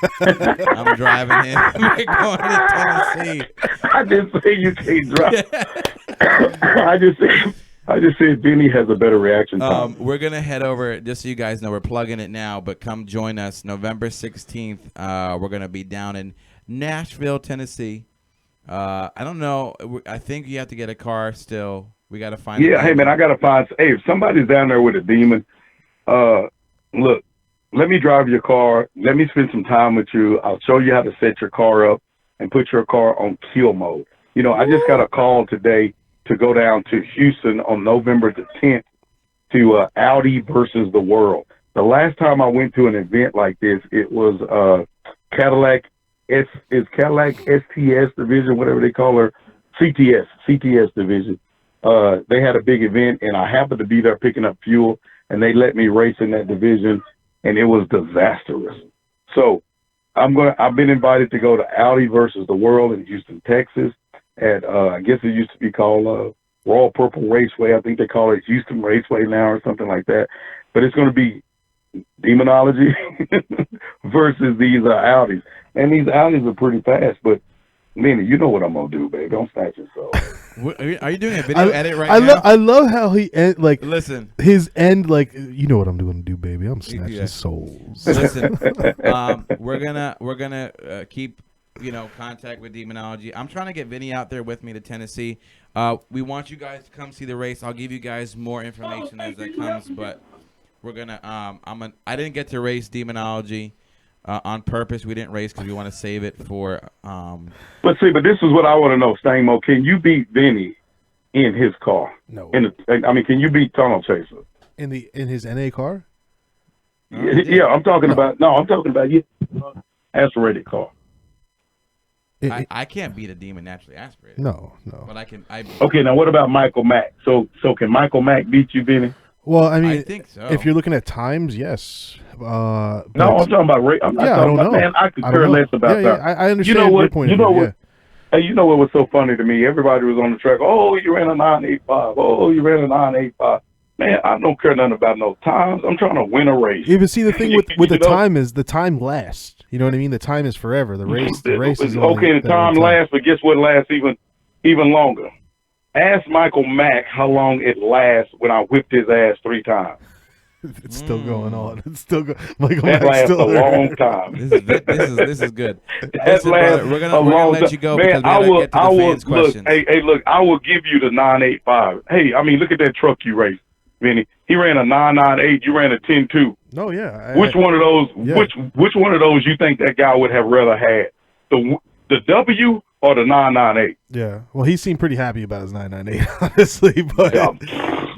I'm driving him. We're going to Tennessee. I didn't say you can't drive. I just said Vinny has a better reaction time. We're going to head over, just so you guys know, we're plugging it now, but come join us November 16th. We're going to be down in Nashville, Tennessee. I don't know. I think you have to get a car still. We got to find. Yeah, hey man, I got to find. Hey, if somebody's down there with a demon, look, let me drive your car. Let me spend some time with you. I'll show you how to set your car up and put your car on kill mode. You know, I just got a call today to go down to Houston on November the 10th to Audi versus the World. The last time I went to an event like this, it was Cadillac STS division, whatever they call her, CTS division. They had a big event, and I happened to be there picking up fuel, and they let me race in that division, and it was disastrous. So I've been invited to go to Audi versus the World in Houston, Texas, at I guess it used to be called Royal Purple Raceway. I think they call it Houston Raceway now or something like that. But it's going to be Demonology versus these Audis, and these Audis are pretty fast, but Minnie, you know what I'm gonna do, baby. Don't snatch yourself. Are you doing a video edit right now? I love how he listen. His end, like, you know what I'm going to do, baby. I'm snatching souls. Listen, we're gonna keep contact with Demonology. I'm trying to get Vinny out there with me to Tennessee. We want you guys to come see the race. I'll give you guys more information as that comes, but we're gonna I didn't get to race Demonology. On purpose, we didn't race because we want to save it for. But this is what I want to know, StangMode. Can you beat Vinny in his car? No. Can you beat Tunnel Chaser in his NA car? Yeah, I'm talking about. No, I'm talking about you. Aspirated car. I can't beat a demon naturally aspirated. No. But I can. Okay, now what about Michael Mack? So can Michael Mack beat you, Vinny? Well, I mean, I think so. If you're looking at times, yes. No, I'm talking about race. I'm not talking about, man, I could care less about that. I understand your point of view. Hey, you know what was so funny to me? Everybody was on the track. Oh, you ran a 985. Oh, you ran a 985. Man, I don't care nothing about no times. I'm trying to win a race. Yeah, but see, the thing with the time is the time lasts. You know what I mean? The time is forever. The race is okay. The time lasts, but guess what lasts even longer? Ask Michael Mack how long it lasts when I whipped his ass 3 times. It's still going on. It's still going. Michael that Mack's lasts still a long time. This is good. That lasts we're gonna let you go, man. I will look. Hey, look. I will give you the 985. Hey, I mean, look at that truck you raced, Vinny. He ran a 998. You ran a 10.2. No, yeah. Which one of those? Yeah. Which one of those you think that guy would have rather had? The W or the 998? Yeah. Well, he seemed pretty happy about his 998, honestly.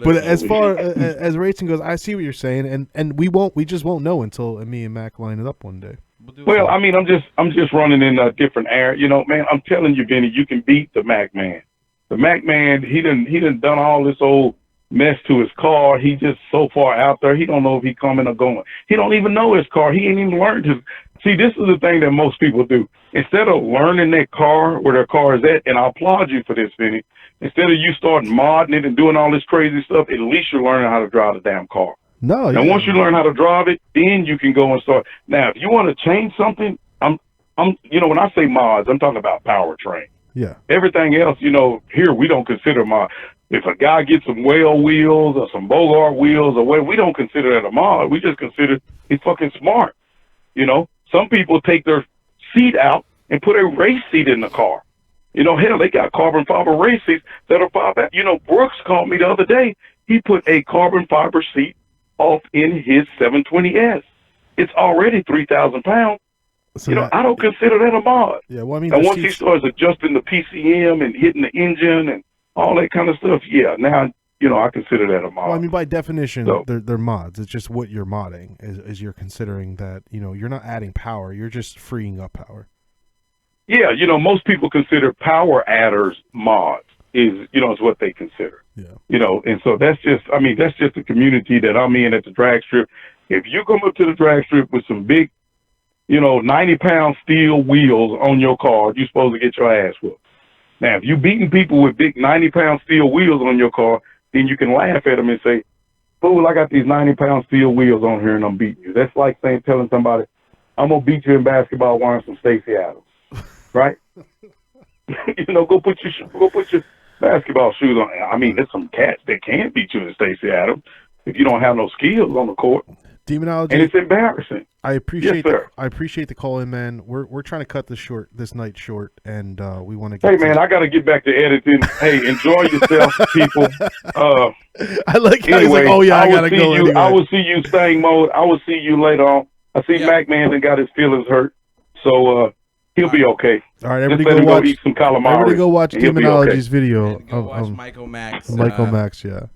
But as far as racing goes, I see what you're saying, and we just won't know until me and Mac line it up one day. Well, I mean, I'm just running in a different air, man. I'm telling you, Vinny, you can beat the Mac man. The Mac man, he done all this old mess to his car. He just so far out there, he don't know if he coming or going. He don't even know his car. He ain't even learned his. See, this is the thing that most people do. Instead of learning their car, where their car is at, and I applaud you for this, Vinny, instead of you starting modding it and doing all this crazy stuff, at least you're learning how to drive the damn car. No. And once you learn how to drive it, then you can go and start. Now, if you want to change something, I'm when I say mods, I'm talking about powertrain. Yeah. Everything else, here we don't consider mod. If a guy gets some whale wheels or some Bogart wheels or what, we don't consider that a mod. We just consider he's fucking smart. Some people take their seat out and put a race seat in the car. Hell, they got carbon fiber race seats that are 5. Brooks called me the other day. He put a carbon fiber seat off in his 720S. It's already 3,000 pounds. So I don't consider that a mod. Yeah, well, I mean, and once he starts adjusting the PCM and hitting the engine and all that kind of stuff. Yeah, now I consider that a mod. Well, I mean, by definition, they're mods. It's just what you're modding is you're considering that you're not adding power. You're just freeing up power. Yeah, most people consider power adders mods. Is what they consider. Yeah. And so that's just the community that I'm in at the drag strip. If you come up to the drag strip with some big, 90-pound steel wheels on your car, you're supposed to get your ass whooped. Now, if you're beating people with big 90-pound steel wheels on your car, then you can laugh at them and say, "Fool, I got these 90-pound steel wheels on here and I'm beating you." That's like telling somebody, "I'm gonna beat you in basketball wearing some Stacey Adams," right? Go put your basketball shoes on. I mean, there's some cats that can beat you in Stacey Adams if you don't have no skills on the court. Demonology, and it's embarrassing. I appreciate. Yes, sir. I appreciate the call in, man. We're trying to cut this night short, and we want to get. Hey, man, I got to get back to editing. Hey, enjoy yourself, people. I like how he's like, "Oh yeah, I gotta go." Anyway. I will see you, StangMode. I will see you later on. I see Mac Man that got his feelings hurt, so he'll be okay. All right, everybody go eat some calamari. Everybody go watch Demonology's video. Go watch Michael Max. Michael Max, yeah.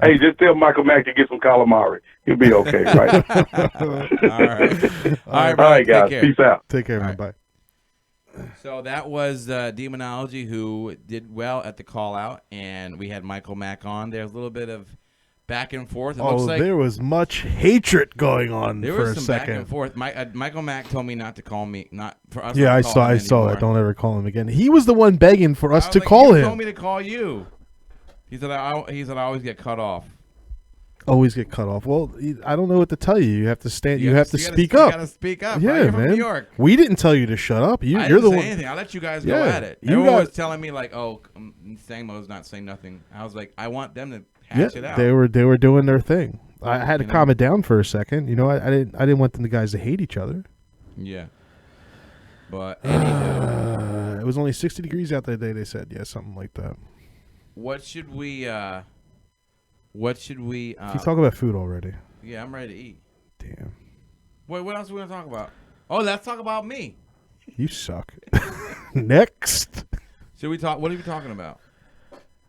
Hey, just tell Michael Mack to get some calamari. He'll be okay, right? All right, guys. Peace out. Take care, man. Bye. So that was Demonology, who did well at the call out, and we had Michael Mack on. There's a little bit of back and forth. It looks like there was much hatred going on there for was a some second. Back and forth. Michael Mack told me not to call me, not for us. Yeah, I saw that. Don't ever call him again. He was the one begging for us to call him. He told me to call you. He said I always get cut off. Always get cut off. Well, I don't know what to tell you. You have to stand. You have to speak up. You gotta speak up. Yeah, right? You're man. from New York. We didn't tell you to shut up. You're didn't the say one. Anything. I let you guys go at it. Everyone was telling me like, "Oh, StangMode's not saying nothing." I was like, I want them to hash it out. They were doing their thing. I had to calm it down for a second. I didn't want the guys to hate each other. Yeah. But it was only 60 degrees out that day. They said, yeah, something like that. What should we? Can you talk about food already? Yeah, I'm ready to eat. Damn. Wait, what else are we gonna talk about? Oh, let's talk about me. You suck. Next. Should we talk? What are we talking about?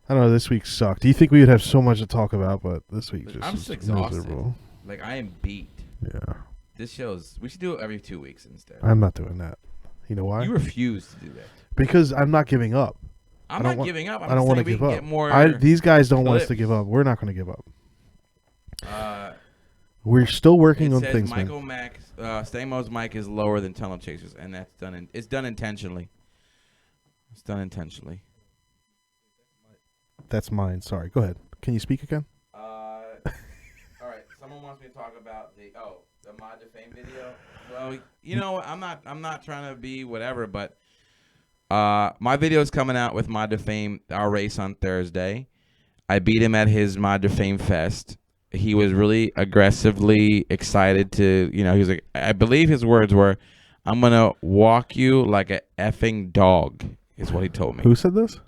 I don't know. This week sucked. Do you think we would have so much to talk about? But this week I'm just exhausted. Miserable. Like I am beat. Yeah. This shows. We should do it every 2 weeks instead. I'm not doing that. You know why? You refuse to do that. Because I'm not giving up. I'm not giving up. I don't want to give up. These guys don't want us to give up. We're not going to give up. We're still working on things. Michael Mack, StangMode's mic is lower than Tunnel Chasers, and that's done. It's done intentionally. It's done intentionally. That's mine. Sorry. Go ahead. Can you speak again? All right. Someone wants me to talk about the Mod to Fame video. Well, I'm not trying to be whatever, but my video is coming out with Mod to Fame, our race on Thursday. I beat him at his Mod to Fame Fest. He was really aggressively excited to, he was like, I believe his words were, "I'm gonna walk you like a effing dog," is what he told me. Who said this?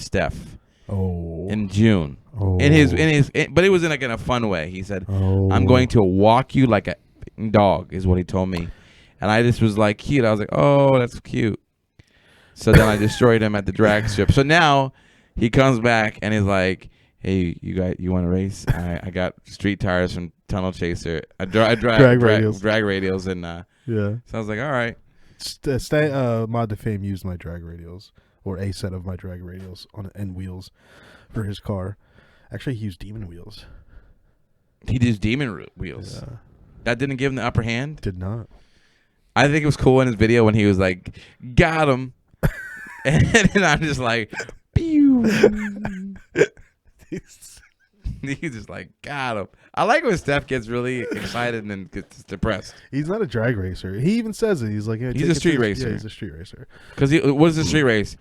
Steph. Oh. In June. Oh. But it was in a fun way. He said, "I'm going to walk you like a dog," is what he told me. And I just was like, cute. I was like, "Oh, that's cute." So then I destroyed him at the drag strip. So now he comes back and he's like, "Hey, you want to race? I got street tires from Tunnel Chaser. I drag radials, and yeah." So I was like, "All right." Mod to Fame used my drag radials, or a set of my drag radials and wheels for his car. Actually, he used demon wheels. He used demon wheels. Yeah. That didn't give him the upper hand? Did not. I think it was cool in his video when he was like, "Got him." And then I'm just like, pew. He's just like, "Got him." I like when Steph gets really excited and then gets depressed. He's not a drag racer. He even says it. He's like, yeah, he's a street racer. Yeah, he's a street racer. Because what is a street race?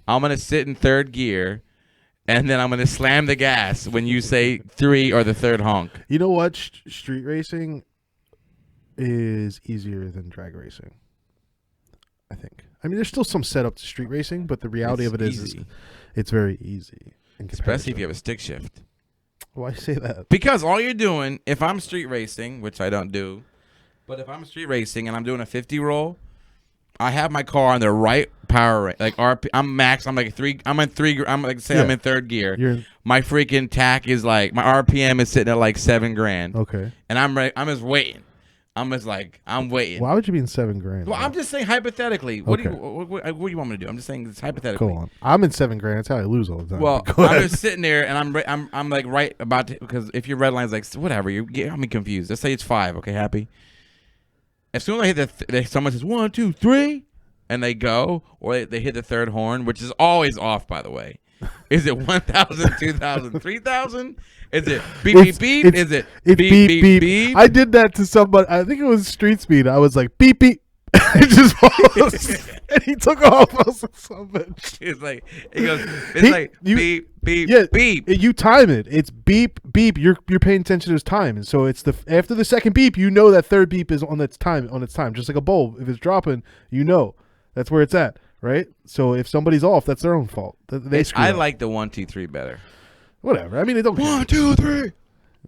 I'm going to sit in third gear, and then I'm going to slam the gas when you say 3 or the third honk. You know what? Street racing is easier than drag racing, I think. I mean, there's still some setup to street racing, but the reality of it is it's very easy. Especially if you have a stick shift. Why say that? Because all you're doing, if I'm street racing, which I don't do, but if I'm street racing and I'm doing a 50 roll, I have my car on the right power rate. Like RP, I'm max. I'm like three. I'm in three. I'm like say I'm in third gear. My freaking tack is like my RPM is sitting at like $7,000. Okay. And I'm ready. I'm just waiting. I'm waiting. Why would you be in $7,000? Well, I'm just saying hypothetically. What do you want me to do? I'm just saying it's hypothetically. Go on. I'm in $7,000. That's how I lose all the time. Well, I'm just sitting there and I'm like right about to, because if your red line's like whatever, you get me confused. Let's say it's 5. Okay, happy. As soon as I hit someone says 1, 2, 3, and they go, or they hit the third horn, which is always off, by the way. Is it 1,000, 2,000, 3,000? Is it beep, beep, beep? Is it beep, beep, beep? I did that to somebody. I think it was Street Speed. I was like, beep, beep. It just paused. And he took off. I was like, so much. It's like, beep, beep, yeah, beep. You time it. It's beep, beep. You're paying attention to his time. And so it's after the second beep, you know that third beep is on its time. Just like a bulb. If it's dropping, you know. That's where it's at. Right? So if somebody's off, that's their own fault. They screw up. like the 1, 2, 3 better. Whatever. I mean, it don't. 1, 2, 3.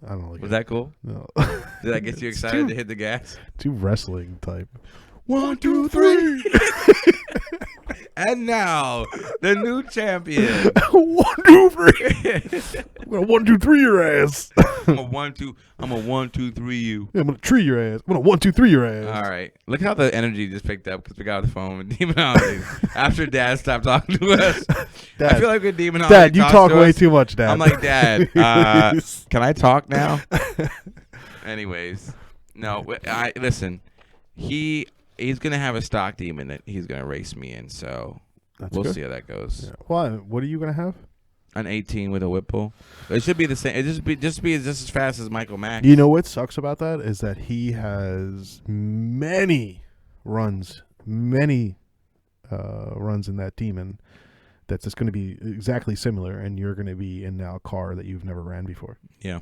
I don't like. Was that cool? No. Did that get you excited to hit the gas? Too wrestling type. 1, 2, 3. And now the new champion. 1, 2, 3. I'm gonna 1, 2, 3 your ass. I'm a 1, 2, 3 you. Yeah, I'm gonna tree your ass. I'm gonna 1, 2, 3 your ass. All right. Look how the energy just picked up because we got on the phone with Demonology after Dad stopped talking to us. Dad, I feel like with Demonology. Dad, you talk way too much, Dad. I'm like, Dad, can I talk now? Anyways, no. Listen. He's gonna have a stock demon that he's gonna race me in, so we'll see how that goes. Yeah. Why? What are you gonna have? An 18 with a whip pull. It should be the same. It just be just as fast as Michael Mack. You know what sucks about that is that he has many runs in that demon. That's just going to be exactly similar, and you're going to be in now a car that you've never ran before. Yeah,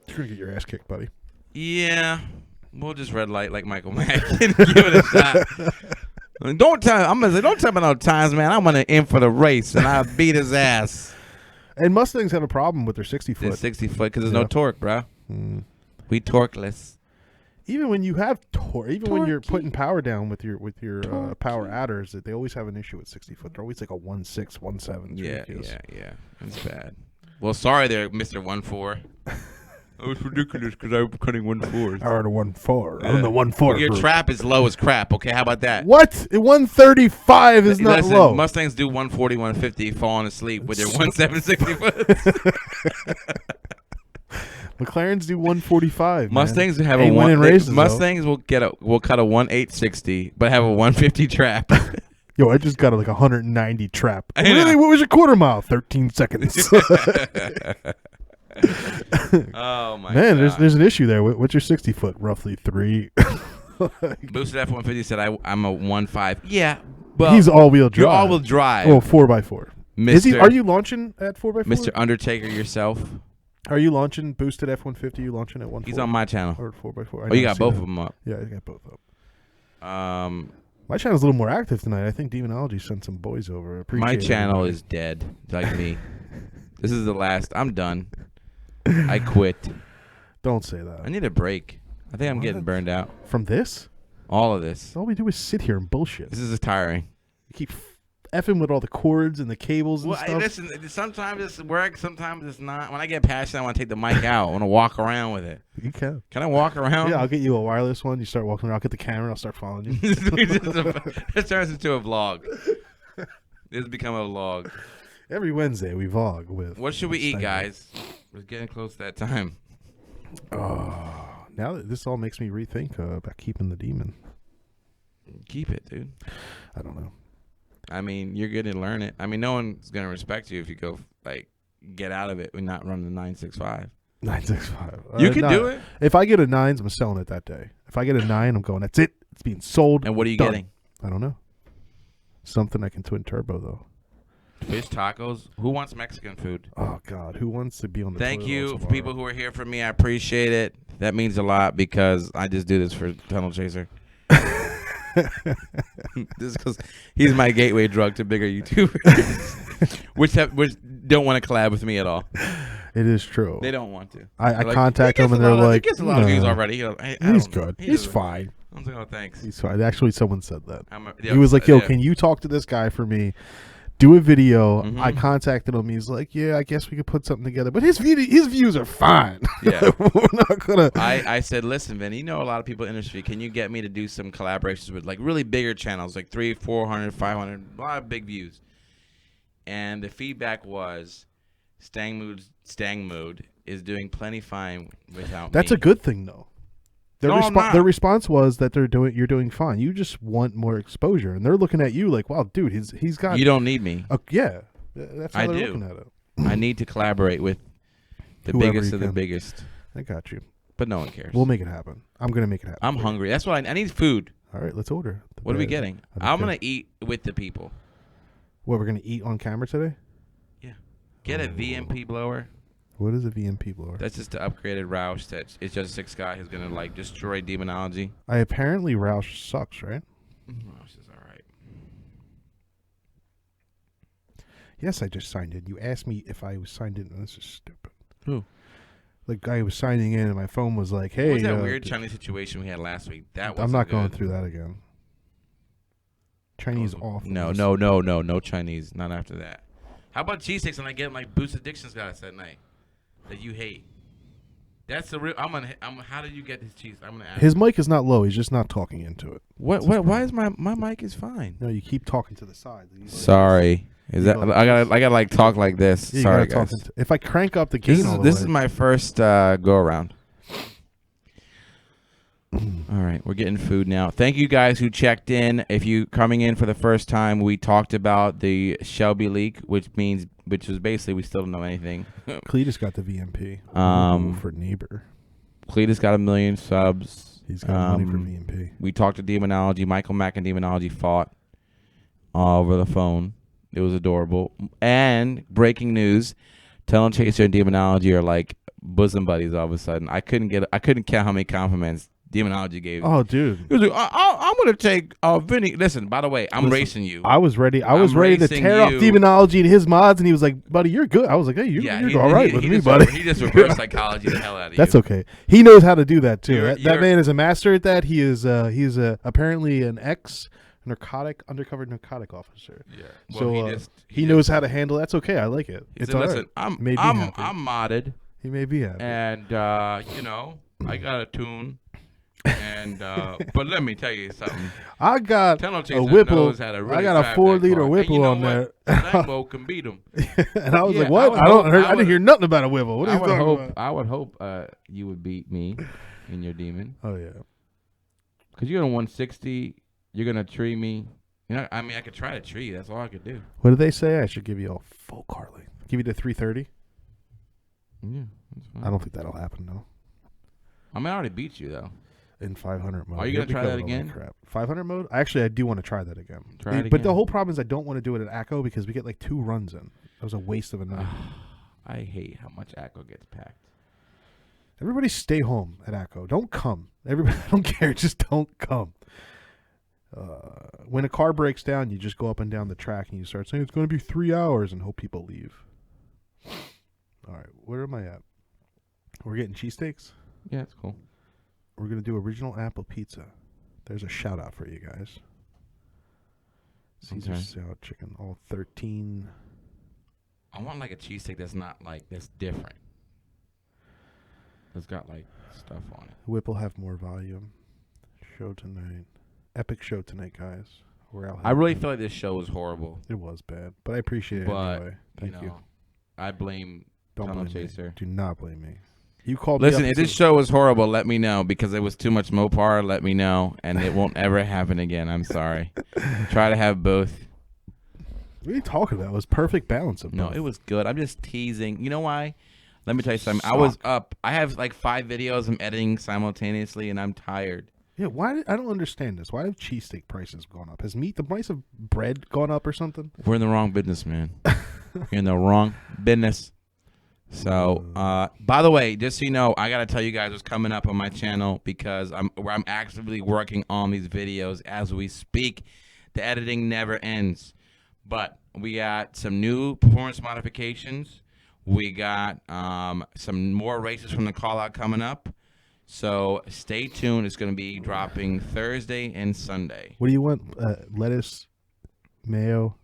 you're gonna get your ass kicked, buddy. Yeah. We'll just red light like Michael Mack and give it a shot. Don't tell me no times, man. I'm gonna in for the race and I beat his ass. And Mustangs have a problem with their 60-foot. 60-foot because there's no torque, bro. We torqueless. Even when you have torque, when you're putting power down with your power adders, they always have an issue with 60-foot. They're always like a 1.6, 1.7. Yeah. It's bad. Well, sorry there, Mr. 1.4. It was ridiculous because I was cutting 1.4. I heard a 1.4. I'm the 1.4. Your trap is low as crap. Okay, how about that? What? 135 is not low. Mustangs do 140, 150, falling asleep with their 1.7 60 foot. McLarens do 145. Mustangs man. have a one. Races, Mustangs will cut a 1.860, but have a 150 trap. Yo, I just got like 190 trap. Really? What was your quarter mile? 13 seconds. Oh my man, God. there's an issue there. What's your 60-foot? Roughly 3. Boosted F-150 said I'm a 1.5. Yeah, but he's all-wheel drive. You're all-wheel drive. Oh, 4x4. Are you launching at 4x4? Mr. Undertaker yourself. Are you launching boosted F-150? You launching at 1.4? He's on my channel. Or 4x4. Oh, you got both of them up. Yeah, I got both up. My channel's a little more active tonight. I think Demonology sent some boys over. My channel is dead, like me. This is the last. I'm done. I quit. Don't say that. I need a break. I think I'm getting burned out. From this? All of this. All we do is sit here and bullshit. This is tiring. You keep effing with all the cords and the cables and stuff. Listen, sometimes it's work, sometimes it's not. When I get passionate, I want to take the mic out. I want to walk around with it. You can. Can I walk around? Yeah, I'll get you a wireless one. You start walking around. I'll get the camera. I'll start following you. This turns into a vlog. This has become a vlog. Every Wednesday we vlog with. What should we eat, guys? We're getting close to that time. Now that this all makes me rethink about keeping the demon. Keep it, dude. I don't know. I mean, you're going to learn it. I mean, no one's going to respect you if you go, get out of it and not run the 965. 965. You can do it. If I get a 9s, I'm selling it that day. If I get a 9, I'm going, that's it. It's being sold. And what are you done. getting? I don't know. Something I can twin turbo, though. Fish tacos. Who wants Mexican food? Oh, God. Who wants to be on the Thank toilet you tomorrow? for people who are here for me. I appreciate it. That means a lot because I just do this for Tunnel Chaser. This is because he's my gateway drug to bigger YouTubers, which don't want to collab with me at all. It is true. They don't want to. I contact them and they're like, he gets a lot of views already. He's good. He's fine. I was like, oh, thanks. He's fine. Actually, someone said that. Yeah, He was like, yo, yeah. can you talk to this guy for me? Do a video. Mhm. I contacted him. He's like, yeah, I guess we could put something together. But his views are fine. Yeah. We're not going to. I said, listen, Vin, you know a lot of people in the industry. Can you get me to do some collaborations with like really bigger channels, like 300, 400, 500, a lot of big views? And the feedback was StangMode is doing plenty fine without That's me. a good thing, though. No, Their response was that you're doing fine. You just want more exposure, and they're looking at you like, wow, dude, he's got. You don't need me. Yeah, that's how I they're do. looking at it. I need to collaborate with the Whoever biggest you of the can. biggest, I got you. but no one cares. We'll make it happen. I'm gonna make it happen. I'm hungry. That's what I need. Food. All right, let's order. What are we getting? I'm gonna eat with the people. What, we're gonna eat on camera today? Yeah. Get a VMP blower. What is a VMP blower? That's just the upgraded Roush. It's just a 6 guy who's gonna like destroy demonology. Apparently Roush sucks, right? Roush is all right. Yes, I just signed in. You asked me if I was signed in, and this is stupid. Who? The guy was signing in, and my phone was like, "Hey." What was that weird Chinese situation we had last week? That was. I'm not going through that again. Chinese off. No Chinese. Not after that. How about cheesesteaks and I get my Boost Addictions guys that night that you hate? That's the real. How did you get this cheese? I'm gonna ask. His mic is not low. He's just not talking into it. What? Why is my mic is fine? No, you keep talking to the side. Sorry. Is that I gotta like talk like this? Yeah, Sorry, guys. If I crank up the gain, This is my first go around. All right, we're getting food now. Thank you guys who checked in. If you coming in for the first time, we talked about the Shelby leak, which was basically we still don't know anything. Cletus got the VMP. For neighbor. Cletus got 1 million subs. He's got money for VMP. We talked to Demonology. Michael Mack and Demonology fought over the phone. It was adorable. And breaking news, Talent Chaser and Demonology are like bosom buddies all of a sudden. I couldn't count how many compliments Demonology gave. Oh, dude. He was like, I'm going to take Vinny. Listen, by the way, I'm racing you. I was ready. I was ready to tear off Demonology and his mods, and he was like, buddy, you're good. I was like, hey, you're all right with me, buddy. He just reverse psychology the hell out of you. That's okay. He knows how to do that, too. That man is a master at that. He is he's apparently an undercover narcotic officer. Yeah. Well, so he knows how to handle. That's okay. I like it. It's all right. I'm modded. He may be happy. And I got a tune. And but let me tell you something. I got a Whipple. I got a 4-liter Whipple on there. StangMode can beat him. And I was like, "What? I didn't hear nothing about a Whipple. What are you talking about?" I would hope you would beat me in your demon. Oh yeah. Because you're on 160. You're gonna tree me. I mean, I could try to tree. That's all I could do. What did they say? I should give you a full car length. Give you the 330. Yeah, that's fine. I don't think that'll happen though. I mean, I already beat you though. In 500 mode. Are you going to try that again? 500 mode? Actually, I do want to try that again. But the whole problem is I don't want to do it at ACO because we get like 2 runs in. That was a waste of a night. I hate how much ACO gets packed. Everybody stay home at ACO. Don't come. Everybody, I don't care. Just don't come. When a car breaks down, you just go up and down the track and you start saying it's going to be 3 hours and hope people leave. All right. Where am I at? We're getting cheesesteaks? Yeah, it's cool. We're going to do original apple pizza. There's a shout out for you guys. Caesar salad chicken, all 13. I want like a cheesesteak that's not like, that's different. It's got like stuff on it. Whip will have more volume. Show tonight. Epic show tonight, guys. I really feel like this show was horrible. It was bad, but I appreciate it anyway. Thank you. I blame Tunnel Chaser. Me. Do not blame me. You called Listen, me if this show was horrible, let me know because it was too much Mopar. Let me know, and it won't ever happen again. I'm sorry. Try to have both. What are you talking about? It was perfect balance of both. No, it was good. I'm just teasing. You know why? Let me tell you something. I was up. I have like 5 videos I'm editing simultaneously, and I'm tired. Yeah, why? I don't understand this. Why have cheesesteak prices gone up? Has the price of bread gone up or something? We're in the wrong business, man. You're in the wrong business. So, by the way, just so you know, I got to tell you guys what's coming up on my channel because I'm actively working on these videos as we speak. The editing never ends. But we got some new performance modifications. We got some more races from the call-out coming up. So stay tuned. It's going to be dropping Thursday and Sunday. What do you want? Lettuce, mayo,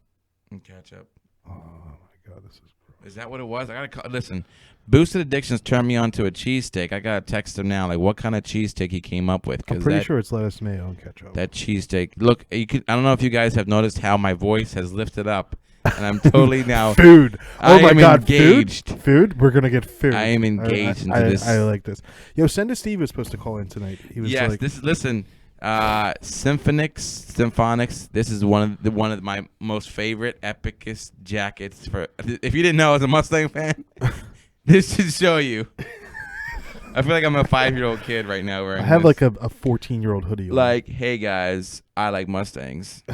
and ketchup. Oh my God, this is gross. Is that what it was? I gotta listen. Boosted Addictions turned me on to a cheesesteak. I gotta text him now, like what kind of cheesesteak he came up with. I'm pretty sure it's lettuce, mayo, and ketchup. That cheesesteak. Look, I don't know if you guys have noticed how my voice has lifted up, and I'm totally now food. Oh my God, engaged. Food. We're gonna get food. I am engaged into this. I like this. Yo, Send to Steve was supposed to call in tonight. He was yes. like, Listen. Symphonics. This is one of my most favorite, epicest jackets. For if you didn't know, as a Mustang fan, this should show you. I feel like I'm a 5-year-old kid right now wearing. I have this. like a 14-year-old hoodie on. Like, hey guys, I like Mustangs,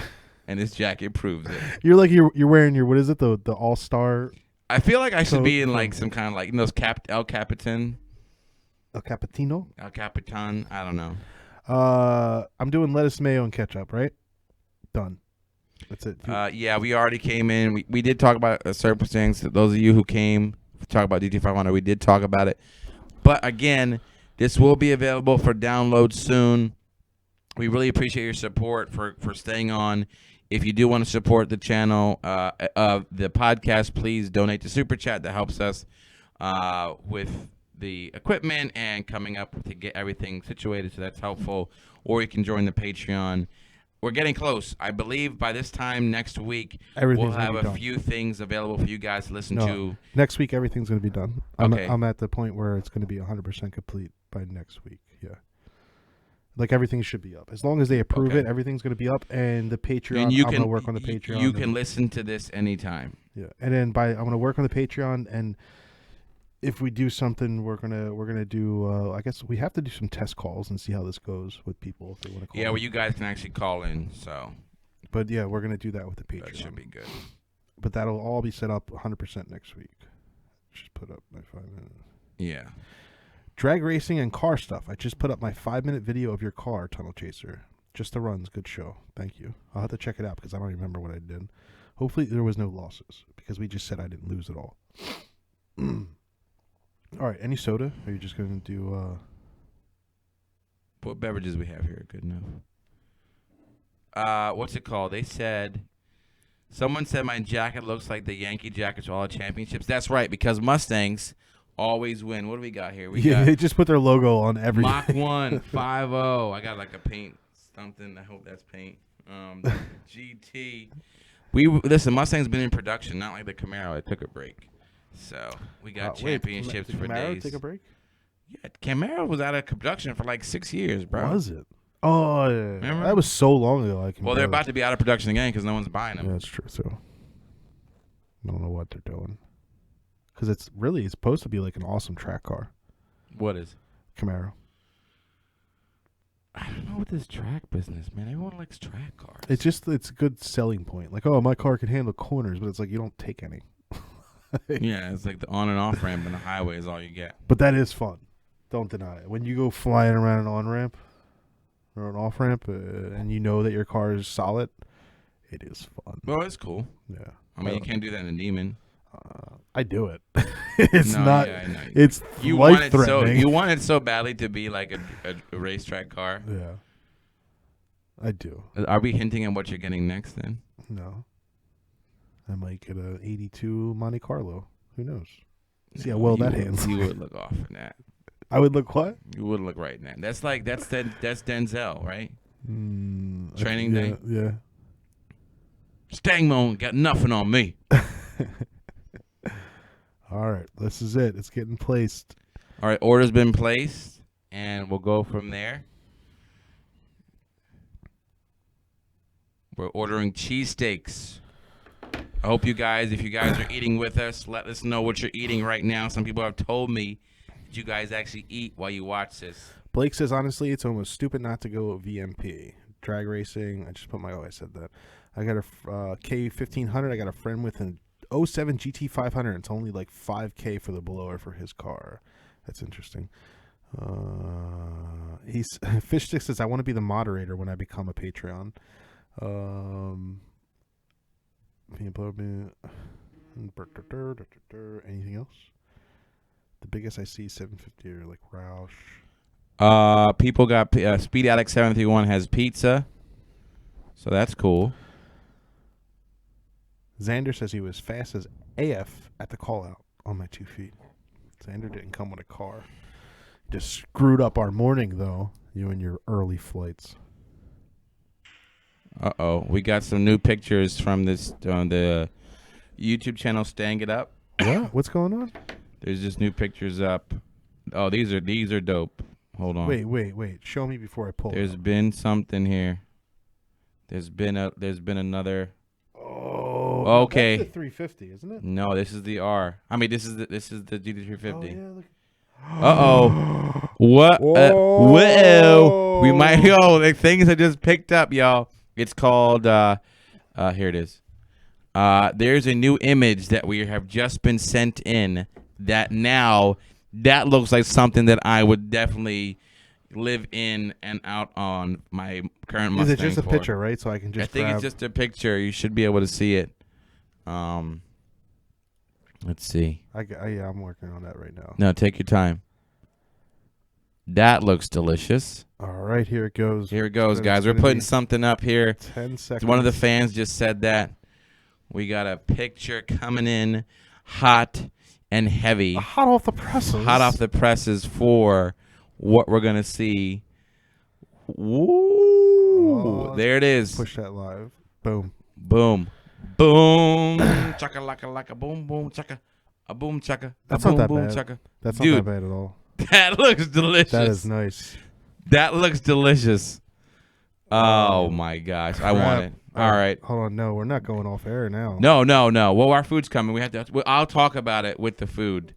and this jacket proves it. You're wearing your, what is it, the All-Star? I feel like I should be in like some kind of like those El Capitan. El Capitino. El Capitan. I don't know. I'm doing lettuce, mayo, and ketchup, right? Done. That's it. Yeah, we already came in. We did talk about certain things. Those of you who came to talk about GT500, we did talk about it. But again, this will be available for download soon. We really appreciate your support for staying on. If you do want to support the channel of the podcast, please donate to Super Chat. That helps us with the equipment and coming up to get everything situated, so that's helpful. Or you can join the Patreon. We're getting close. I believe by this time next week we'll have a few things available for you guys to listen to. Next week everything's going to be done. Okay. I'm at the point where it's going to be 100% complete by next week. Yeah. Like everything should be up. As long as they approve it, everything's going to be up, and the Patreon, I'm going to work on the Patreon. You can listen to this anytime. Yeah. And then I'm going to work on the Patreon, and if we do something, we're gonna do. I guess we have to do some test calls and see how this goes with people if they want to call. Yeah, well, you guys can actually call in. So, but yeah, we're gonna do that with the Patreon. That should be good. But that'll all be set up 100% next week. Just put up my 5 minutes. Yeah. Drag racing and car stuff. I just put up my 5-minute video of your car, Tunnel Chaser. Just the runs, good show. Thank you. I'll have to check it out because I don't remember what I did. Hopefully there was no losses because we just said I didn't lose at all. All right, any soda? Or are you just going to do... What beverages we have here? Good enough. What's it called? They said... Someone said my jacket looks like the Yankee jackets for all the championships. That's right, because Mustangs always win. What do we got here? They just put their logo on everything. Mach 1, 5.0. I got like a paint something. I hope that's paint. GT. Listen, Mustang's been in production, not like the Camaro. It took a break. So we got championships for Camaro days. Take a break? Yeah, Camaro was out of production for like 6 years, bro. Was it? Oh, yeah. Remember? That was so long ago. Well, they're about to be out of production again because no one's buying them. Yeah, that's true. So I don't know what they're doing because it's supposed to be like an awesome track car. What is? Camaro. I don't know what this track business, man. Everyone likes track cars. It's a good selling point. Like, oh, my car can handle corners, but it's like you don't take any. Yeah, it's like the on and off ramp and the highway is all you get. But that is fun. Don't deny it. When you go flying around an on ramp or an off ramp, and you know that your car is solid, it is fun. Well, it's cool. Yeah. I mean, you can't do that in a Demon. I do it. It's not. Yeah, I know. It's life threatening. You want it so badly to be like a racetrack car. Yeah. I do. Are we hinting at what you're getting next then? No. I might get a 82 Monte Carlo. Who knows? See how well that handles. You would look off in that. I would look what? You would look right in that. That's Denzel, right? Training yeah, day. Yeah. StangMode got nothing on me. All right, this is it. It's getting placed. All right, order's been placed, and we'll go from there. We're ordering cheesesteaks. I hope you guys, if you guys are eating with us, let us know what you're eating right now. Some people have told me that you guys actually eat while you watch this. Blake says, honestly, it's almost stupid not to go VMP. Drag racing. I just put my, I said that. I got a K1500. I got a friend with an 07 GT500. It's only like 5K for the blower for his car. That's interesting. Fishstick says, I want to be the moderator when I become a Patreon. Anything else? The biggest I see 750 or like Roush. People got Speed Alex 731 has pizza, so that's cool. Xander says he was fast as AF at the call out on my 2 feet. Xander didn't come with a car. Just screwed up our morning though. You and your early flights. We got some new pictures from this on the YouTube channel. Stang It Up. What? What's going on? There's just new pictures up. Oh, these are dope. Hold on. Wait. Show me before I pull. There's been something here. There's been another. Oh, okay. That's the 350, isn't it? No, this is the R. I mean, this is the GT350. Oh, yeah, look. What? Whoa. Whoa. We might the things I just picked up, y'all. It's called here it is. There's a new image that we have just been sent in that looks like something that I would definitely live in and out on my current Mustang. Is it just a picture, right? So I can just I think it's just a picture. You should be able to see it. Let's see. I'm working on that right now. No, take your time. That looks delicious. All right, here it goes. Here it goes, guys. We're putting something up here. 10 seconds. One of the fans just said that. We got a picture coming in hot and heavy. Hot off the presses. Hot off the presses for what we're going to see. Woo! There it is. Push that live. Boom. Boom. Boom. Chaka laka laka boom boom chaka. A boom chaka. That's boom, not that boom, bad. Chaka. That's Dude, not that bad at all. That looks delicious. That is nice. That looks delicious. Oh my gosh. I want it. All right. Hold on. No, we're not going off air now. No. Well, our food's coming. We have to. I'll talk about it with the food.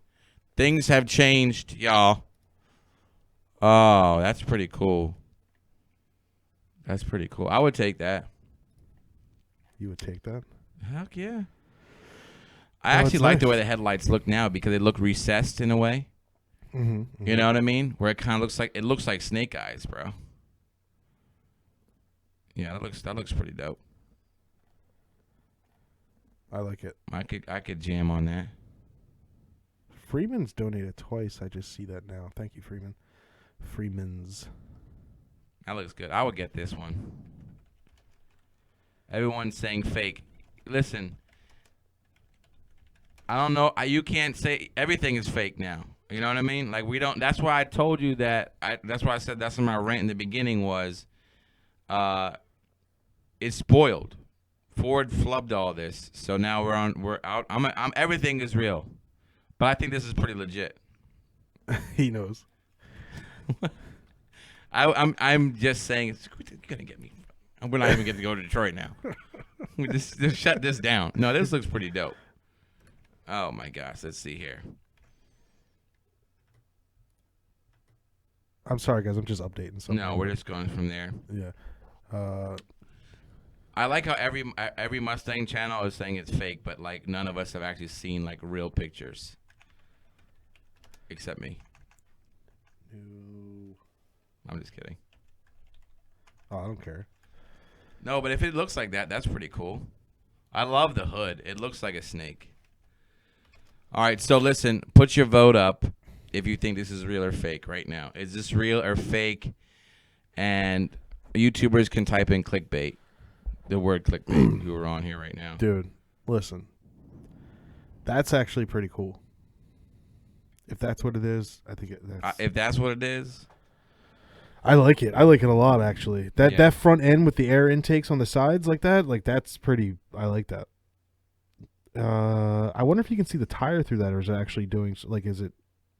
Things have changed, y'all. Oh, that's pretty cool. That's pretty cool. I would take that. You would take that? Heck yeah. I actually like the way the headlights look now because they look recessed in a way. Mm-hmm. You know what I mean? Where it kind of looks like snake eyes, bro. Yeah, that looks pretty dope. I like it. I could jam on that. Freeman's donated twice. I just see that now. Thank you, Freeman. Freeman's. That looks good. I would get this one. Everyone's saying fake. Listen, I don't know. You can't say everything is fake now. You know what I mean? Like, we don't. That's why I told you that. That's why I said that's my rant in the beginning was, it's spoiled. Ford flubbed all this, so now we're out. Everything is real, but I think this is pretty legit. He knows. I'm just saying it's gonna get me. We're not even going to go to Detroit now. We just shut this down. No, this looks pretty dope. Oh my gosh, let's see here. I'm sorry, guys. I'm just updating something. No, we're just going from there. Yeah. I like how every Mustang channel is saying it's fake, but like none of us have actually seen like real pictures, except me. No. I'm just kidding. Oh, I don't care. No, but if it looks like that, that's pretty cool. I love the hood. It looks like a snake. All right, so listen, put your vote up if you think this is real or fake right now. Is this real or fake? And YouTubers can type in clickbait, the word clickbait, who are on here right now. Dude, listen. That's actually pretty cool. If that's what it is, I think that's... if that's what it is... I like it. I like it a lot, actually. That front end with the air intakes on the sides like that's pretty... I like that. I wonder if you can see the tire through that, or is it actually doing... Like, is it...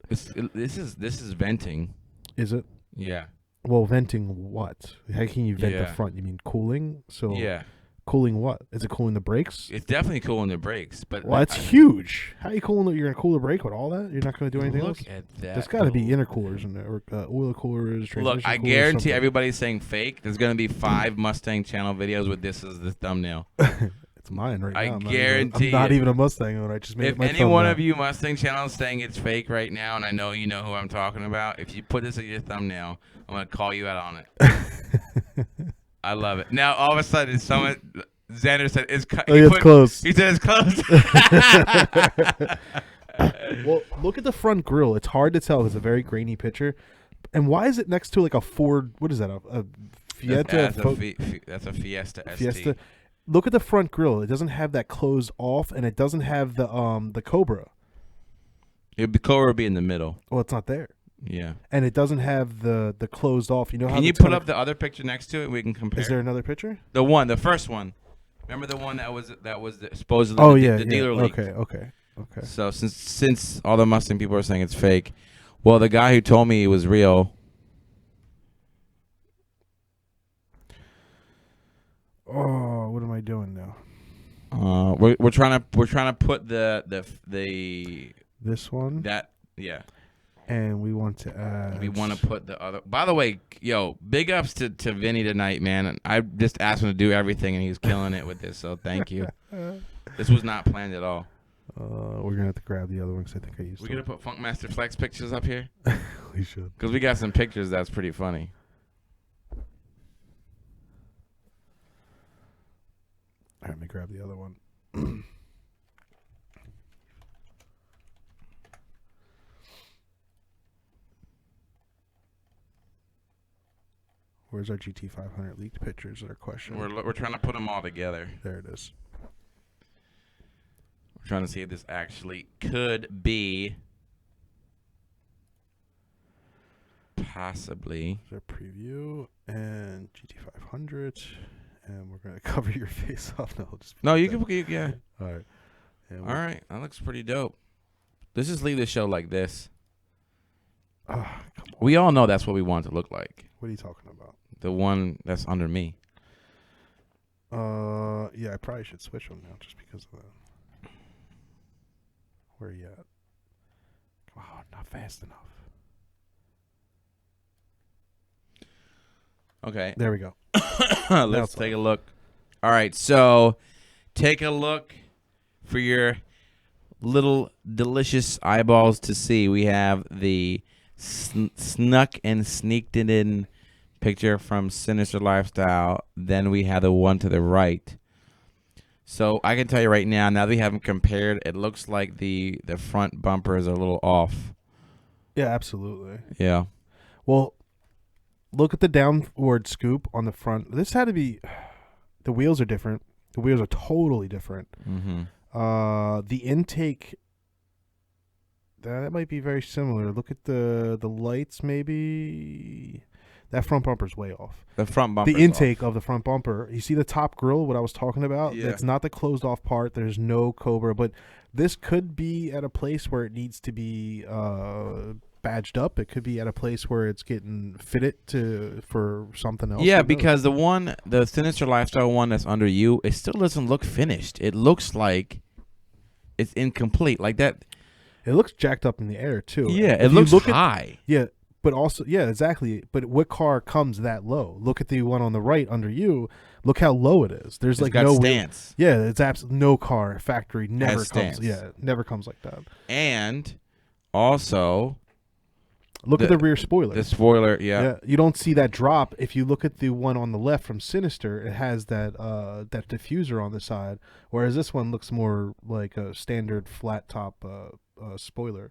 This is venting. Is it? Yeah. Well, venting what? How can you vent the front? You mean cooling? So yeah. Cooling what? Is it cooling the brakes? It's definitely cooling the brakes, but well, that's huge. How are you cooling? You're gonna cool the brake with all that? You're not gonna do anything else? Look at that. There's got to be intercoolers in there, or oil coolers. Look, I guarantee everybody's saying fake. There's gonna be 5 Mustang channel videos with this as the thumbnail. It's mine right now. I guarantee. I'm not even a Mustang owner. I just made it my thumbnail. If any one of you Mustang channels saying it's fake right now, and I know you know who I'm talking about, if you put this as your thumbnail, I'm gonna call you out on it. I love it. Now all of a sudden, someone. Xander said it's close. He said it's close. Well, look at the front grille. It's hard to tell. It's a very grainy picture, And why is it next to like a Ford? What is that? A Fiesta? That's a Fiesta ST. Fiesta. Look at the front grille. It doesn't have that closed off, and it doesn't have the Cobra. The Cobra would be in the middle. Well, it's not there. Yeah. And it doesn't have the closed off. You know how? Can you put up the other picture next to it? And we can compare. Is there another picture? The first one. Remember the one that was supposedly the dealer leak. Okay. So since all the Mustang people are saying it's fake, well, the guy who told me it was real. Oh, what am I doing now? We're trying to put the this one and we want to add. We want to put the other. By the way, yo, big ups to Vinny tonight, man. I just asked him to do everything, and he's killing it with this. So thank you. This was not planned at all. We're gonna have to grab the other one because I think I used. We're gonna put Funkmaster Flex pictures up here. We should, because we got some pictures that's pretty funny. All right, let me grab the other one. Where's our GT500 leaked pictures that are questioned? We're trying to put them all together. There it is. We're trying to see if this actually could be possibly. There's our preview and GT500, and we're gonna cover your face off. No, you can. Yeah. All right. All right. That looks pretty dope. Let's just leave the show like this. Come on. We all know that's what we want it to look like. What are you talking about? The one that's under me. Yeah, I probably should switch them now just because of that. Where are you at? Come on, not fast enough. Okay. There we go. Let's take a look. All right, so take a look for your little delicious eyeballs to see. We have the snuck and sneaked it in picture from Sinister Lifestyle. Then we have the one to the right. So I can tell you right now that we haven't compared, it looks like the front bumper is a little off. Yeah, absolutely. Yeah. Well, look at the downward scoop on the front. This had to be. The wheels are different. The wheels are totally different. Mm-hmm. The intake. That might be very similar. Look at the lights, maybe. That front bumper's way off. The front bumper. The intake of the front bumper. You see the top grille, what I was talking about? Yeah. It's not the closed off part. There's no Cobra, but this could be at a place where it needs to be badged up. It could be at a place where it's getting fitted for something else. Yeah, because the Sinister Lifestyle one that's under you, it still doesn't look finished. It looks like it's incomplete. Like that. It looks jacked up in the air too. Yeah, it looks high. Yeah, but also, yeah, exactly. But what car comes that low? Look at the one on the right under you. Look how low it is. There's like no stance. Yeah, it's absolutely no car factory never has comes. stance. Yeah, it never comes like that. And also, look at the rear spoiler. The spoiler, yeah, you don't see that drop. If you look at the one on the left from Sinister, it has that that diffuser on the side, whereas this one looks more like a standard flat top spoiler.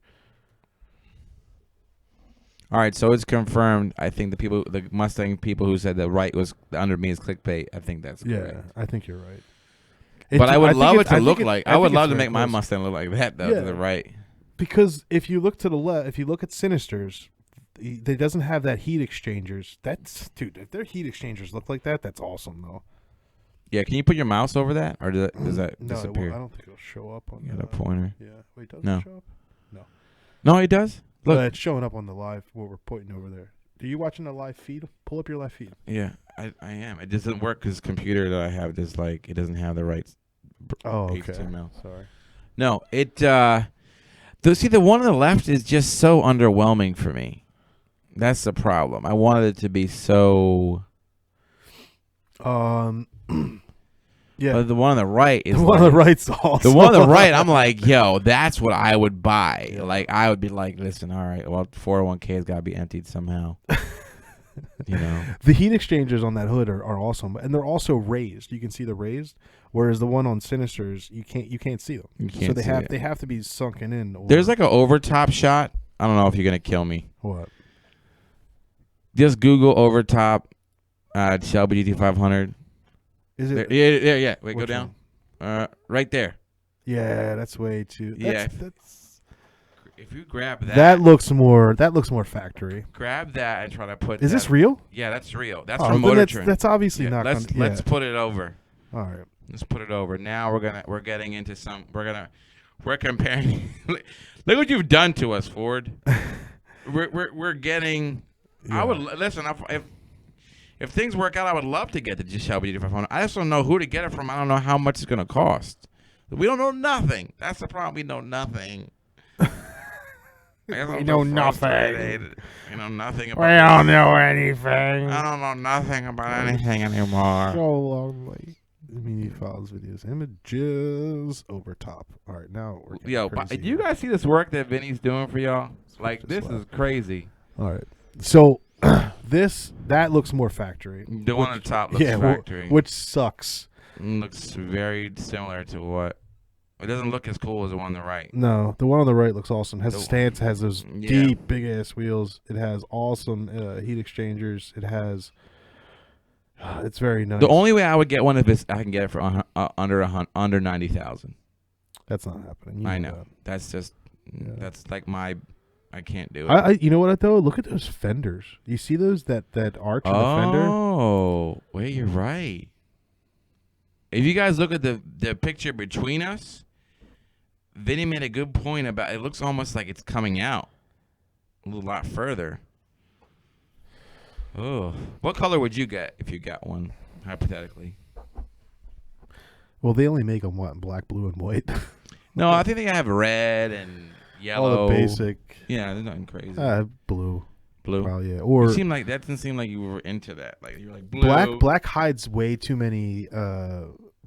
All right, so it's confirmed. I think the Mustang people who said the right was under me is clickbait. I think that's correct. Yeah, I think you're right. But I would love it to look like. I would love to make my Mustang look like that, though, to the right. Because if you look to the left, if you look at Sinister's, it doesn't have that heat exchangers. Dude, if their heat exchangers look like that, that's awesome, though. Yeah, can you put your mouse over that, or does that disappear? I don't think it'll show up on the pointer. Yeah, wait, does it show up? No. No, it does. Look, it's showing up on the live. What we're pointing over there. Are you watching the live feed? Pull up your live feed. Yeah, I am. It doesn't work because the computer that I have is like it doesn't have the right. HTML. Sorry. No, it. See, the one on the left is just so underwhelming for me. That's the problem. I wanted it to be so. Yeah. But the one on the right is. The one on the right's awesome. The one on the right, I'm like, yo, that's what I would buy. Yeah. Like, I would be like, listen, all right, well, 401k's got to be emptied somehow. You know, the heat exchangers on that hood are awesome, and they're also raised. You can see the raised, whereas the one on Sinister's you can't see them. So they have to be sunken in. There's like an overtop shot. I don't know if you're gonna kill me. What? Just Google overtop Shelby GT500. Is it? Yeah. Wait, Which go down. Right there. Yeah, that's way too. That's If you grab that. That looks more factory. Grab that and try to put. Is this real? Yeah, that's real. That's from Motor Trend. That's obviously not. Let's put it over. All right. Let's put it over. Now we're getting into some. We're comparing. Look what you've done to us, Ford. we're getting. Yeah. I would listen. If things work out, I would love to get the Shelby GT500. I just don't know who to get it from. I don't know how much it's going to cost. We don't know nothing. That's the problem. We know nothing. We know nothing. We know nothing about. We don't know anything. I don't know nothing about anything anymore. So lonely. Media files, videos, images, over top. All right, now we're do you guys see this work that Vinny's doing for y'all? Like, this is crazy. All right. So, that looks more factory. The one on the top looks factory. Which sucks. Looks very similar to what? It doesn't look as cool as the one on the right. No, the one on the right looks awesome. Has a stance, has those deep, big-ass wheels. It has awesome heat exchangers. It has... it's very nice. The only way I would get one is I can get it for under 90,000. That's not happening. I know. That's just that's like my. I can't do it. You know what though? Look at those fenders. You see those that arch in the fender? Oh, wait, you're right. If you guys look at the picture between us, Vinny made a good point about it. Looks almost like it's coming out a little lot further. Oh, what color would you get if you got one, hypothetically? Well, they only make them black, blue, and white. No, I think they have red and yellow. All the basic. Yeah, there's nothing crazy. Blue. Blue. Well, yeah. Or you seem like that didn't seem like you were into that. Like you're like blue. Black hides way too many.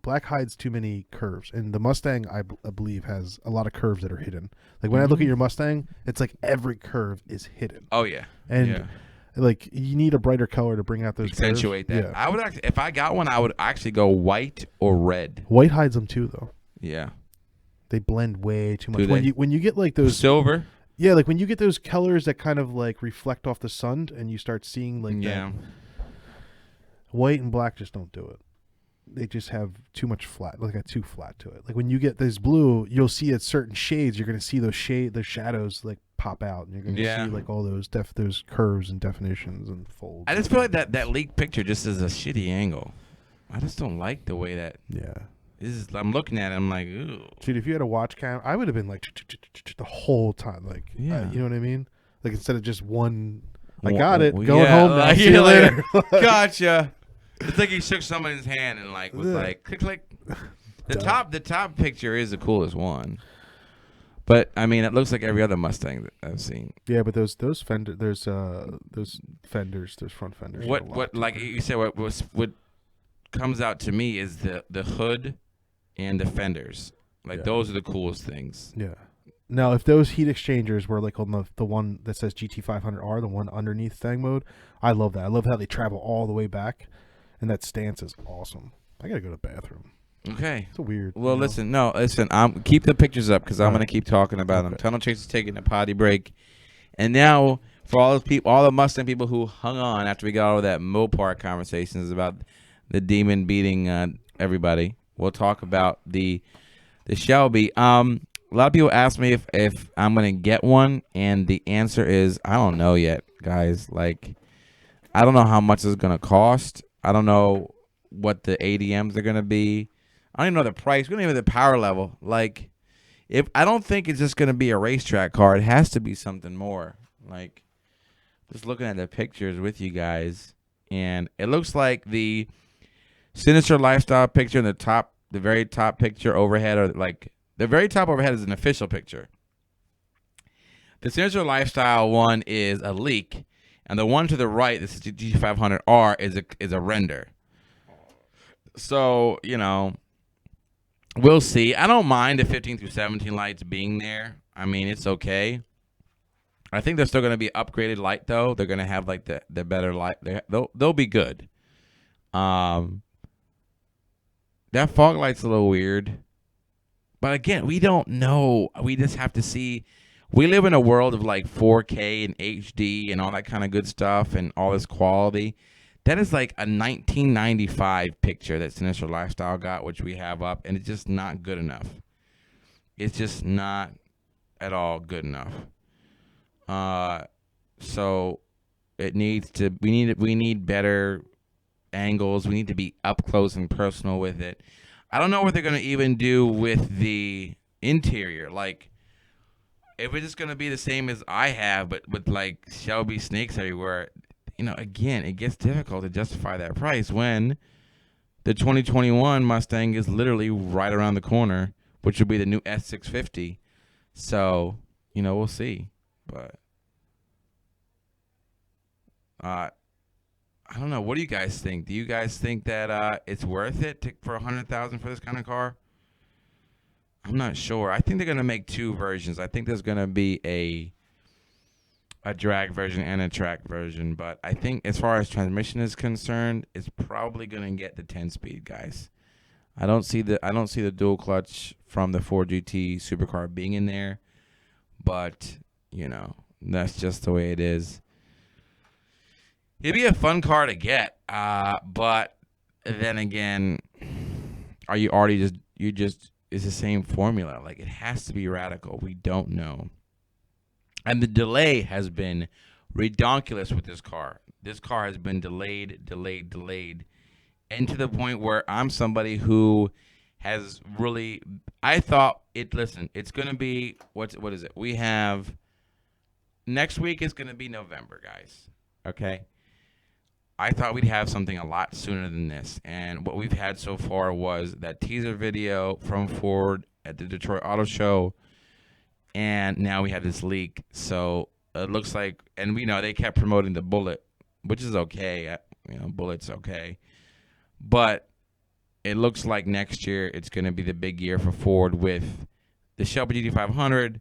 Black hides too many curves, and the Mustang I believe has a lot of curves that are hidden. Like when I look at your Mustang, it's like every curve is hidden. Oh yeah. And like you need a brighter color to bring out those accentuate curves. that. Yeah. I would actually, if I got one, I would actually go white or red. White hides them too, though. Yeah. They blend way too much. When you get like those silver. Yeah, like when you get those colors that kind of like reflect off the sun, and you start seeing like that. White and black just don't do it. They just have too much flat, like too flat to it. Like when you get this blue, you'll see at certain shades, you're gonna see those shadows like pop out, and you're gonna see like all those curves and definitions and folds. I just feel like that leaked picture just is a shitty angle. I just don't like the way that. Yeah. I'm looking at it, I'm like, ooh. Dude, if you had a watch cam, I would have been like the whole time, like, you know what I mean? Like instead of just one. I got it. Going home now. See you later. Gotcha. It's like he shook somebody's hand and like was like click click. The top picture is the coolest one, but I mean it looks like every other Mustang that I've seen. Yeah, but those fenders, those front fenders. What like you said, what comes out to me is the hood and the fenders. Like those are the coolest things. Yeah. Now, if those heat exchangers were like on the one that says GT500R, the one underneath StangMode, I love that. I love how they travel all the way back. And that stance is awesome. I gotta go to the bathroom. Okay. It's weird. Well, listen. Keep the pictures up because I'm gonna keep talking about them. Tunnel Chase is taking a potty break, and now for all those people, all the Mustang people who hung on after we got all of that Mopar conversations about the demon beating everybody, we'll talk about the Shelby. A lot of people ask me if I'm gonna get one, and the answer is I don't know yet, guys. Like, I don't know how much it's gonna cost. I don't know what the ADMs are going to be. I don't even know the price. We don't even know the power level. Like, I don't think it's just going to be a racetrack car. It has to be something more. Like, just looking at the pictures with you guys, and it looks like the Sinister Lifestyle picture in the very top picture overhead, or like the very top overhead is an official picture. The Sinister Lifestyle one is a leak. And the one to the right, this is the GT500R, is a render. So, we'll see. I don't mind the 15 through 17 lights being there. I mean, it's okay. I think they're still going to be upgraded light, though. They're going to have, like, the better light. They'll be good. That fog light's a little weird. But, again, we don't know. We just have to see. we live in a world of like 4K and HD and all that kind of good stuff and all this quality. That is like a 1995 picture that Sinister Lifestyle got, which we have up, and it's just not good enough. It's just not at all good enough. So it needs to. We need better angles. We need to be up close and personal with it. I don't know what they're gonna even do with the interior. Like, if it's just gonna be the same as I have, but with like Shelby snakes everywhere. Again, it gets difficult to justify that price when the 2021 Mustang is literally right around the corner, which will be the new S650. So, we'll see. But I don't know. What do you guys think? Do you guys think that it's worth it for $100,000 for this kind of car? I'm not sure. I think they're gonna make two versions. I think there's gonna be a drag version and a track version, but I think as far as transmission is concerned, it's probably gonna get the 10-speed, guys. I don't see the dual clutch from the Ford GT supercar being in there, but that's just the way it is. It'd be a fun car to get, but then again, are you already just it's the same formula? Like, it has to be radical. We don't know. And the delay has been redonkulous with this car. This car has been delayed. And to the point where I'm somebody who has really, I thought it's going to be, what is it? We have, next week is going to be November, guys. Okay? I thought we'd have something a lot sooner than this. And what we've had so far was that teaser video from Ford at the Detroit Auto Show. And now we have this leak. So it looks like, and we know they kept promoting the Bullet, which is okay. Bullet's okay. But it looks like next year it's going to be the big year for Ford with the SHELBYGT500.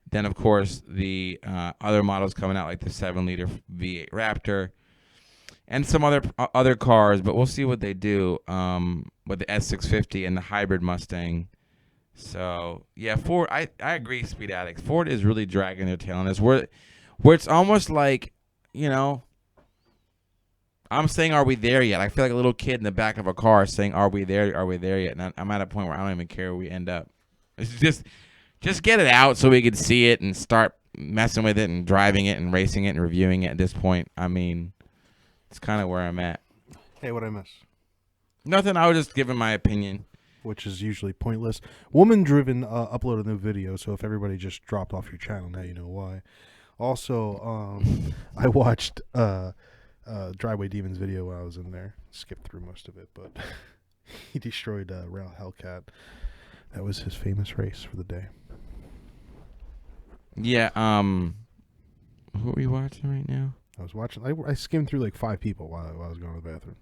Then, of course, the other models coming out, like the 7-liter V8 Raptor. And some other cars. But we'll see what they do with the S650 and the hybrid Mustang. So, yeah, Ford, I agree, Speed Addicts. Ford is really dragging their tail on this. Where it's almost like, I'm saying, are we there yet? I feel like a little kid in the back of a car saying, are we there yet? And I'm at a point where I don't even care where we end up. It's just get it out so we can see it and start messing with it and driving it and racing it and reviewing it at this point. I mean, it's kind of where I'm at. Hey, what'd I miss? Nothing. I was just giving my opinion. Which is usually pointless. Woman Driven uploaded a new video, so if everybody just dropped off your channel, now you know why. Also, I watched Driveway Demons video when I was in there. Skipped through most of it, but he destroyed Rail Hellcat. That was his famous race for the day. Yeah, who are we watching right now? I was watching. I skimmed through like 5 people while I was going to the bathroom.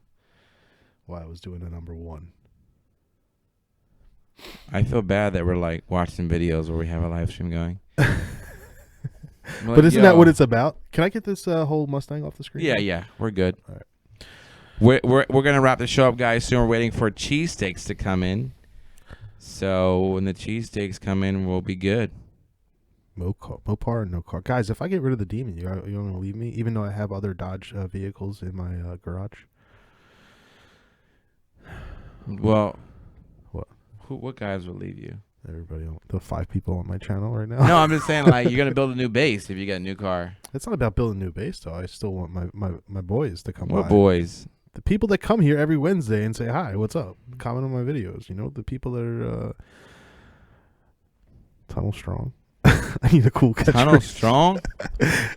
While I was doing the number 1. I feel bad that we're like watching videos where we have a live stream going. But isn't that what it's about? Can I get this whole Mustang off the screen? Yeah, we're good. All right. We're gonna wrap the show up, guys. Soon. We're waiting for cheesesteaks to come in. So when the cheesesteaks come in, we'll be good. Mopar, no car, guys. If I get rid of the Demon, you don't want to leave me, even though I have other Dodge vehicles in my garage. Well. What guys will leave you? Everybody, the 5 people on my channel right now. No, I'm just saying, like, you're gonna build a new base if you get a new car. It's not about building a new base, though. I still want my boys to come by. What boys? The people that come here every Wednesday and say hi, what's up? Comment on my videos. The people that are Tunnel Strong. I need a cool catchphrase. Tunnel Strong?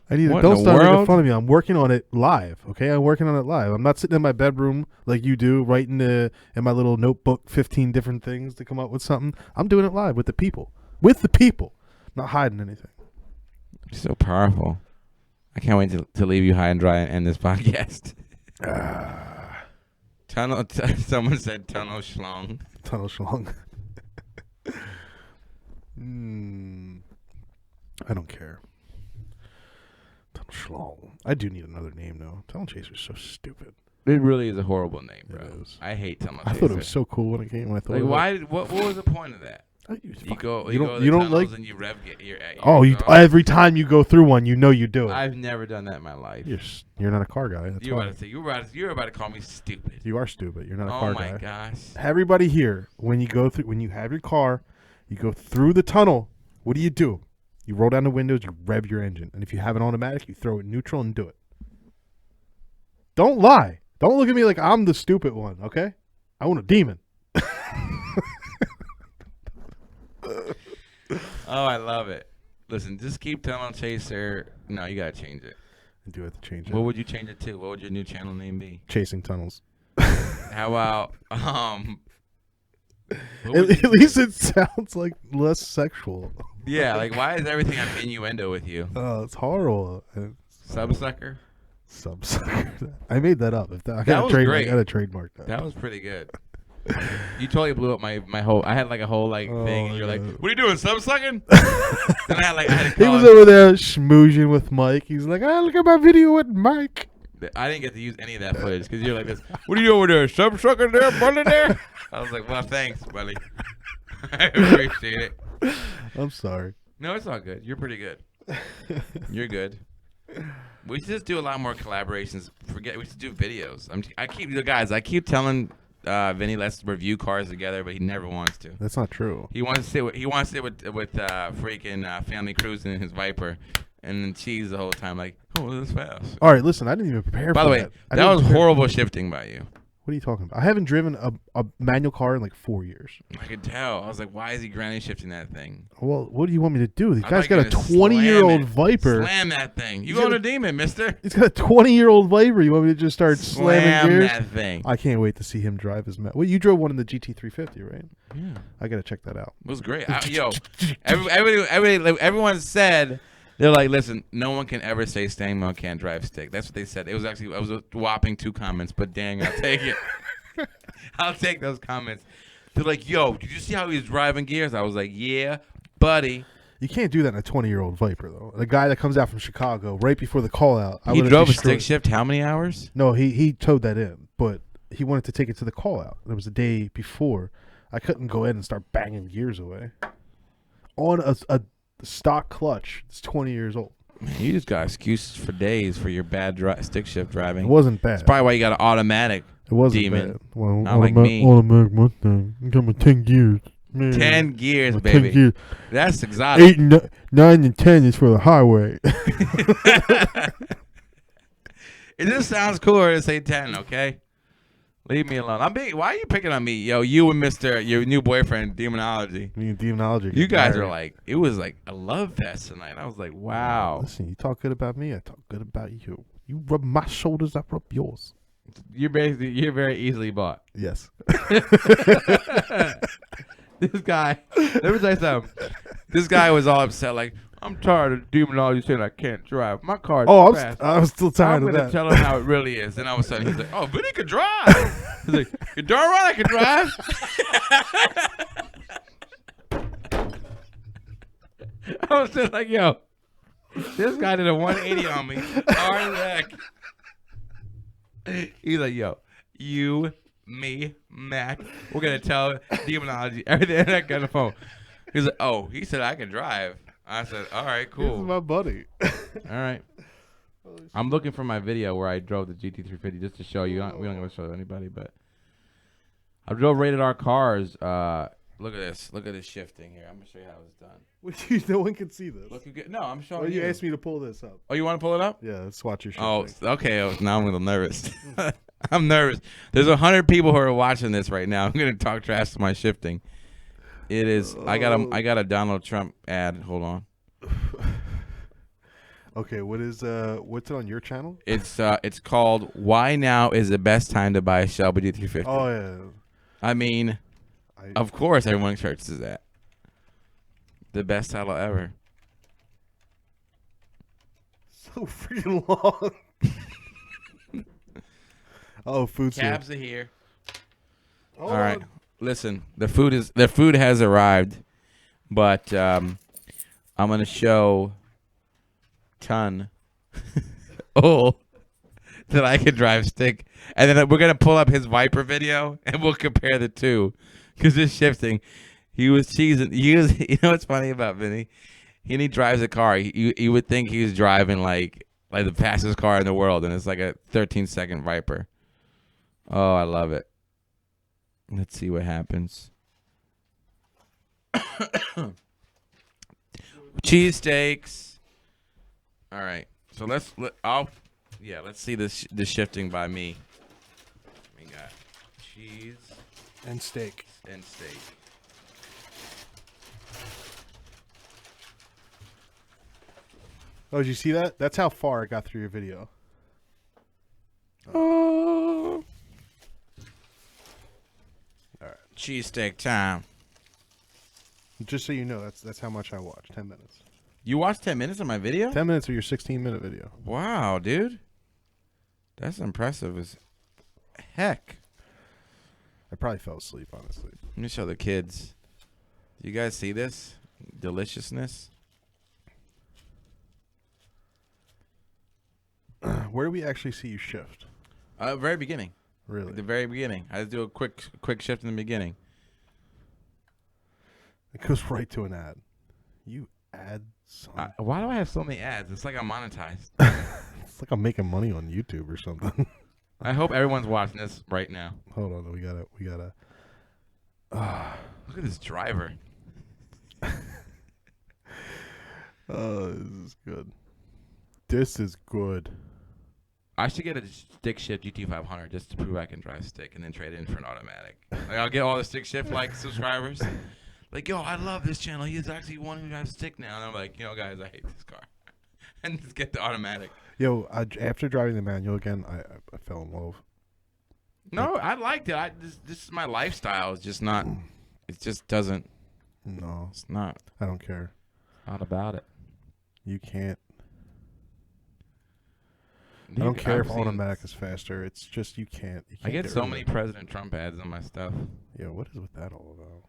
I need it. Don't start making fun of me. I'm working on it live. Okay, I'm working on it live. I'm not sitting in my bedroom like you do, writing in my little notebook 15 different things to come up with something. I'm doing it live with the people. I'm not hiding anything. You're so powerful. I can't wait to leave you high and dry and end this podcast. Someone said Tunnel Schlong. Tunnel Schlong. I don't care. Tunnel Schlong. I do need another name, though. Tunnel Chaser is so stupid. It really is a horrible name, bro. It is. I hate Tunnel Chaser. I thought it was so cool when it came. When I thought, like, why? What was the point of that? You go to don't tunnels like. and you rev your Every time you go through one, you know you do it. I've never done that in my life. You're not a car guy. That's You're why. about to call me stupid. You are stupid. You're not a car guy. Oh my gosh. Everybody here, when you have your car, you go through the tunnel. What do? You roll down the windows. You rev your engine, and if you have an automatic, you throw it neutral and do it. Don't lie. Don't look at me like I'm the stupid one. Okay, I want a demon. Oh, I love it. Listen, just keep telling Chaser. No, you gotta change it. I do have to change it. What would you change it to? What would your new channel name be? Chasing Tunnels. How about At least it sounds like less sexual. Yeah, like why is everything on innuendo with you? Oh, it's horrible. Subsucker. Subsucker. I made that up. I was great. I got to trademark that. That was pretty good. You totally blew up my whole. I had like a whole thing, and you're like, "What are you doing, subsucking?" Then I had to he was over there schmoozing with Mike. He's like, look at my video with Mike." I didn't get to use any of that footage because you're like this. What are you over there, subsucker there, buddy there? I was like, "Well, thanks, buddy. I appreciate it." I'm sorry. No, it's all good. You're pretty good. You're good. We should just do a lot more collaborations. We should do videos. I keep telling Vinny, let's review cars together, but he never wants to. That's not true. He wants to sit with freaking Family Cruising in his Viper, and then cheese the whole time like, oh, this is fast. All right, listen, I didn't even prepare. By the way, that was horrible shifting by you. What are you talking about? I haven't driven a manual car in like 4 years. I could tell. I was like, why is he granny shifting that thing? Well, what do you want me to do? This guy's got a 20-year-old Viper. Slam that thing. You going to demon, mister. He's got a 20-year-old Viper. You want me to just start slamming gears? Slam that thing. I can't wait to see him drive his... Well, you drove one in the GT350, right? Yeah. I got to check that out. It was great. Everyone said... They're like, listen, no one can ever say StangMode can't drive stick. That's what they said. It was a whopping 2 comments, but dang, I'll take it. I'll take those comments. They're like, yo, did you see how he's driving gears? I was like, yeah, buddy. You can't do that in a 20-year-old Viper, though. The guy that comes out from Chicago right before the call-out. He drove a stick shift how many hours? No, he towed that in, but he wanted to take it to the call-out. It was the day before. I couldn't go in and start banging gears away. On a stock clutch. It's 20 years old. Man, you just got excuses for days for your bad stick shift driving. It wasn't bad. That's probably why you got an automatic. It wasn't demon. bad. Well, not like me. Automatic Mustang. I'm talking 10 gears. Man, 10 gears, baby. 10 gears. That's exotic. 8, 9, and 10 is for the highway. It just sounds cooler to say 10, okay? Leave me alone. Why are you picking on me? Yo, you and your new boyfriend, Demonology. Me and Demonology. You guys are like, it was like a love fest tonight. I was like, wow. Listen, you talk good about me, I talk good about you. You rub my shoulders, I rub yours. You're very easily bought. Yes. This guy, let me tell you something. This guy was all upset, like, I'm tired of Demonology saying I can't drive. My car's fast. I'm still tired of that. I'm going to tell him how it really is. Then all of a sudden he's like, oh, Vinny can drive. He's like, you're darn right I can drive. I was just like, yo, this guy did a 180 on me. Hard as heck. He's like, yo, you, me, Mac, we're going to tell Demonology everything that got on the phone. He's like, oh, he said I can drive. I said, all right, cool. This is my buddy. All right. I'm looking for my video where I drove the GT350 just to show you. We don't going to show anybody, but I drove rated R cars. Look at this. Look at this shifting here. I'm going to show you how it's done. No one can see this. Look, no, I'm showing you. You asked me to pull this up. Oh, you want to pull it up? Yeah, let's watch your shifting. Oh, okay. Oh, now I'm a little nervous. I'm nervous. There's 100 people who are watching this right now. I'm going to talk trash to my shifting. It is. I got a Donald Trump ad. Hold on. Okay, what's it on your channel? It's called "Why Now Is the Best Time to Buy a SHELBYGT500." Oh yeah. I mean, of course everyone searches that. The best title ever. So freaking long. Oh, food's Cabs are here. Hold All right. on. Listen, the food has arrived, but I'm gonna show Ton that I can drive stick, and then we're gonna pull up his Viper video and we'll compare the two, because it's shifting. He was cheesing. You know what's funny about Vinny? He drives a car. You would think he was driving like the fastest car in the world, and it's like a 13-second Viper. Oh, I love it. Let's see what happens. Cheesesteaks. All right. So let's see the shifting by me. We got cheese and steak. Oh, did you see that? That's how far it got through your video. Oh. All right. Cheesesteak time. Just so you know, that's how much I watch. 10 minutes. You watched 10 minutes of my video? 10 minutes of your 16-minute video. Wow, dude. That's impressive as heck. I probably fell asleep, honestly. Let me show the kids. Do you guys see this? Deliciousness. Where do we actually see you shift? Very beginning. Really? At the very beginning. I just do a quick shift in the beginning. It goes right to an ad. You ad son. Why do I have so many ads? It's like I'm monetized. It's like I'm making money on YouTube or something. I hope everyone's watching this right now. Hold on, we gotta. Look at this driver. Oh, this is good. This is good. I should get a stick shift GT500 just to prove I can drive stick, and then trade it in for an automatic. Like, I'll get all the stick shift subscribers. Like, yo, I love this channel. He's actually one who drives stick now. And I'm like, guys, I hate this car. And just get the automatic. Yo, after driving the manual again, I fell in love. No, I liked it. This is my lifestyle. It's just not. It just doesn't. No, it's not. I don't care. Not about it. You can't. I don't care if automatic is faster. It's just you can't. I get so many President Trump ads on my stuff. Yeah, what is with that all about?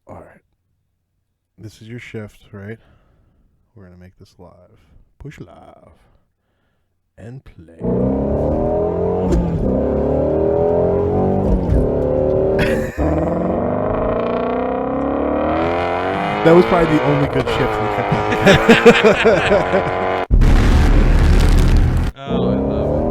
All right. This is your shift, right? We're going to make this live. Push live. And play. That was probably the only good shift we kept on. Oh, I love it.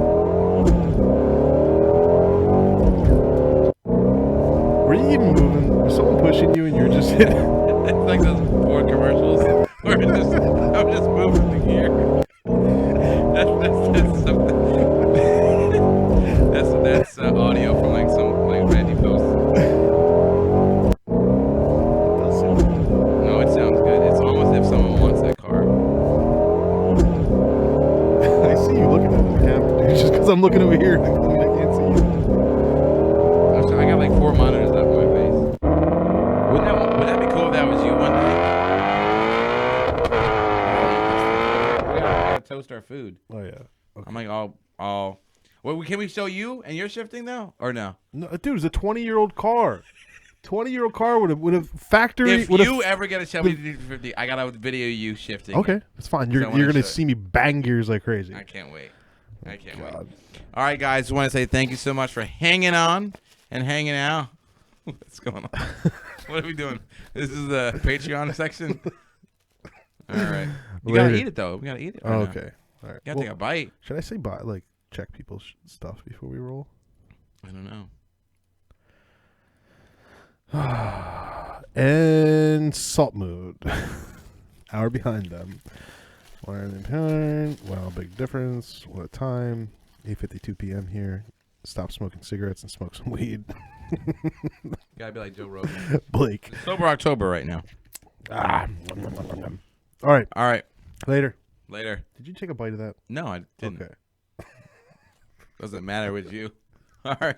Were you even moving? Was someone pushing you and you were just hitting? It's like those Ford commercials where I'm just moving the gear. That's something. that's audio from like some Randy post. No, it sounds good. It's almost if someone wants that car. I see you looking at the camera, dude. Just because I'm looking over here, I can't see you. I got like 4 monitors up in my face. Would that be cool if that was you one day? We gotta toast our food. Oh yeah. Okay. I'm like all. Well, can we show you and you're shifting though, or no? No, dude, it's a 20-year-old car. 20-year-old car with a factory. If you ever get a Shelby GT500, I gotta video you shifting. Okay, it's fine. You're gonna see me bang gears like crazy. I can't wait. I can't wait. All right, guys. I want to say thank you so much for hanging on and hanging out. What's going on? What are we doing? This is the Patreon section. All right. You gotta eat it though. We gotta eat it. Oh, okay. All right. You gotta take a bite. Should I say bye? Like check people's stuff before we roll? I don't know. And salt mode. Hour behind them. Wow, big difference. What a time. 8:52 p.m. here. Stop smoking cigarettes and smoke some weed. You gotta be like Joe Rogan. Blake. It's sober October right now. All right. All right. Later. Did you take a bite of that? No, I didn't. Okay. Doesn't matter with you. All right.